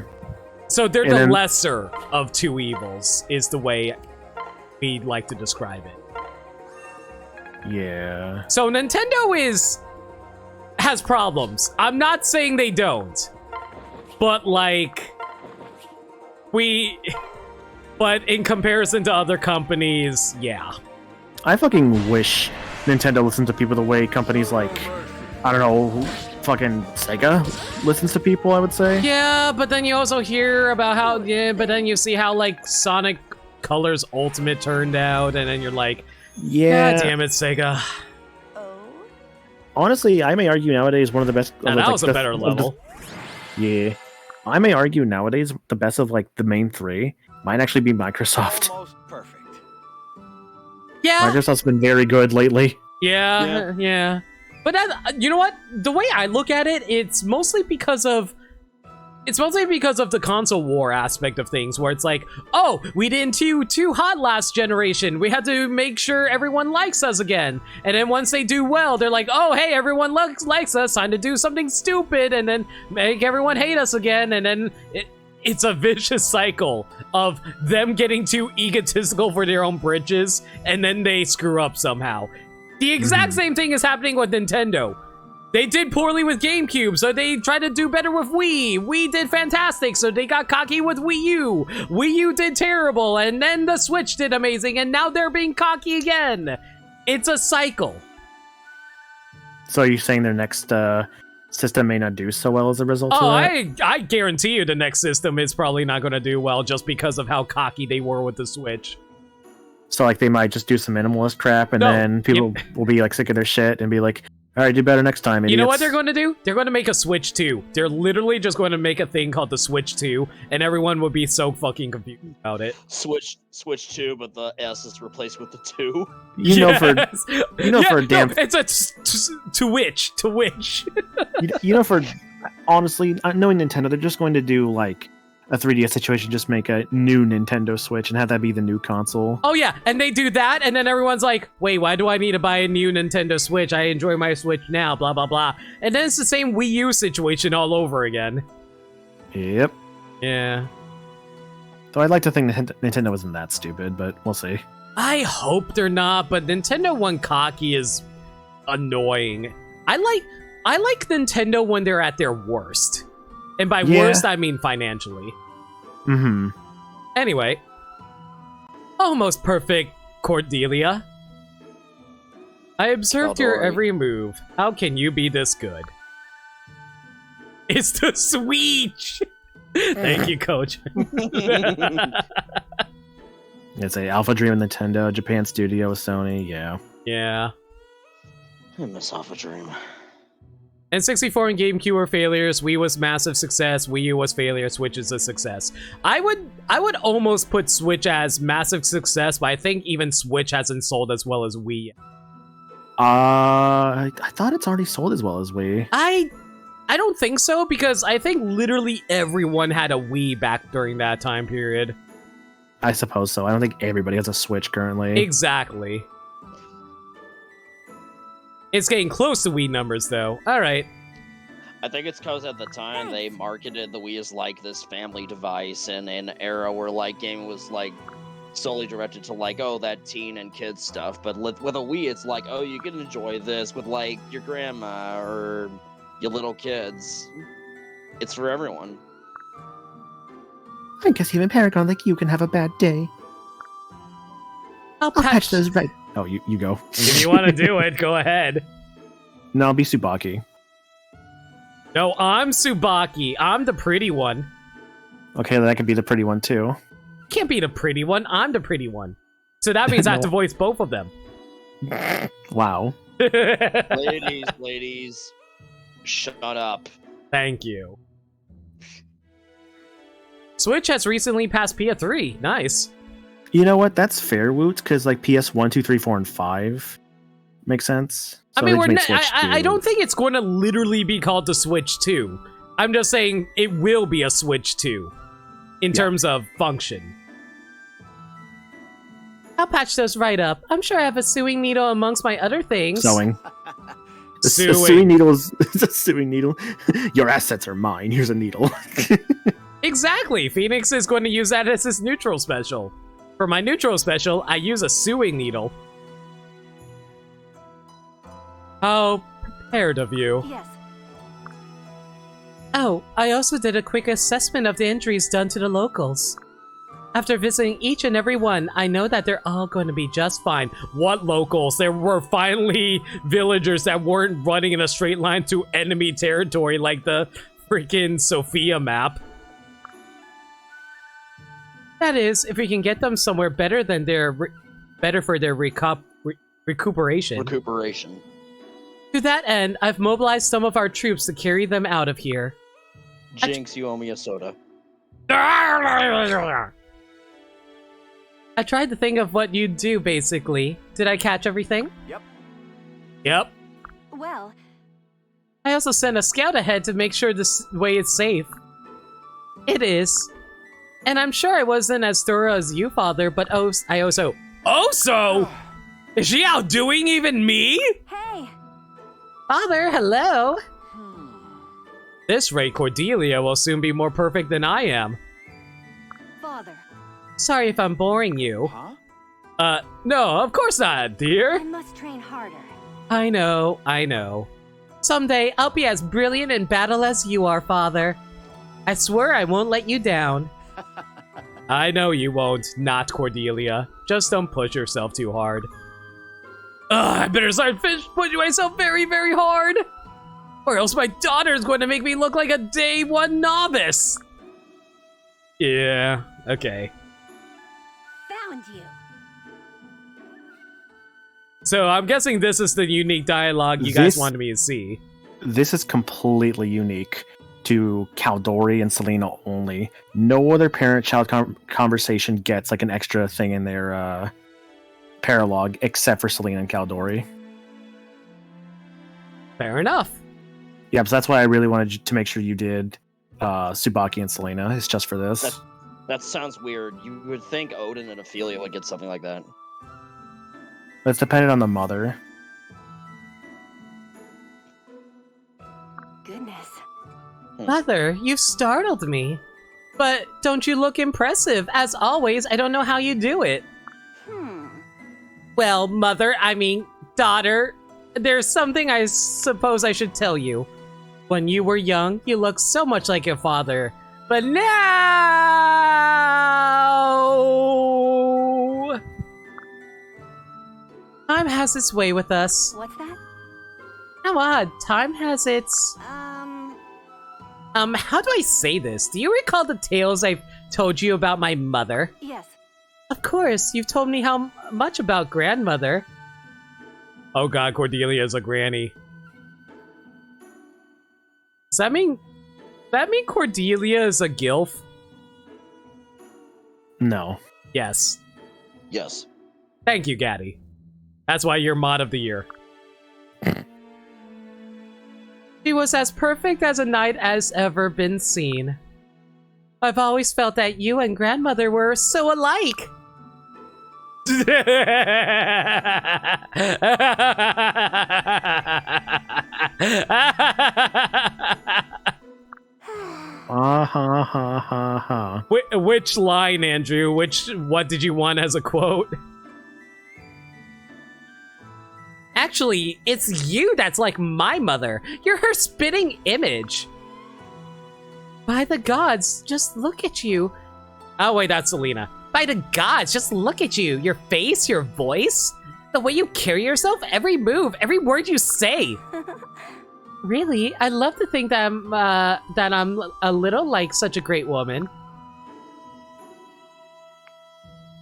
So they're the lesser of two evils, is the way we'd like to describe it. Yeah. So Nintendo has problems. I'm not saying they don't. But like but in comparison to other companies, yeah. I fucking wish Nintendo listened to people the way companies like, I don't know, fucking Sega listens to people, I would say. Yeah, but then you also hear about how, but then you see how like Sonic Colors Ultimate turned out, and then you're like, yeah, God damn it, Sega. Honestly, I may argue nowadays one of the best. Now, that was a better level. Yeah. I may argue nowadays the best of like the main three might actually be Microsoft. Almost perfect. Yeah. Microsoft's been very good lately. Yeah. But that, you know what? The way I look at it, it's mostly because of the console war aspect of things, where it's like, oh, we didn't do too hot last generation. We had to make sure everyone likes us again. And then once they do well, they're like, oh, hey, everyone likes us. Time to do something stupid and then make everyone hate us again. And then it's a vicious cycle of them getting too egotistical for their own britches, and then they screw up somehow. The exact same thing is happening with Nintendo. They did poorly with GameCube, so they tried to do better with Wii. Wii did fantastic, so they got cocky with Wii U. Wii U did terrible, and then the Switch did amazing, and now they're being cocky again. It's a cycle. So you're saying their next system may not do so well as a result of that? I guarantee you the next system is probably not going to do well just because of how cocky they were with the Switch. So like they might just do some minimalist crap, and then people will be like sick of their shit and be like, all right, do better next time, idiots. You know what they're going to do? They're going to make a Switch 2. They're literally just going to make a thing called the Switch 2, and everyone will be so fucking confused about it. Switch 2, but the S is replaced with the 2. For a damn... No, it's a to which. For honestly, knowing Nintendo, they're just going to do like a 3DS situation, just make a new Nintendo Switch and have that be the new console. Oh yeah, and they do that, and then everyone's like, wait, why do I need to buy a new Nintendo Switch? I enjoy my Switch now, blah, blah, blah. And then it's the same Wii U situation all over again. Yep. Yeah. Though I'd like to think Nintendo isn't that stupid, but we'll see. I hope they're not, but Nintendo when cocky is annoying. I like Nintendo when they're at their worst. And by worst, I mean financially. Mm-hmm. Anyway. Almost perfect, Cordelia. I observed your every move. How can you be this good? It's the Switch! Thank you, Coach. It's a Alpha Dream with Nintendo, Japan Studio with Sony, yeah. Yeah. I miss Alpha Dream. N64 and GameCube were failures. Wii was massive success. Wii U was failure. Switch is a success. I would almost put Switch as massive success, but I think even Switch hasn't sold as well as Wii. I thought it's already sold as well as Wii. I don't think so, because I think literally everyone had a Wii back during that time period. I suppose so. I don't think everybody has a Switch currently. Exactly. It's getting close to Wii numbers, though. All right. I think it's because at the time they marketed the Wii as like this family device in an era where like gaming was like solely directed to like, oh, that teen and kids stuff. But with a Wii, it's like, oh, you can enjoy this with like your grandma or your little kids. It's for everyone. I guess even Paragon like you can have a bad day. I'll patch those right. Oh, you go. If you want to do it, go ahead. No, I'll be Tsubaki. No, I'm Tsubaki. I'm the pretty one. Okay, that could be the pretty one too. Can't be the pretty one. I'm the pretty one. So that means I have to voice both of them. Wow. Ladies, shut up. Thank you. Switch has recently passed PS3. Nice. You know what? That's fair, Woot, because like PS 1, 2, 3, 4, and 5 makes sense. I So mean, they we're just made not, Switch I 2. don't think it's going to literally be called the Switch 2. I'm just saying it will be a Switch 2 in terms of function. I'll patch those right up. I'm sure I have a sewing needle amongst my other things. Sewing. A Sewing. sewing needle is a sewing needle. Your assets are mine. Here's a needle. Exactly. Phoenix is going to use that as his neutral special. For my neutral special, I use a sewing needle. How prepared of you. Yes. Oh, I also did a quick assessment of the injuries done to the locals. After visiting each and every one, I know that they're all going to be just fine. What locals? There were finally villagers that weren't running in a straight line to enemy territory like the freaking Sophia map. That is, if we can get them somewhere better than better for their recuperation. Recuperation. To that end, I've mobilized some of our troops to carry them out of here. Jinx, you owe me a soda. I tried to think of what you'd do, basically. Did I catch everything? Yep. Well, I also sent a scout ahead to make sure this way is safe. It is. And I'm sure I wasn't as thorough as you, Father, but I also... Also? Is she outdoing even me? hey. Father, hello! This rate, Cordelia will soon be more perfect than I am. Father, Sorry if I'm boring you. No, of course not, I dear. must train harder. I know. Someday, I'll be as brilliant in battle as you are, Father. I swear I won't let you down. I know you won't, not Cordelia. Just don't push yourself too hard. Ugh, I better start pushing myself very, very hard! Or else my daughter's going to make me look like a day one novice! Yeah, okay. Found you. So I'm guessing this is the unique dialogue you guys wanted me to see. This is completely unique to Caldori and Selena only. No other parent-child conversation gets like an extra thing in their paralogue except for Selena and Caldori. Fair enough. Yeah, so that's why I really wanted to make sure you did Tsubaki and Selena. It's just for this. That sounds weird. You would think Odin and Ophelia would get something like that. But it's dependent on the mother. Goodness. Mother, you've startled me. But don't you look impressive? As always, I don't know how you do it. Well, mother, I mean, daughter, there's something I suppose I should tell you. When you were young, you looked so much like your father. But now... Time has its way with us. What's that? How odd. Time has its... how do I say this? Do you recall the tales I've told you about my mother? Yes. Of course, you've told me how much about grandmother. Oh god, Cordelia is a granny. Does that mean Cordelia is a gilf? No. Yes. Yes. Thank you, Gaddy. That's why you're mod of the year. She was as perfect as a knight as ever been seen. I've always felt that you and grandmother were so alike. Which line, Andrew? What did you want as a quote? Actually, it's you that's like my mother. You're her spitting image. By the gods, just look at you. Oh wait, that's Selena. By the gods, just look at you. Your face, your voice, the way you carry yourself, every move, every word you say. Really? I'd love to think that I'm a little like such a great woman.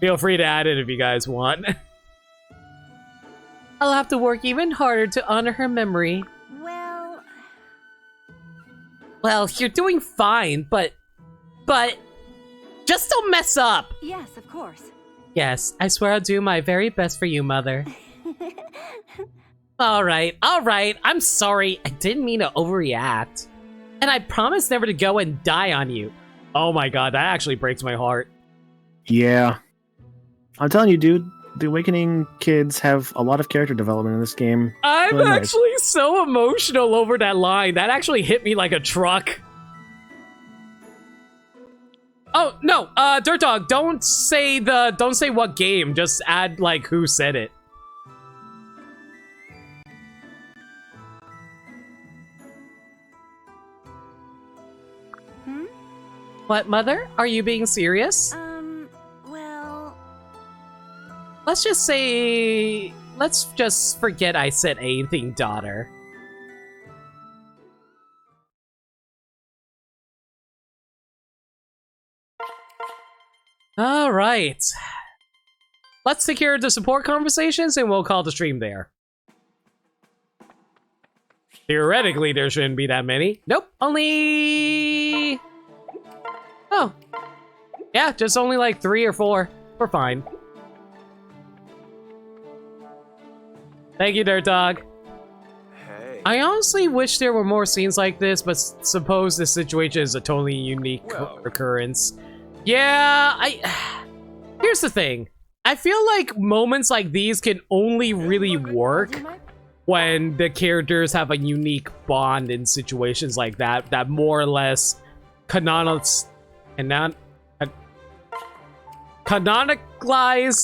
Feel free to add it if you guys want. I'll have to work even harder to honor her memory. Well, you're doing fine, but just don't mess up. Yes, of course. Yes, I swear I'll do my very best for you, Mother. All right. I'm sorry. I didn't mean to overreact. And I promise never to go and die on you. Oh my god, that actually breaks my heart. Yeah. I'm telling you, dude, the Awakening kids have a lot of character development in this game. I'm Really nice. actually so emotional over that line. That actually hit me like a truck. Oh, no, Dirt Dog, don't say what game, just add, like, who said it. What, Mother? Are you being serious? Well... Let's just forget I said anything, daughter. All right. Let's take care of the support conversations and we'll call the stream there. Theoretically, there shouldn't be that many. Nope, only... Oh. Yeah, just only like 3 or 4. We're fine. Thank you, Dirt Dog. Hey. I honestly wish there were more scenes like this, but suppose this situation is a totally unique occurrence. Yeah, here's the thing. I feel like moments like these can only really work when the characters have a unique bond in situations like that, that more or less canonicalize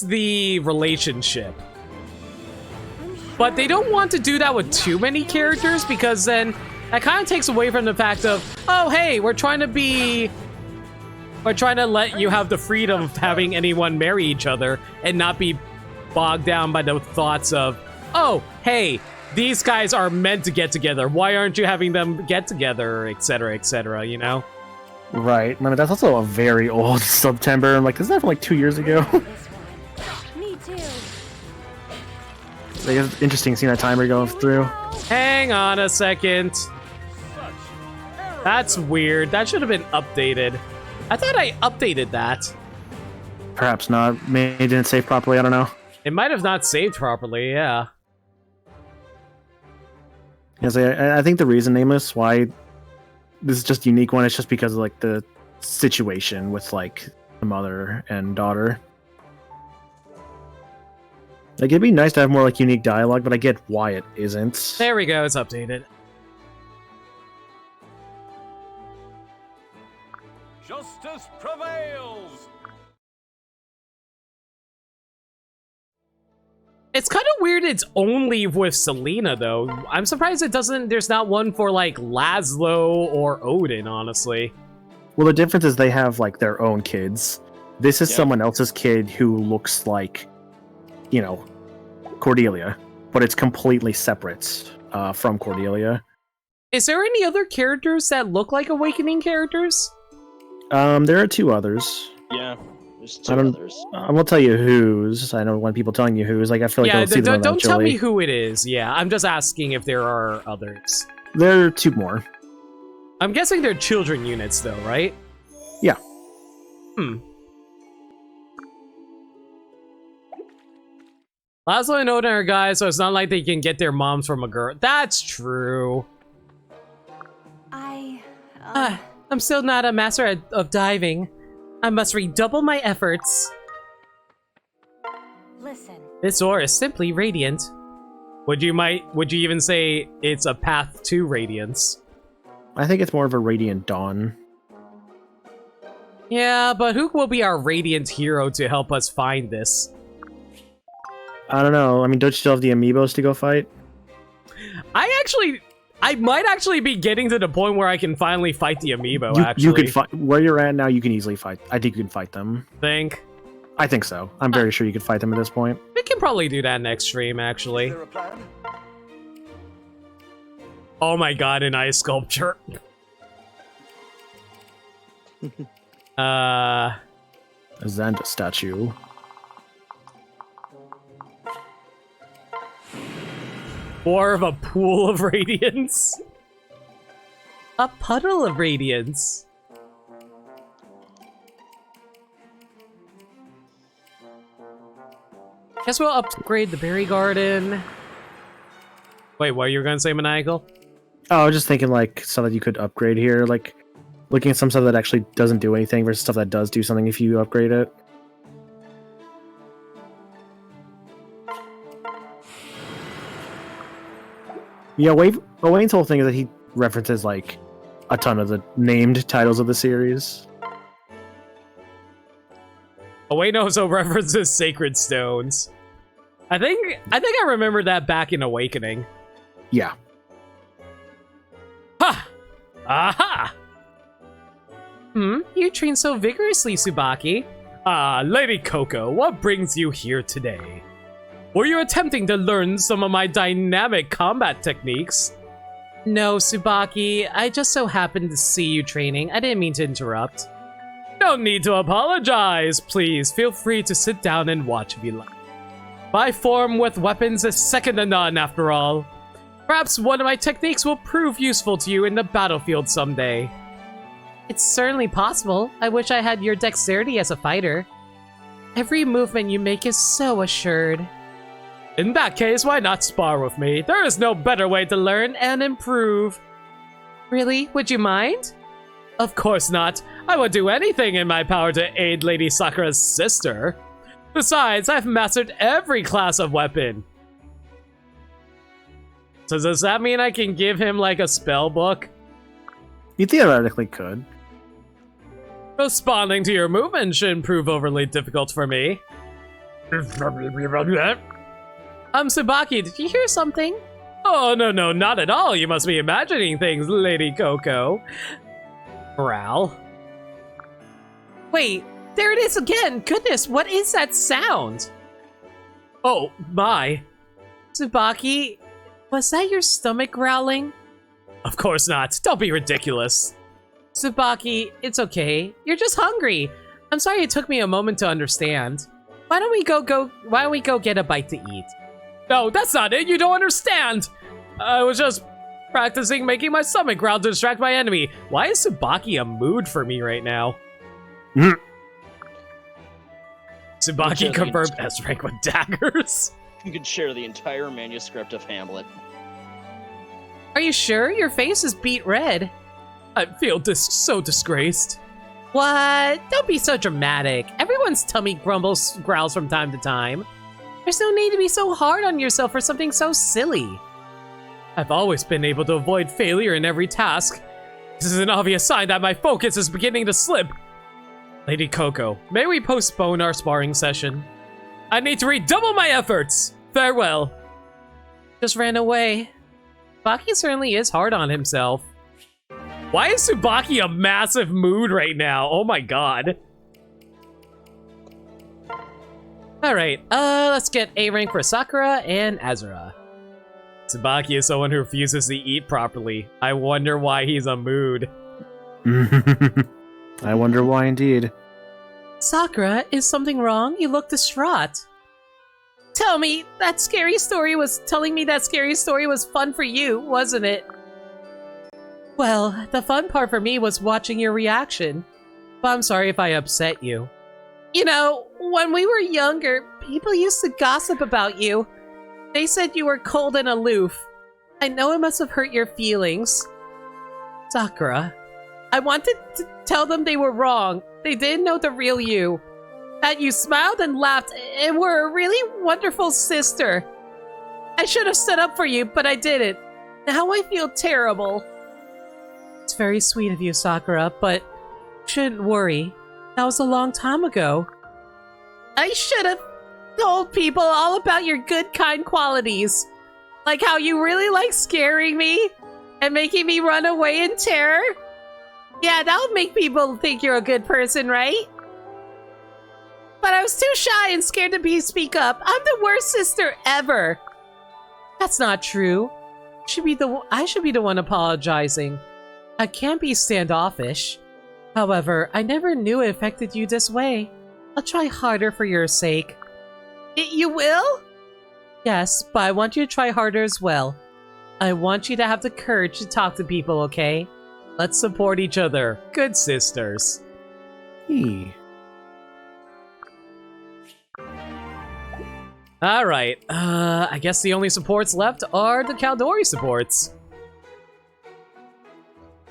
the relationship. But they don't want to do that with too many characters, because then that kind of takes away from the fact of, oh hey, we're trying to let you have the freedom of having anyone marry each other and not be bogged down by the thoughts of, oh, hey, these guys are meant to get together. Why aren't you having them get together, etc., you know? Right. I mean, that's also a very old September. I'm like, isn't that from like 2 years ago? Me too. Like, it's interesting seeing that timer going through. Hang on a second. That's weird. That should have been updated. I thought I updated that. Perhaps not. Maybe it didn't save properly. I don't know. It might have not saved properly, yeah. Yes, I think the reason, Nameless, why this is just a unique one, it's just because of like the situation with like the mother and daughter. Like, it'd be nice to have more like unique dialogue, but I get why it isn't. There we go, it's updated. Justice prevails! It's kind of weird it's only with Selena, though. I'm surprised there's not one for, like, Laszlo or Odin, honestly. Well, the difference is they have, like, their own kids. This is Yeah. someone else's kid who looks like, you know, Cordelia, but it's completely separate from Cordelia. Is there any other characters that look like Awakening characters? There are 2 others. Yeah, there's I 2 don't- others. I won't tell you whose. I know when people telling you whose, like, I feel like Yeah, I'll see them don't tell me eventually. who it is. Yeah, I'm just asking if there are others. There are 2 more. I'm guessing they're children units, though, right? Yeah. Laszlo and Odin are guys, so it's not like they can get their moms from a girl. That's true. I'm still not a master of diving. I must redouble my efforts. Listen. This aura is simply radiant. Would you even say it's a path to radiance? I think it's more of a Radiant Dawn. Yeah, but who will be our radiant hero to help us find this? I don't know. I mean, don't you still have the amiibos to go fight? I might actually be getting to the point where I can finally fight the amiibo, actually. You can fight where you're at now. You can easily fight. I think you can fight them. Think? I think so. I'm very sure you could fight them at this point. We can probably do that next stream, actually. Is there a plan? Oh my god, an ice sculpture. A Xanta statue. More of a pool of radiance. A puddle of radiance. Guess we'll upgrade the berry garden. Wait, what you were gonna say, Maniacal? Oh, I was just thinking like stuff that you could upgrade here, like looking at some stuff that actually doesn't do anything versus stuff that does do something if you upgrade it. Yeah, Wayne's whole thing is that he references like a ton of the named titles of the series. Owain also references sacred stones. I think I remember that back in Awakening. Yeah. Ha! Aha! You train so vigorously, Tsubaki. Ah, Lady Coco, what brings you here today? Were you attempting to learn some of my dynamic combat techniques? No, Tsubaki. I just so happened to see you training. I didn't mean to interrupt. No need to apologize. Please, feel free to sit down and watch if you like. My form with weapons is second to none, after all. Perhaps one of my techniques will prove useful to you in the battlefield someday. It's certainly possible. I wish I had your dexterity as a fighter. Every movement you make is so assured. In that case, why not spar with me? There is no better way to learn and improve. Really? Would you mind? Of course not. I would do anything in my power to aid Lady Sakura's sister. Besides, I've mastered every class of weapon. So does that mean I can give him like a spell book? You theoretically could. Responding to your movement shouldn't prove overly difficult for me. Tsubaki, did you hear something? Oh, no, not at all. You must be imagining things, Lady Coco. Growl. Wait, there it is again. Goodness, what is that sound? Oh, my. Tsubaki, was that your stomach growling? Of course not. Don't be ridiculous. Tsubaki, it's okay. You're just hungry. I'm sorry it took me a moment to understand. Why don't we go get a bite to eat? No, that's not it. You don't understand. I was just practicing making my stomach growl to distract my enemy. Why is Tsubaki a mood for me right now? Tsubaki confirmed S rank with daggers. You could share the entire manuscript of Hamlet. Are you sure? Your face is beet red. I feel so disgraced. What? Don't be so dramatic. Everyone's tummy growls from time to time. There's no need to be so hard on yourself for something so silly. I've always been able to avoid failure in every task. This is an obvious sign that my focus is beginning to slip. Lady Coco, may we postpone our sparring session? I need to redouble my efforts. Farewell. Just ran away. Tsubaki certainly is hard on himself. Why is Tsubaki a massive mood right now? Oh my god. Alright, let's get A rank for Sakura and Azura. Tsubaki is someone who refuses to eat properly. I wonder why he's a mood. I wonder why indeed. Sakura, is something wrong? You look distraught. Telling me that scary story was fun for you, wasn't it? Well, the fun part for me was watching your reaction. But I'm sorry if I upset you. You know, when we were younger, people used to gossip about you. They said you were cold and aloof. I know it must have hurt your feelings. Sakura, I wanted to tell them they were wrong. They didn't know the real you. That you smiled and laughed and were a really wonderful sister. I should have stood up for you, but I didn't. Now I feel terrible. It's very sweet of you, Sakura, but you shouldn't worry. That was a long time ago. I should have told people all about your good, kind qualities. Like how you really like scaring me and making me run away in terror. Yeah, that would make people think you're a good person, right? But I was too shy and scared to speak up. I'm the worst sister ever. That's not true. I should be the one apologizing. I can't be standoffish. However, I never knew it affected you this way. I'll try harder for your sake. You will? Yes, but I want you to try harder as well. I want you to have the courage to talk to people, okay? Let's support each other. Good sisters. Hey. Alright, I guess the only supports left are the Caldori supports.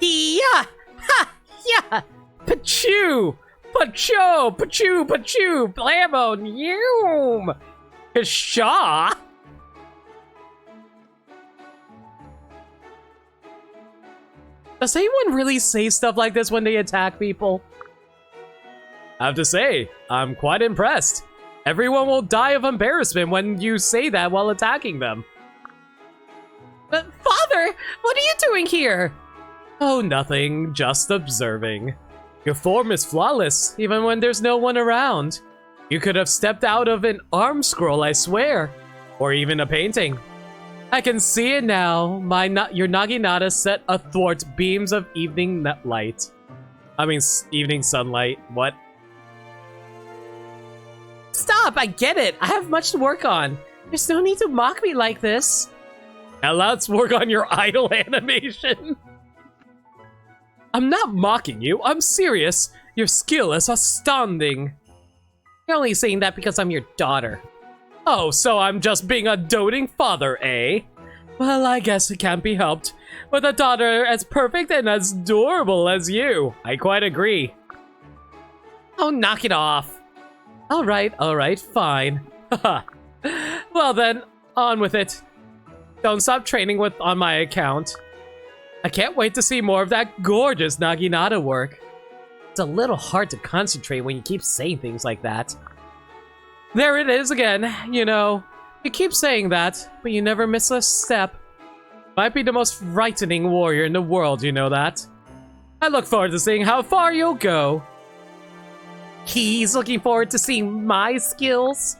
Yeah! Ha! Yeah! Pachoo! Pacho! Pachoo! Pachoo! Blammo! Noom! Kashaw! Does anyone really say stuff like this when they attack people? I have to say, I'm quite impressed. Everyone will die of embarrassment when you say that while attacking them. But Father, what are you doing here? Oh, nothing. Just observing. Your form is flawless, even when there's no one around. You could have stepped out of an arm scroll, I swear. Or even a painting. I can see it now. Your naginata set athwart beams of evening light. I mean, evening sunlight. What? Stop, I get it. I have much to work on. There's no need to mock me like this. Now let's work on your idol animation. I'm not mocking you. I'm serious. Your skill is astounding. You're only saying that because I'm your daughter. Oh, so I'm just being a doting father, eh? Well, I guess it can't be helped. With a daughter as perfect and as adorable as you. I quite agree. Oh, knock it off. Alright, fine. Well then, on with it. Don't stop training on my account. I can't wait to see more of that gorgeous naginata work. It's a little hard to concentrate when you keep saying things like that. There it is again, you know. You keep saying that, but you never miss a step. Might be the most frightening warrior in the world, you know that. I look forward to seeing how far you'll go. He's looking forward to seeing my skills.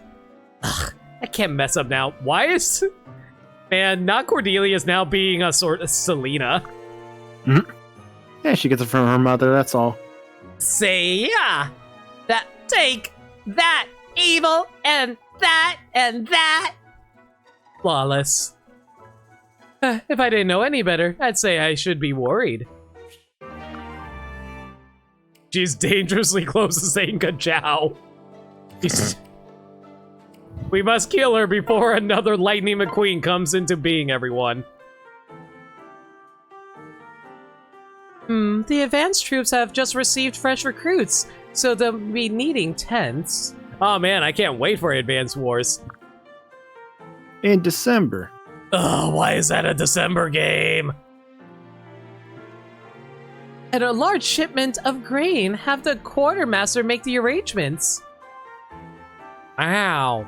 Ugh, I can't mess up now. Why is... Man, not Cordelia's now being a sort of Selena. Mm-hmm. Yeah, she gets it from her mother, that's all. Say yeah! Take that, evil, and that! Flawless. If I didn't know any better, I'd say I should be worried. She's dangerously close to saying ka-chow. We must kill her before another Lightning McQueen comes into being, everyone. The advanced troops have just received fresh recruits, so they'll be needing tents. Oh man, I can't wait for Advanced Wars. In December. Ugh, why is that a December game? And a large shipment of grain. Have the quartermaster make the arrangements. Wow.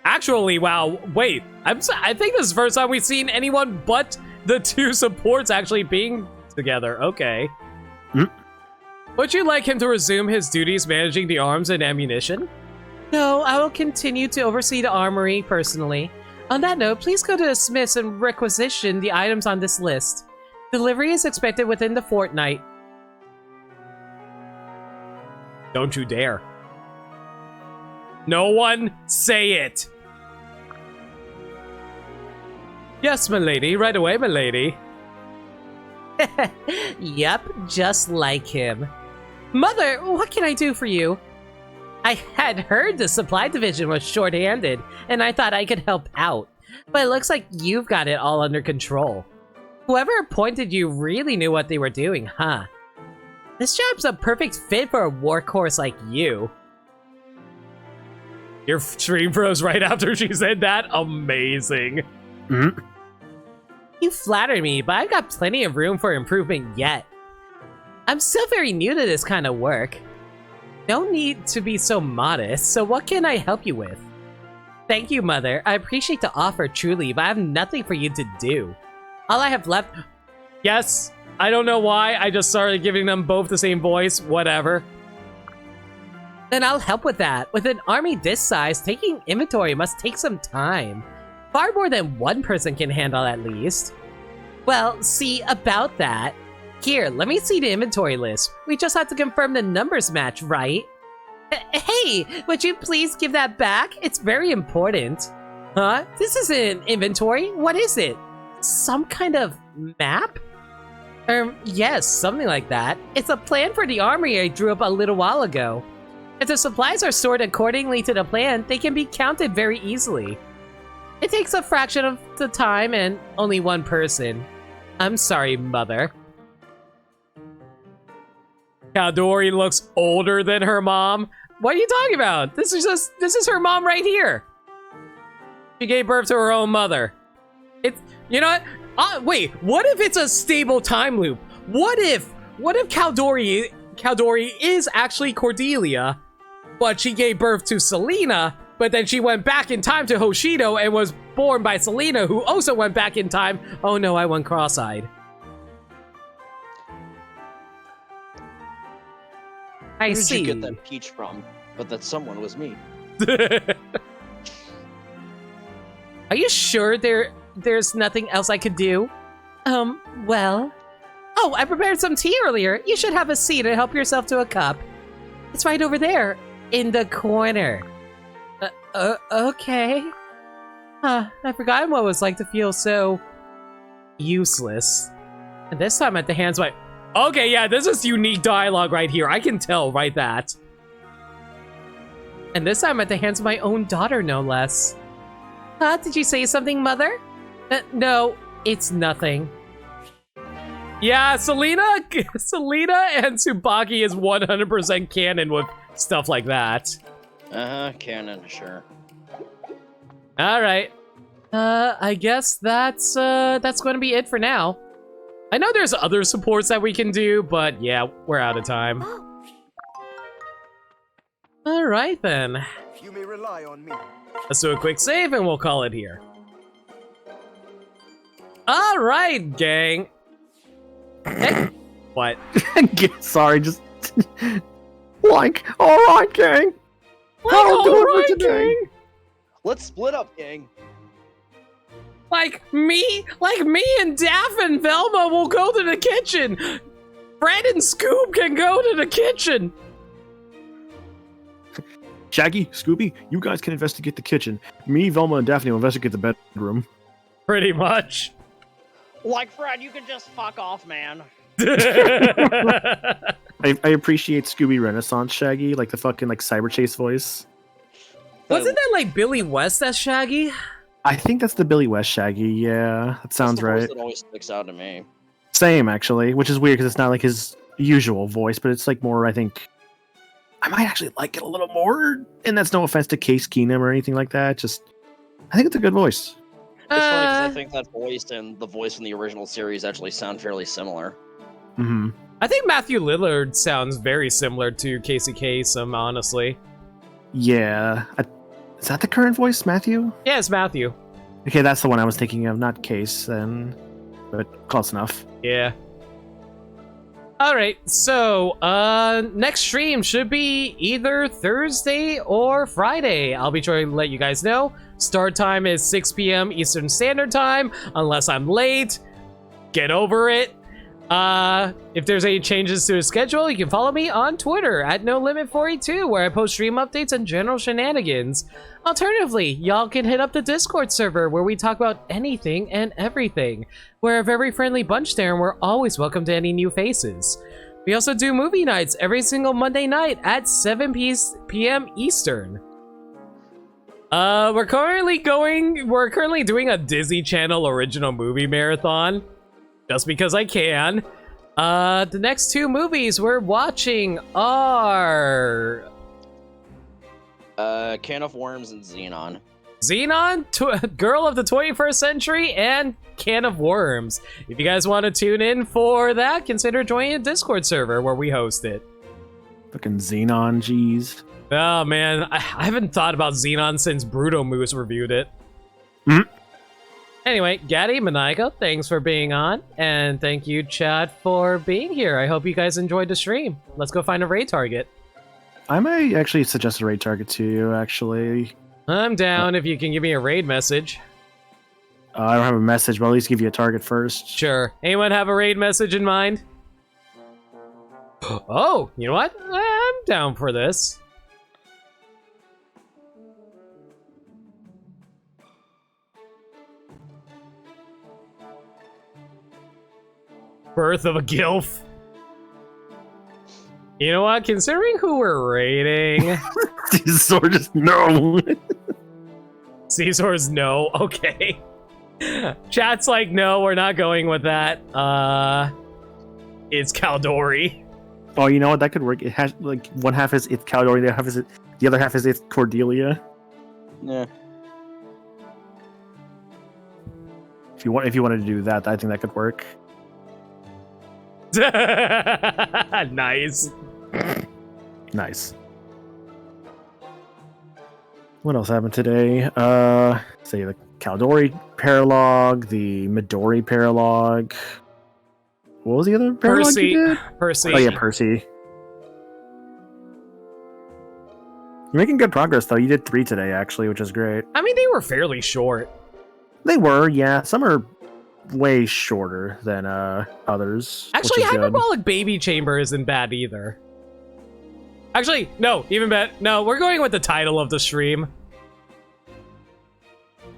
Actually, wow, wait. I think this is the first time we've seen anyone but the two supports actually being together. Okay. Would you like him to resume his duties managing the arms and ammunition? No, I will continue to oversee the armory personally. On that note, please go to the smiths and requisition the items on this list. Delivery is expected within the fortnight. Don't you dare. No one say it! Yes, milady, right away, milady. Yep, just like him. Mother, what can I do for you? I had heard the supply division was short-handed, and I thought I could help out. But it looks like you've got it all under control. Whoever appointed you really knew what they were doing, huh? This job's a perfect fit for a workhorse like you. Your stream froze right after she said that? Amazing. You flatter me, but I've got plenty of room for improvement yet. I'm still very new to this kind of work. No need to be so modest, so what can I help you with? Thank you, Mother. I appreciate the offer truly, but I have nothing for you to do. All I have left... Yes, I don't know why, I just started giving them both the same voice, whatever. Then I'll help with that. With an army this size, taking inventory must take some time. Far more than one person can handle at least. Well, see, about that. Here, let me see the inventory list. We just have to confirm the numbers match, right? Hey, would you please give that back? It's very important. Huh? This isn't inventory. What is it? Some kind of map? Yes, something like that. It's a plan for the armory I drew up a little while ago. If the supplies are stored accordingly to the plan, they can be counted very easily. It takes a fraction of the time and only one person. I'm sorry, Mother. Kaldori looks older than her mom. What are you talking about? This is her mom right here. She gave birth to her own mother. You know what? Wait, what if it's a stable time loop? What if Kaldori is actually Cordelia, but she gave birth to Selena, but then she went back in time to Hoshido and was born by Selena, who also went back in time. Oh no, I went cross-eyed. I see. Where did you get that peach from? But that someone was me. Are you sure there's nothing else I could do? Well... Oh, I prepared some tea earlier. You should have a seat and help yourself to a cup. It's right over there, in the corner. Okay. I've forgotten what it was like to feel so... useless. And this time at the hands of my... Okay, yeah, this is unique dialogue right here. I can tell right that. And this time at the hands of my own daughter, no less. Did you say something, Mother? No, it's nothing. Yeah, Selena and Tsubaki is 100% canon with stuff like that. Canon, sure. Alright. I guess that's going to be it for now. I know there's other supports that we can do, but yeah, we're out of time. Alright then. You may rely on me. Let's do a quick save and we'll call it here. Alright, gang. Hey. What? Sorry, just like, all right, gang. I'll do it for today. Gang. Let's split up, gang. Like me and Daff and Velma will go to the kitchen. Fred and Scoob can go to the kitchen. Shaggy, Scooby, you guys can investigate the kitchen. Me, Velma, and Daphne will investigate the bedroom. Pretty much. Like, Fred, you can just fuck off, man. I appreciate Scooby Renaissance Shaggy, like the fucking cyber chase voice. Wasn't that like Billy West as Shaggy? I think that's the Billy West Shaggy. Yeah, that sounds That's the right. voice that always sticks out to me. Same, actually, which is weird because it's not like his usual voice, but it's like more, I think, I might actually like it a little more, and that's no offense to Case Keenum or anything like that, just, I think it's a good voice. It's funny because I think that voice and the voice from the original series actually sound fairly similar. Mm-hmm. I think Matthew Lillard sounds very similar to Casey Kasem, honestly. Yeah. Is that the current voice, Matthew? Yeah, it's Matthew. Okay, that's the one I was thinking of, not Case, then, but close enough. Yeah. Alright, so, next stream should be either Thursday or Friday. I'll be sure to let you guys know. Start time is 6 p.m. Eastern Standard Time, unless I'm late. Get over it. If there's any changes to the schedule, you can follow me on Twitter at NoLimit42, where I post stream updates and general shenanigans. Alternatively, y'all can hit up the Discord server, where we talk about anything and everything. We're a very friendly bunch there, and we're always welcome to any new faces. We also do movie nights every single Monday night at 7 p.m. Eastern. We're currently doing a Disney Channel original movie marathon. Just because I can. The next two movies we're watching are... Can of Worms and Xenon. Xenon, Girl of the 21st Century, and Can of Worms. If you guys want to tune in for that, consider joining a Discord server where we host it. Fucking Xenon, jeez. Oh man, I haven't thought about Xenon since Bruto Moose reviewed it. Mm. Anyway, Gaddy, Manico, thanks for being on, and thank you, Chad, for being here. I hope you guys enjoyed the stream. Let's go find a raid target. I might actually suggest a raid target to you, actually. I'm down if you can give me a raid message. I don't have a message, but I'll at least give you a target first. Sure. Anyone have a raid message in mind? Oh, you know what? I'm down for this. Birth of a Gilf. You know what? Considering who we're raiding... Caesar just no. Caesar's no. Okay. Chat's like, no, we're not going with that. It's Caldori. Oh, you know what? That could work. It has like one half is it's Caldori, the other half is it's Cordelia. Yeah. If you wanted to do that, I think that could work. Nice. Nice. What else happened today? Say the Caldori paralog, the Midori paralog. What was the other paralog Percy. you did? Percy. Oh yeah, Percy. You're making good progress though. You did 3 today actually, which is great. I mean, they were fairly short. They were, yeah. Some are way shorter than others. Actually, which is good. Hyperbolic Baby Chamber isn't bad either. Actually, no, even better. No, we're going with the title of the stream.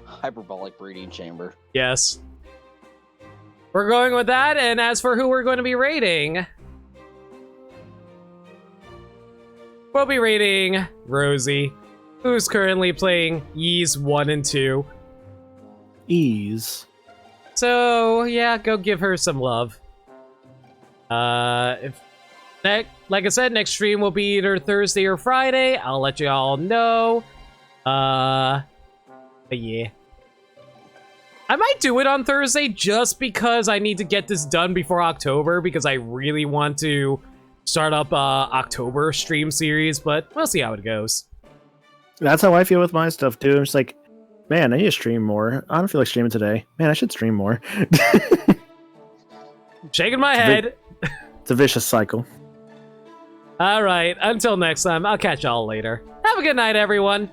Hyperbolic breeding chamber. Yes. We're going with that, and as for who we're going to be rating, we'll be rating Rosie, who's currently playing Ys 1 and 2. Ease. So, yeah, go give her some love. Like I said, next stream will be either Thursday or Friday. I'll let you all know. But yeah. I might do it on Thursday just because I need to get this done before October because I really want to start up October stream series, but we'll see how it goes. That's how I feel with my stuff too. I'm just like, man, I need to stream more. I don't feel like streaming today. Man, I should stream more. Shaking my head. It's a vicious cycle. Alright, until next time, I'll catch y'all later. Have a good night, everyone.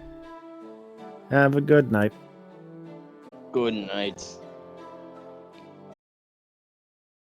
Have a good night. Good night.